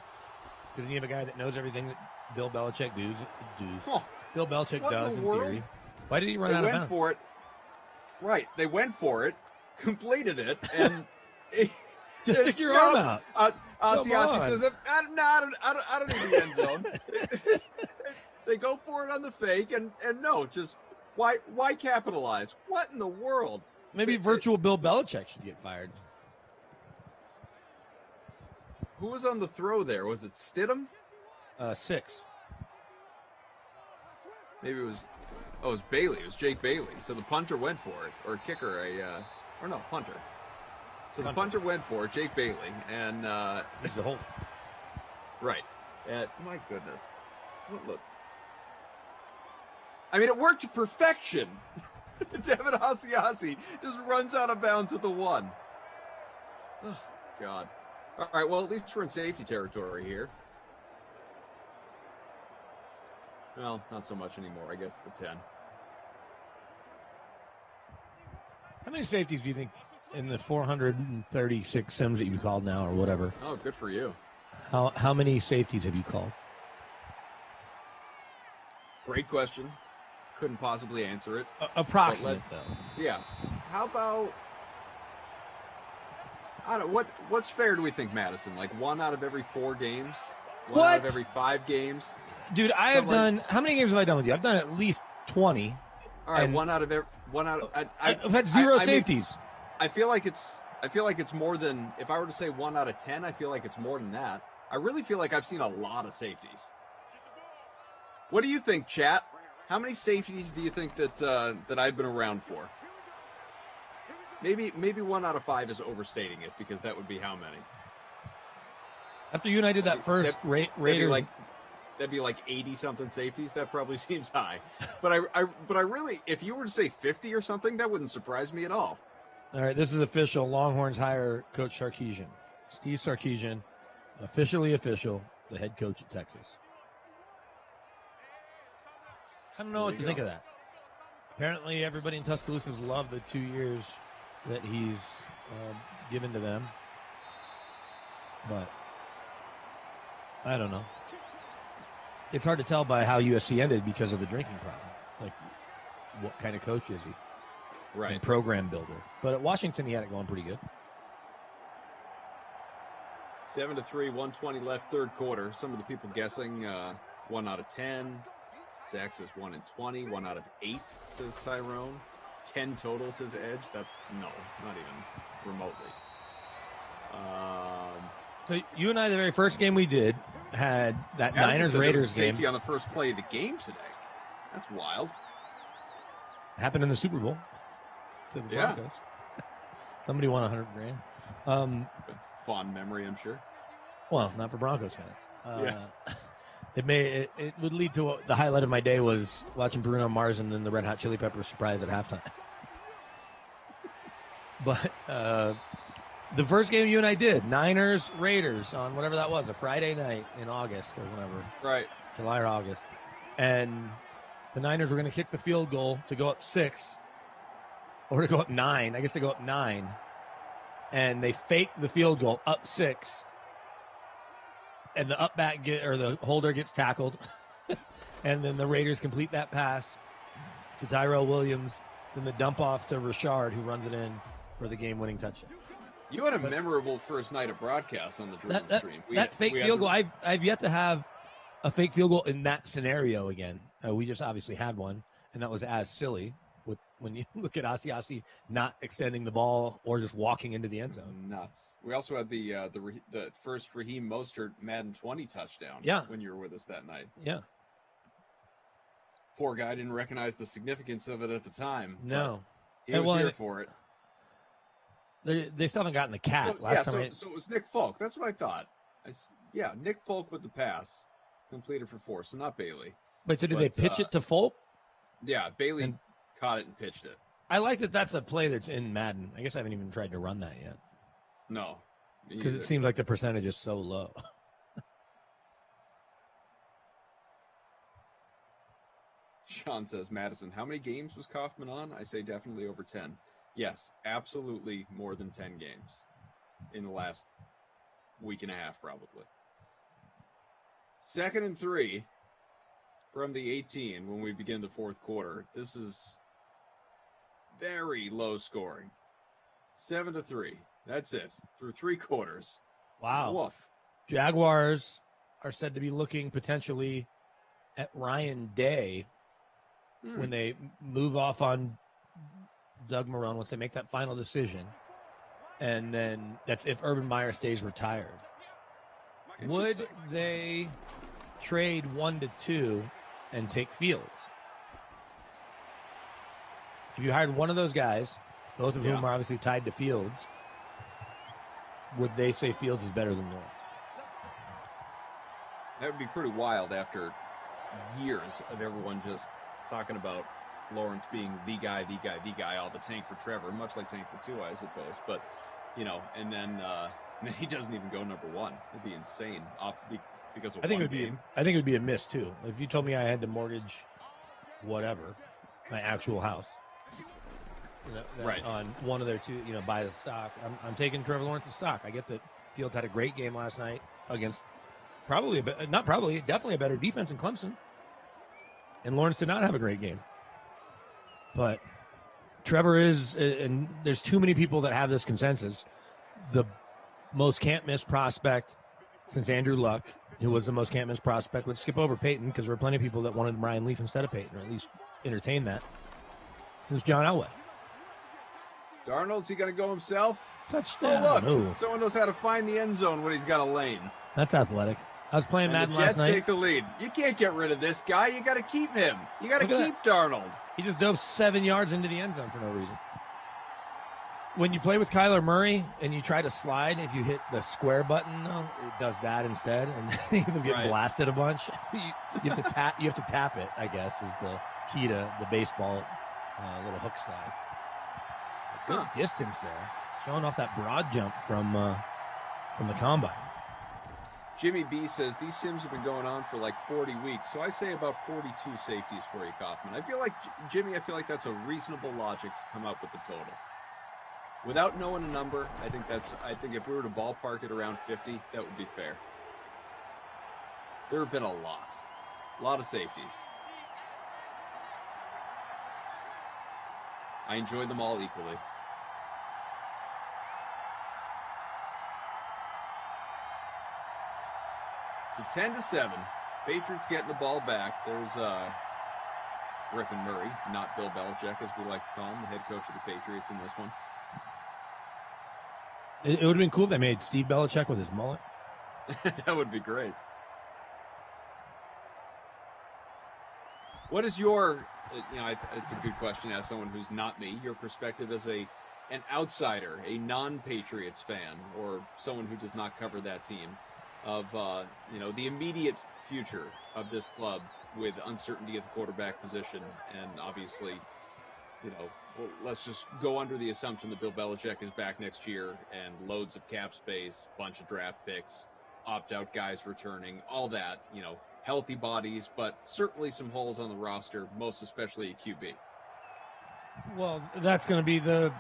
Because you have a guy that knows everything that Bill Belichick does. Huh. Bill Belichick does in world? theory. Why did he run They out of went bounds? for it. Right. They went for it, completed it, and Just stick your arm out. Asiasi says, I don't need the end zone. They go for it on the fake, and no, just why capitalize? What in the world? Maybe virtual Bill Belichick should get fired. Who was on the throw there? Was it Stidham? 6. Maybe it was. Oh, it was Bailey. It was Jake Bailey. So the punter went for it, or kicker, or no, punter. So the punter went for it, Jake Bailey, and He's the whole. right. My goodness, look. I mean, it worked to perfection. Devin Asiasi just runs out of bounds at the 1. Oh, God. All right, well, at least we're in safety territory here. Well, not so much anymore, I guess, at the 10. How many safeties do you think in the 436 sims that you called now or whatever? Oh, good for you. How many safeties have you called? Great question. Couldn't possibly answer it. Approximate, though. Yeah. How about, I don't know, what's fair do we think, Madison? Like 1 out of every 4 games? One out of every 5 games? Dude, I have done, how many games have I done with you? I've done at least 20. All right, and 1 out of every, 1 out of, I've had 0 safeties. Mean, I feel like it's more than, if I were to say 1 out of 10, I feel like it's more than that. I really feel like I've seen a lot of safeties. What do you think, chat? How many safeties do you think that I've been around for? Maybe 1 out of 5 is overstating it, because that would be how many? After you and I did that first Raiders, that'd be like 80 something safeties. That probably seems high. But I really, if you were to say 50 or something, that wouldn't surprise me at all. All right, this is official. Longhorns hire Coach Sarkisian. Steve Sarkisian, officially official, the head coach at Texas. I don't know what to think of that. Apparently, everybody in Tuscaloosa's loved the 2 years that he's given to them. But I don't know. It's hard to tell by how USC ended because of the drinking problem. Like, what kind of coach is he? Right. And program builder. But at Washington, he had it going pretty good. 7-3, 120 left, third quarter. Some of the people guessing 1 out of 10. Zach says 1 in 20. 1 out of 8, says Tyrone. 10 total, says Edge. That's no, not even remotely. So you and I, the very first game we did, had that Addison Niners-Raiders game. Safety on the first play of the game today. That's wild. Happened in the Super Bowl to the Broncos. Somebody won $100,000. Fond memory, I'm sure. Well, not for Broncos fans. It would lead to the highlight of my day was watching Bruno Mars and then the Red Hot Chili Peppers surprise at halftime. But the first game you and I did, Niners Raiders on whatever that was, a Friday night in August or whatever. Right. July or August. And the Niners were going to kick the field goal to go up 6 or to go up 9. I guess to go up 9. And they faked the field goal up 6. And the the holder gets tackled. And then the Raiders complete that pass to Tyrell Williams. Then the dump off to Richard, who runs it in for the game-winning touchdown. You had a memorable first night of broadcast on the Dream stream. That fake field goal, I've yet to have a fake field goal in that scenario again. We just obviously had one, and that was as silly when you look at Asiasi not extending the ball or just walking into the end zone. Nuts. We also had the first Raheem Mostert Madden 20 touchdown. Yeah. When you were with us that night. Yeah. Poor guy didn't recognize the significance of it at the time. No. He was here for it. They still haven't gotten the cat. So it was Nick Folk. That's what I thought. Nick Folk with the pass completed for 4, so not Bailey. But did they pitch it to Folk? Yeah, Bailey caught it and pitched it. I like that that's a play that's in Madden. I guess I haven't even tried to run that yet. No. Because it seems like the percentage is so low. Sean says, Madison, how many games was Kaufman on? I say definitely over 10. Yes, absolutely more than 10 games in the last week and a half, probably. 2nd and 3 from the 18 when we begin the fourth quarter. This is very low scoring. 7-3. That's it. Through 3 quarters. Wow. Woof. Jaguars are said to be looking potentially at Ryan Day when they move off on Doug Marrone, once they make that final decision. And then that's if Urban Meyer stays retired. Would they trade 1-2 and take Fields? If you hired one of those guys, both of whom are obviously tied to Fields, would they say Fields is better than Lawrence? That would be pretty wild after years of everyone just talking about Lawrence being the guy, all the tank for Trevor, much like tank for Tua, I suppose. But, and then he doesn't even go number 1. It'd be insane because of I think it would be a miss too. If you told me I had to mortgage whatever, my actual house, right, on one of their 2, buy the stock, I'm taking Trevor Lawrence's stock. I get that Fields had a great game last night against definitely a better defense in Clemson. And Lawrence did not have a great game. But Trevor is, and there's too many people that have this consensus, the most can't-miss prospect since Andrew Luck, who was the most can't-miss prospect. Let's skip over Peyton, because there were plenty of people that wanted Ryan Leaf instead of Peyton, or at least entertain that, since John Elway. Darnold's he going to go himself? Touchdown. Oh, look. Someone knows how to find the end zone when he's got a lane. That's athletic. I was playing Madden last night. The Jets take the lead. You can't get rid of this guy. You got to keep him. You got to keep Darnold. He just dove 7 yards into the end zone for no reason. When you play with Kyler Murray and you try to slide, if you hit the square button, though, it does that instead, and he ends up getting blasted a bunch. You have to tap. You have to tap it, I guess, is the key to the baseball little hook slide. Good distance there, showing off that broad jump from the combine. Jimmy B says these sims have been going on for like 40 weeks, so I say about 42 safeties for you, Kaufman. I feel like, Jimmy, that's a reasonable logic to come up with the total. Without knowing a number, I think if we were to ballpark it around 50, that would be fair. There have been a lot of safeties. I enjoy them all equally. So 10-7, Patriots getting the ball back. There's Griffin Murray, not Bill Belichick, as we like to call him, the head coach of the Patriots in this one. It would have been cool if they made Steve Belichick with his mullet. That would be great. What is your, it's a good question as someone who's not me, your perspective as an outsider, a non-Patriots fan, or someone who does not cover that team, of the immediate future of this club with uncertainty at the quarterback position, and obviously, let's just go under the assumption that Bill Belichick is back next year and loads of cap space, bunch of draft picks, opt-out guys returning, all that, healthy bodies, but certainly some holes on the roster, most especially at QB. Well, that's going to be the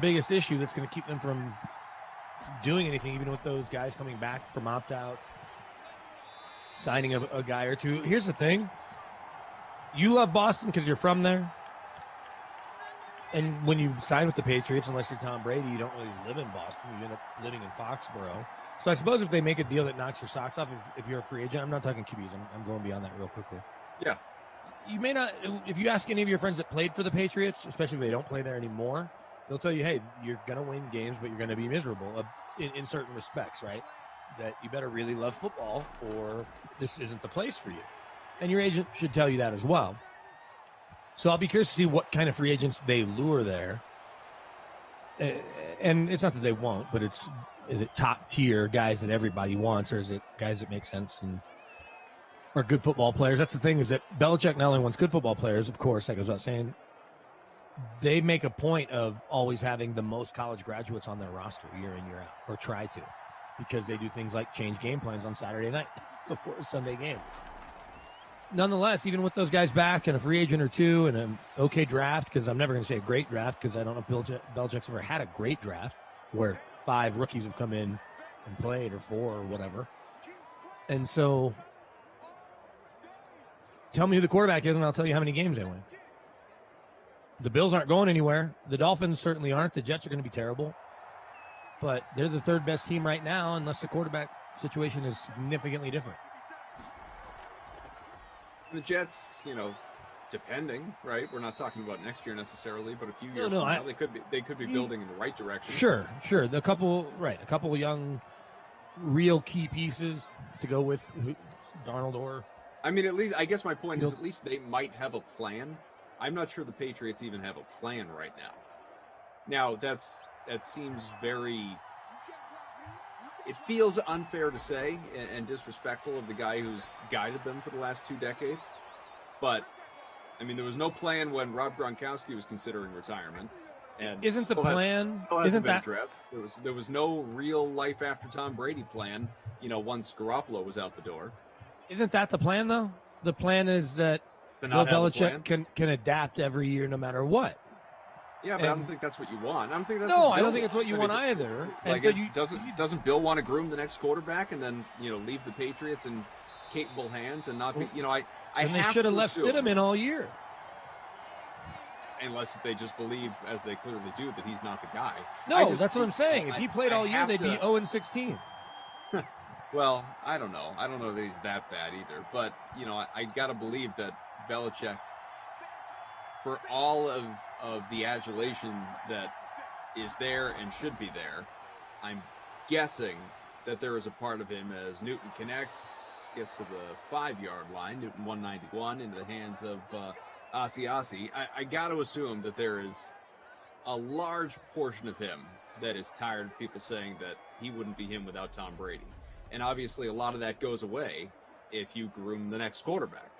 biggest issue that's going to keep them from doing anything, even with those guys coming back from opt-outs, signing a guy or two. Here's the thing. You love Boston because you're from there. And when you sign with the Patriots, unless you're Tom Brady, you don't really live in Boston. You end up living in Foxborough. So I suppose if they make a deal that knocks your socks off, if you're a free agent, I'm not talking QBs. I'm going beyond that real quickly. Yeah. You may not, if you ask any of your friends that played for the Patriots, especially if they don't play there anymore, they'll tell you, hey, you're going to win games, but you're going to be miserable in certain respects, right? That you better really love football or this isn't the place for you. And your agent should tell you that as well. So I'll be curious to see what kind of free agents they lure there. And it's not that they won't, but is it top tier guys that everybody wants, or is it guys that make sense and are good football players? That's the thing, is that Belichick not only wants good football players, of course, that goes without saying, they make a point of always having the most college graduates on their roster year in, year out, or try to, because they do things like change game plans on Saturday night before a Sunday game. Nonetheless, even with those guys back and a free agent or two and an okay draft, because I'm never going to say a great draft because I don't know if Belichick's ever had a great draft where 5 rookies have come in and played, or 4 or whatever. And so tell me who the quarterback is and I'll tell you how many games they win. The Bills aren't going anywhere. The Dolphins certainly aren't. The Jets are going to be terrible. But they're the 3rd best team right now unless the quarterback situation is significantly different. The Jets, depending, right? We're not talking about next year necessarily, but a few years from now, they could be building in the right direction. Sure. A couple of young, real key pieces to go with Darnold or. I mean, at least I guess my point is at least they might have a plan. I'm not sure the Patriots even have a plan right now. Now that seems very. It feels unfair to say and disrespectful of the guy who's guided them for the last 2 decades. But, I mean, there was no plan when Rob Gronkowski was considering retirement. And isn't the plan... Isn't that addressed. There was no real life after Tom Brady plan, once Garoppolo was out the door. Isn't that the plan, though? The plan is that Bill Belichick can adapt every year no matter what. Yeah, but I don't think that's what you want. I don't think it's what you want either. Like, doesn't Bill want to groom the next quarterback and then leave the Patriots in capable hands and not be they should have left Stidham in all year. Unless they just believe, as they clearly do, that he's not the guy. No, that's what I'm saying. If he played all year, they'd be 0-16. Well, I don't know. I don't know that he's that bad either. But I gotta believe that Belichick, for all of the adulation that is there and should be there, I'm guessing that there is a part of him as Newton gets to the 5-yard line, Newton 191, into the hands of Asiasi. I got to assume that there is a large portion of him that is tired of people saying that he wouldn't be him without Tom Brady. And obviously a lot of that goes away if you groom the next quarterback.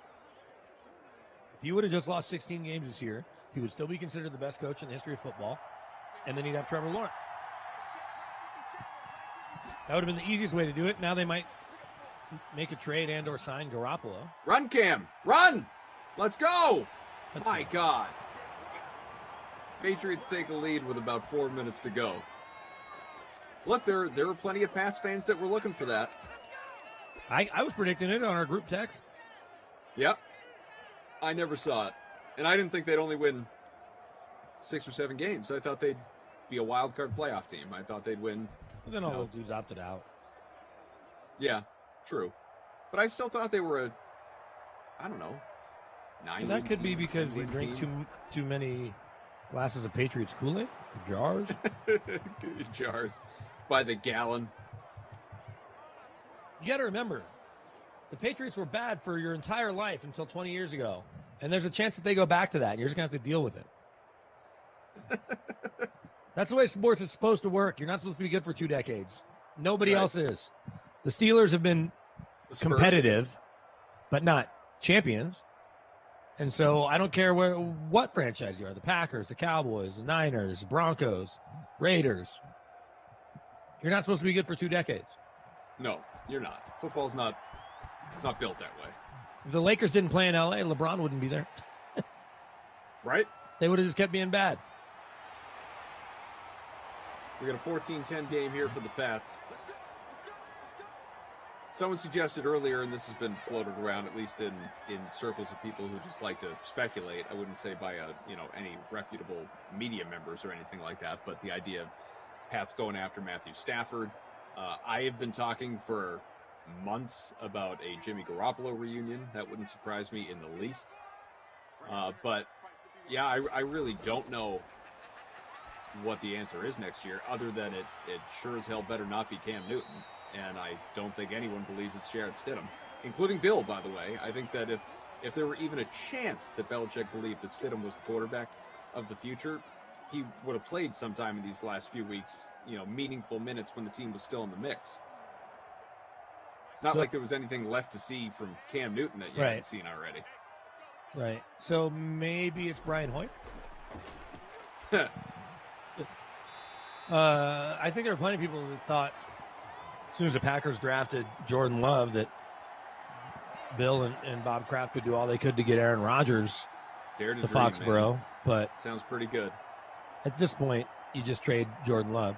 If he would have just lost 16 games this year, he would still be considered the best coach in the history of football, and then he'd have Trevor Lawrence. That would have been the easiest way to do it. Now they might make a trade and or sign Garoppolo. Run, Cam! Run! Let's go! My God. Patriots take a lead with about 4 minutes to go. Look, there were plenty of Pats fans that were looking for that. I was predicting it on our group text. Yep. I never saw it. And I didn't think they'd only win 6 or 7 games. I thought they'd be a wild card playoff team. I thought they'd win. But then all those dudes opted out. Yeah, true. But I still thought they were I don't know, 9. That could be because you drink too many glasses of Patriots Kool-Aid? Jars? Jars by the gallon. You got to remember, the Patriots were bad for your entire life until 20 years ago. And there's a chance that they go back to that, and you're just going to have to deal with it. That's the way sports is supposed to work. You're not supposed to be good for 2 decades. Nobody else is. The Steelers have been competitive, but not champions. And so I don't care what franchise you are, the Packers, the Cowboys, the Niners, the Broncos, Raiders. You're not supposed to be good for 2 decades. No, you're not. Football's not, it's not built that way. If the Lakers didn't play in LA, LeBron wouldn't be there. Right? They would have just kept being bad. We got a 14-10 game here for the Pats. Someone suggested earlier, and this has been floated around, at least in circles of people who just like to speculate. I wouldn't say by any reputable media members or anything like that, but the idea of Pats going after Matthew Stafford. I have been talking for months about a Jimmy Garoppolo reunion. That wouldn't surprise me in the least. But yeah, I really don't know what the answer is next year, other than it sure as hell better not be Cam Newton. And I don't think anyone believes it's Jarrett Stidham, including Bill, by the way. I think that if there were even a chance that Belichick believed that Stidham was the quarterback of the future, he would have played sometime in these last few weeks, meaningful minutes when the team was still in the mix. It's not like there was anything left to see from Cam Newton that you hadn't seen already. Right. So maybe it's Brian Hoyer? I think there are plenty of people who thought as soon as the Packers drafted Jordan Love that Bill and Bob Kraft would do all they could to get Aaron Rodgers to Foxborough. Man. But sounds pretty good. At this point, you just trade Jordan Love.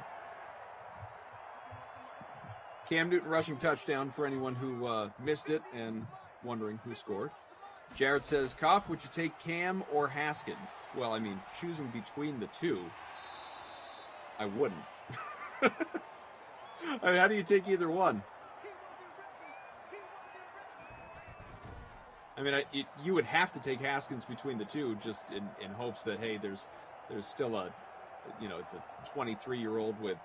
Cam Newton rushing touchdown for anyone who missed it and wondering who scored. Jared says, Koff, would you take Cam or Haskins? Well, I mean, choosing between the two, I wouldn't. I mean, how do you take either one? I mean, you would have to take Haskins between the two, just in hopes that, hey, there's still it's a 23-year-old with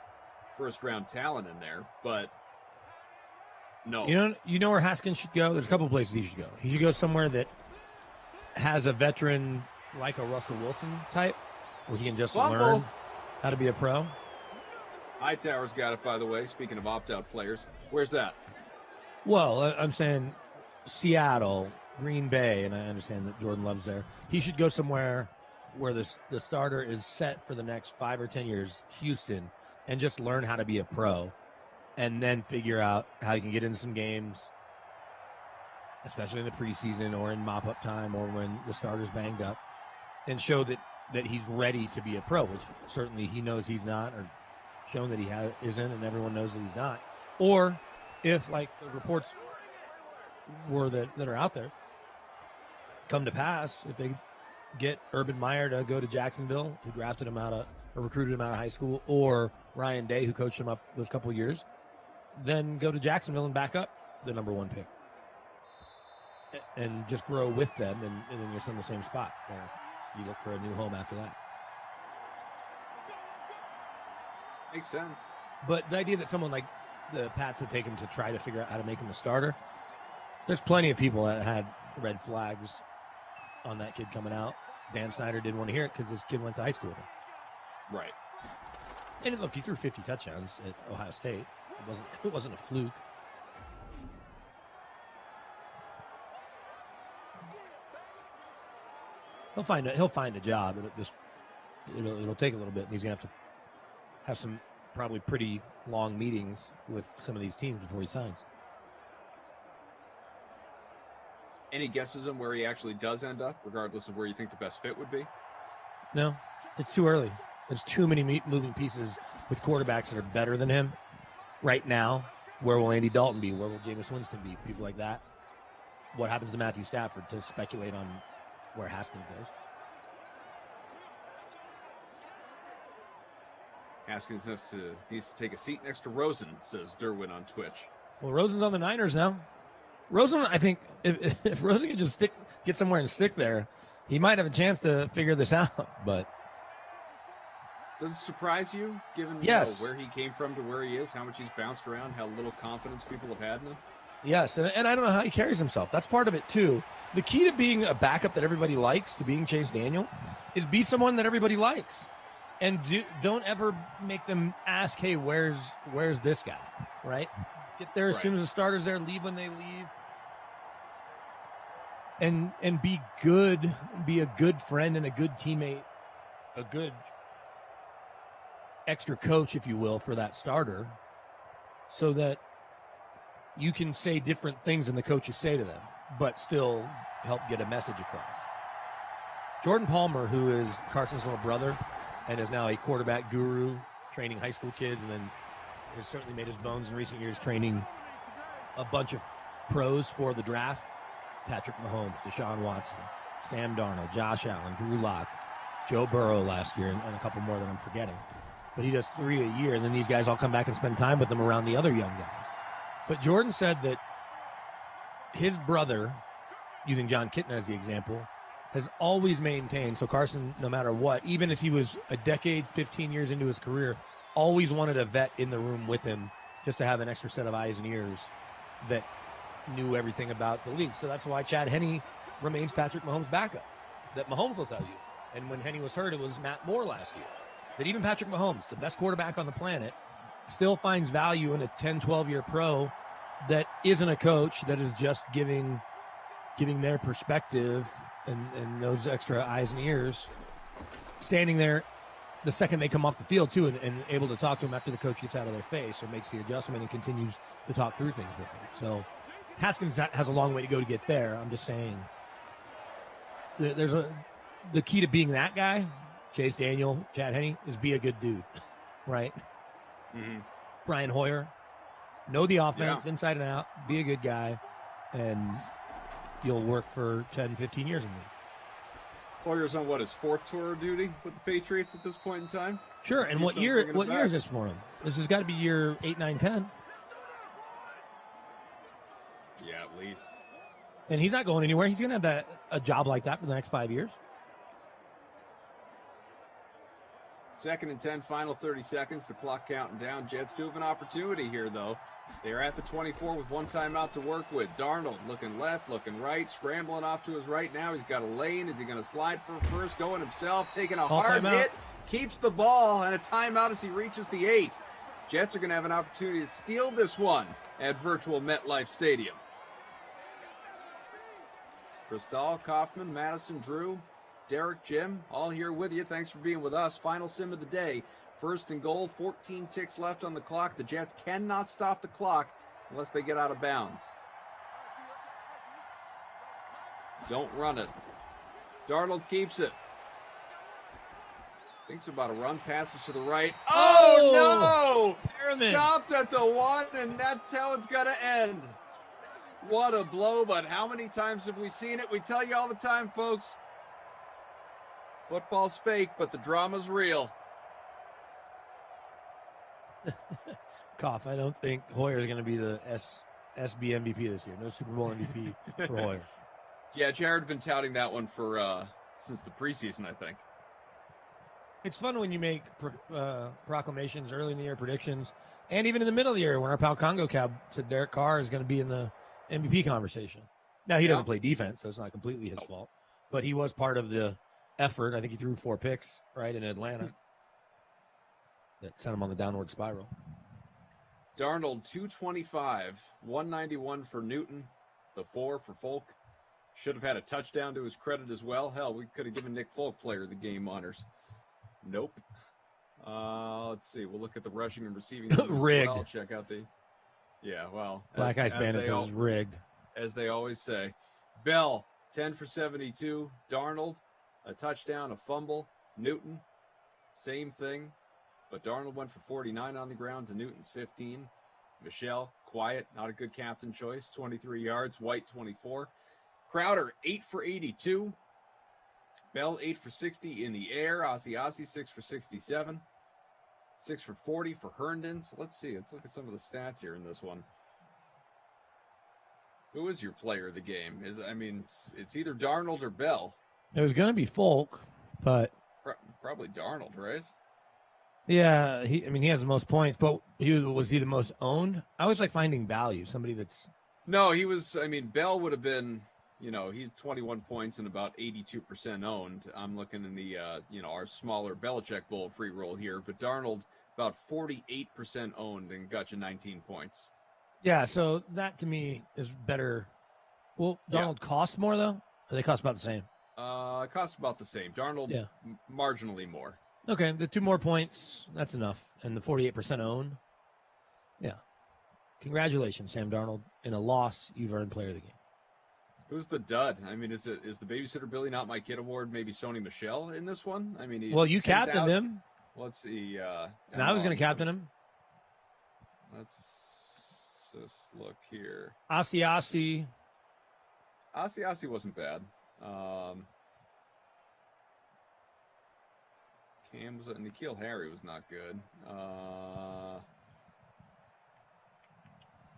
first-round talent in there, but no. You know where Haskins should go? There's a couple of places he should go. He should go somewhere that has a veteran like a Russell Wilson type, where he can just learn how to be a pro. Hightower's got it, by the way, speaking of opt-out players. Where's that? Well, I'm saying Seattle, Green Bay, and I understand that Jordan Love's there. He should go somewhere where the starter is set for the next 5 or 10 years, Houston, and just learn how to be a pro, and then figure out how you can get into some games, especially in the preseason or in mop-up time or when the starter's banged up, and show that he's ready to be a pro, which certainly he knows he's not, or shown that he isn't, and everyone knows that he's not. Or if, like those reports were that are out there, come to pass, if they get Urban Meyer to go to Jacksonville, who drafted him or recruited him out of high school, or Ryan Day, who coached him up those couple of years, then go to Jacksonville and back up the number 1 pick. And just grow with them, and then you're still in the same spot where you look for a new home after that. Makes sense. But the idea that someone like the Pats would take him to try to figure out how to make him a starter, there's plenty of people that had red flags on that kid coming out. Dan Snyder didn't want to hear it because this kid went to high school with him. Right. And look, he threw 50 touchdowns at Ohio State. It wasn't a fluke. He'll find a job. It'll take a little bit, and he's gonna have some probably pretty long meetings with some of these teams before he signs. Any guesses on where he actually does end up, regardless of where you think the best fit would be? No, it's too early. There's too many moving pieces with quarterbacks that are better than him right now. Where will Andy Dalton be? Where will Jameis Winston be? People like that. What happens to Matthew Stafford, to speculate on where Haskins goes? Haskins needs to take a seat next to Rosen, says Derwin on Twitch. Well, Rosen's on the Niners now. Rosen, I think, if Rosen can just get somewhere and stick there, he might have a chance to figure this out. But does it surprise you, given yes, where he came from to where he is, how much he's bounced around, how little confidence people have had in him? Yes, and I don't know how he carries himself. That's part of it, too. The key to being a backup that everybody likes, to being Chase Daniel, is be someone that everybody likes. And don't ever make them ask, hey, where's this guy, right? Get there as soon as the starter's there, leave when they leave. And be good, be a good friend and a good teammate, a good extra coach, if you will, for that starter, so that you can say different things than the coaches say to them, but still help get a message across. Jordan Palmer, who is Carson's little brother and is now a quarterback guru, training high school kids, and then has certainly made his bones in recent years training a bunch of pros for the draft. Patrick Mahomes, Deshaun Watson, Sam Darnold, Josh Allen, Drew Lock, Joe Burrow last year, and a couple more that I'm forgetting. But he does 3 a year, and then these guys all come back and spend time with them around the other young guys. But Jordan said that his brother, using John Kitna as the example, has always maintained, so Carson, no matter what, even as he was a decade, 15 years into his career, always wanted a vet in the room with him just to have an extra set of eyes and ears that knew everything about the league. So that's why Chad Henne remains Patrick Mahomes' backup, that Mahomes will tell you. And when Henne was hurt, it was Matt Moore last year. That even Patrick Mahomes, the best quarterback on the planet, still finds value in a 10, 12-year pro that isn't a coach, that is just giving their perspective and those extra eyes and ears, standing there the second they come off the field, too, and able to talk to them after the coach gets out of their face or makes the adjustment and continues to talk through things with them. So Haskins has a long way to go to get there. I'm just saying the key to being that guy, Chase Daniel, Chad Henne, is be a good dude, right? Mm-hmm. Brian Hoyer, know the offense inside and out, be a good guy, and you'll work for 10, 15 years in the league. Hoyer's on his fourth tour of duty with the Patriots at this point in time? Sure, and what year is this for him? This has got to be year 8, 9, 10. Yeah, at least. And he's not going anywhere. He's going to have a job like that for the next 5 years. 2nd and 10, final 30 seconds. The clock counting down. Jets do have an opportunity here, though. They are at the 24 with one timeout to work with. Darnold looking left, looking right, scrambling off to his right now. He's got a lane. Is he going to slide for first? Going himself, taking a hard hit. Keeps the ball, and a timeout as he reaches the 8. Jets are going to have an opportunity to steal this one at virtual MetLife Stadium. Cristal, Kaufman, Madison, Drew, Derek, Jim, all here with you. Thanks for being with us. Final sim of the day. 1st and goal, 14 ticks left on the clock. The Jets cannot stop the clock unless they get out of bounds. Don't run it. Darnold keeps it. Thinks about a run, passes to the right. Oh no! Perriman. Stopped at the 1, and that's how it's going to end. What a blow, but how many times have we seen it? We tell you all the time, folks. Football's fake, but the drama's real. Cough, I don't think Hoyer is going to be the SB MVP this year. No Super Bowl MVP for Hoyer. Yeah, Jared been touting that one for since the preseason, I think. It's fun when you make proclamations early in the year, predictions, and even in the middle of the year when our pal Congo Cab said Derek Carr is going to be in the MVP conversation. Now, he doesn't play defense, so it's not completely his fault, but he was part of the effort. I think he threw 4 picks, right, in Atlanta. that sent him on the downward spiral. Darnold 225, 191 for Newton, the 4 for Folk. Should have had a touchdown to his credit as well. Hell, we could have given Nick Folk player of the game honors. Nope. Let's see. We'll look at the rushing and receiving numbers Rigged. as well. Check out the. Yeah, well, Black Ice Bandit says rigged. As they always say. Bell 10 for 72. Darnold a touchdown, a fumble. Newton same thing, but Darnold went for 49 on the ground to Newton's 15. Michelle quiet, not a good captain choice. 23 yards. White 24. Crowder 8 for 82. Bell 8 for 60 in the air. Ossie 6 for 67. 6 for 40 for Herndon. So let's see. Let's look at some of the stats here in this one. Who is your player of the game? It's either Darnold or Bell. It was going to be Folk, but Probably Darnold, right? yeah, he has the most points, but was he the most owned? I always like finding value, somebody that's. No, he was. Bell would have been. He's 21 points and about 82% owned. I'm looking in the, our smaller Belichick Bowl free roll here, but Darnold about 48% owned and got you 19 points. Yeah, so that to me is better. Well, Darnold costs more though. Or they cost about the same. Cost about the same. Darnold, marginally more. Okay, the 2 more points, that's enough, and the 48% owned. Yeah, congratulations, Sam Darnold. In a loss, you've earned player of the game. Who's the dud? Is the Babysitter Billy Not My Kid award maybe Sony Michel in this one? Well, you captained him. Let's see. And I was going to captain him. Let's just look here. Ossie wasn't bad. Cam was N'Keal Harry was not good.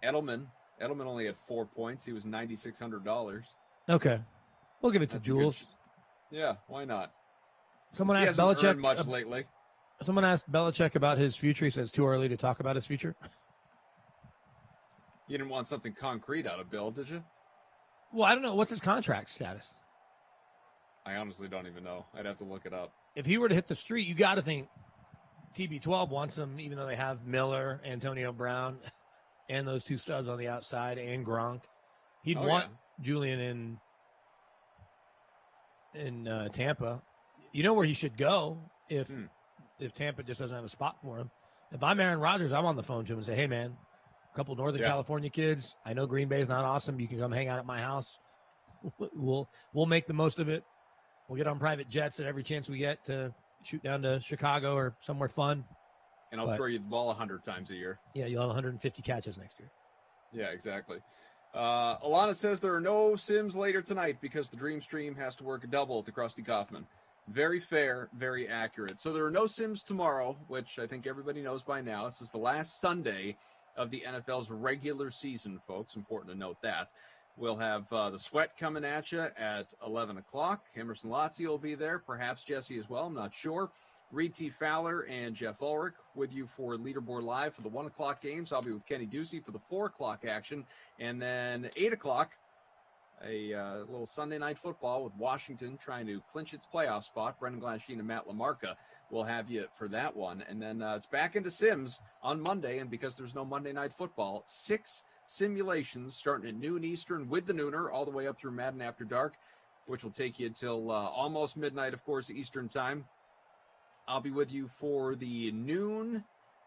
Edelman only had 4 points. He was $9,600. Okay, we'll give it to Jules. Yeah, why not? Someone He asked hasn't Belichick earned much lately. Someone asked Belichick about his future. He says too early to talk about his future. You didn't want something concrete out of Bill, did you? Well, I don't know. What's his contract status? I honestly don't even know. I'd have to look it up. If he were to hit the street, you got to think TB12 wants him, even though they have Miller, Antonio Brown, and those 2 studs on the outside, and Gronk. He'd want Julian in Tampa. You know where he should go if Tampa just doesn't have a spot for him. If I'm Aaron Rodgers, I'm on the phone to him and say, hey, man, a couple Northern California kids. I know Green Bay's not awesome. You can come hang out at my house. We'll make the most of it. We'll get on private jets at every chance we get to shoot down to Chicago or somewhere fun. And I'll throw you the ball 100 times a year. Yeah, you'll have 150 catches next year. Yeah, exactly. Alana says there are no Sims later tonight because the Dream Stream has to work a double at the Krusty Kaufman. Very fair, very accurate. So there are no Sims tomorrow, which I think everybody knows by now. This is the last Sunday of the NFL's regular season, folks. Important to note that. We'll have the Sweat coming at you at 11 o'clock. Emerson Lazio will be there, perhaps Jesse as well. I'm not sure. Reed T. Fowler and Geoff Ulrich with you for Leaderboard Live for the 1 o'clock games. I'll be with Kenny Ducey for the 4 o'clock action. And then 8 o'clock, a little Sunday night football with Washington trying to clinch its playoff spot. Brendan Glansheen and Matt LaMarca will have you for that one. And then it's back into Sims on Monday. And because there's no Monday night football, 6 simulations starting at noon Eastern with the Nooner all the way up through Madden After Dark, which will take you till almost midnight, of course, Eastern time. I'll be with you for the noon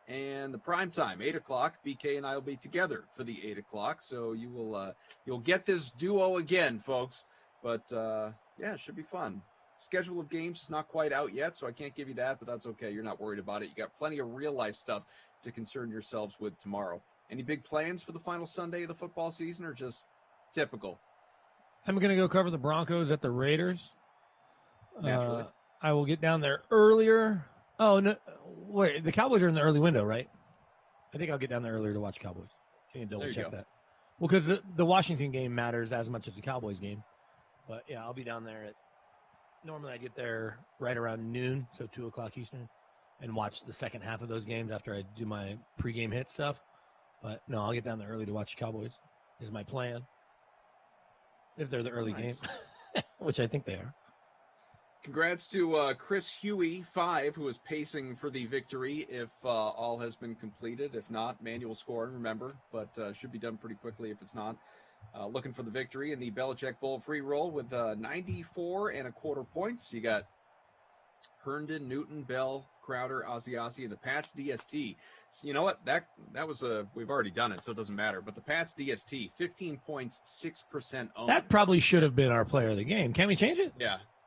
and the prime time, 8 o'clock. BK and I will be together for the 8 o'clock. So you will you'll get this duo again, folks. But yeah, it should be fun. Schedule of games is not quite out yet, so I can't give you that, but that's okay. You're not worried about it. You got plenty of real life stuff to concern yourselves with tomorrow. Any big plans for the final Sunday of the football season, or just typical? I'm going to go cover the Broncos at the Raiders. Naturally. I will get down there earlier. Oh, no. Wait, the Cowboys are in the early window, right? I think I'll get down there earlier to watch Cowboys. Can you double check that? Well, because the Washington game matters as much as the Cowboys game. But, yeah, I'll be down there normally I get there right around noon, so 2 o'clock Eastern, and watch the second half of those games after I do my pregame hit stuff. But, no, I'll get down there early to watch the Cowboys is my plan. If they're the early game, which I think they are. Congrats to Chris Huey, 5, who is pacing for the victory if all has been completed. If not, manual scoring, remember, but should be done pretty quickly if it's not. Looking for the victory in the Belichick Bowl free roll with 94 and a quarter points. You got Herndon, Newton, Bell, Crowder, Ozzy, and the Pats DST. So you know what? That was we've already done it, so it doesn't matter. But the Pats DST, 15 points, 6% owned. That probably should have been our player of the game. Can we change it?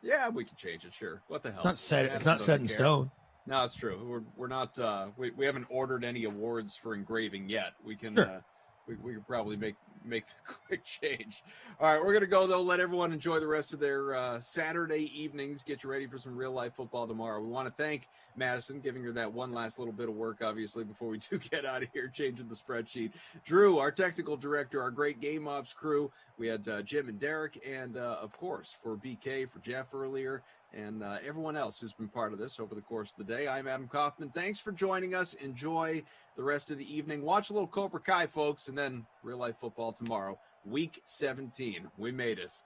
Yeah, we can change it. Sure. What the hell? It's not set in stone. No, it's true. We're not. We haven't ordered any awards for engraving yet. We can. Sure. We could probably make the quick change. All right, we're going to go, though. Let everyone enjoy the rest of their Saturday evenings. Get you ready for some real-life football tomorrow. We want to thank Madison, giving her that one last little bit of work, obviously, before we do get out of here, changing the spreadsheet. Drew, our technical director, our great Game Ops crew. We had Jim and Derek, and, of course, for BK, for Jeff earlier, and everyone else who's been part of this over the course of the day. I'm Adam Kaufman. Thanks for joining us. Enjoy the rest of the evening. Watch a little Cobra Kai, folks, and then real-life football tomorrow. Week 17. We made it.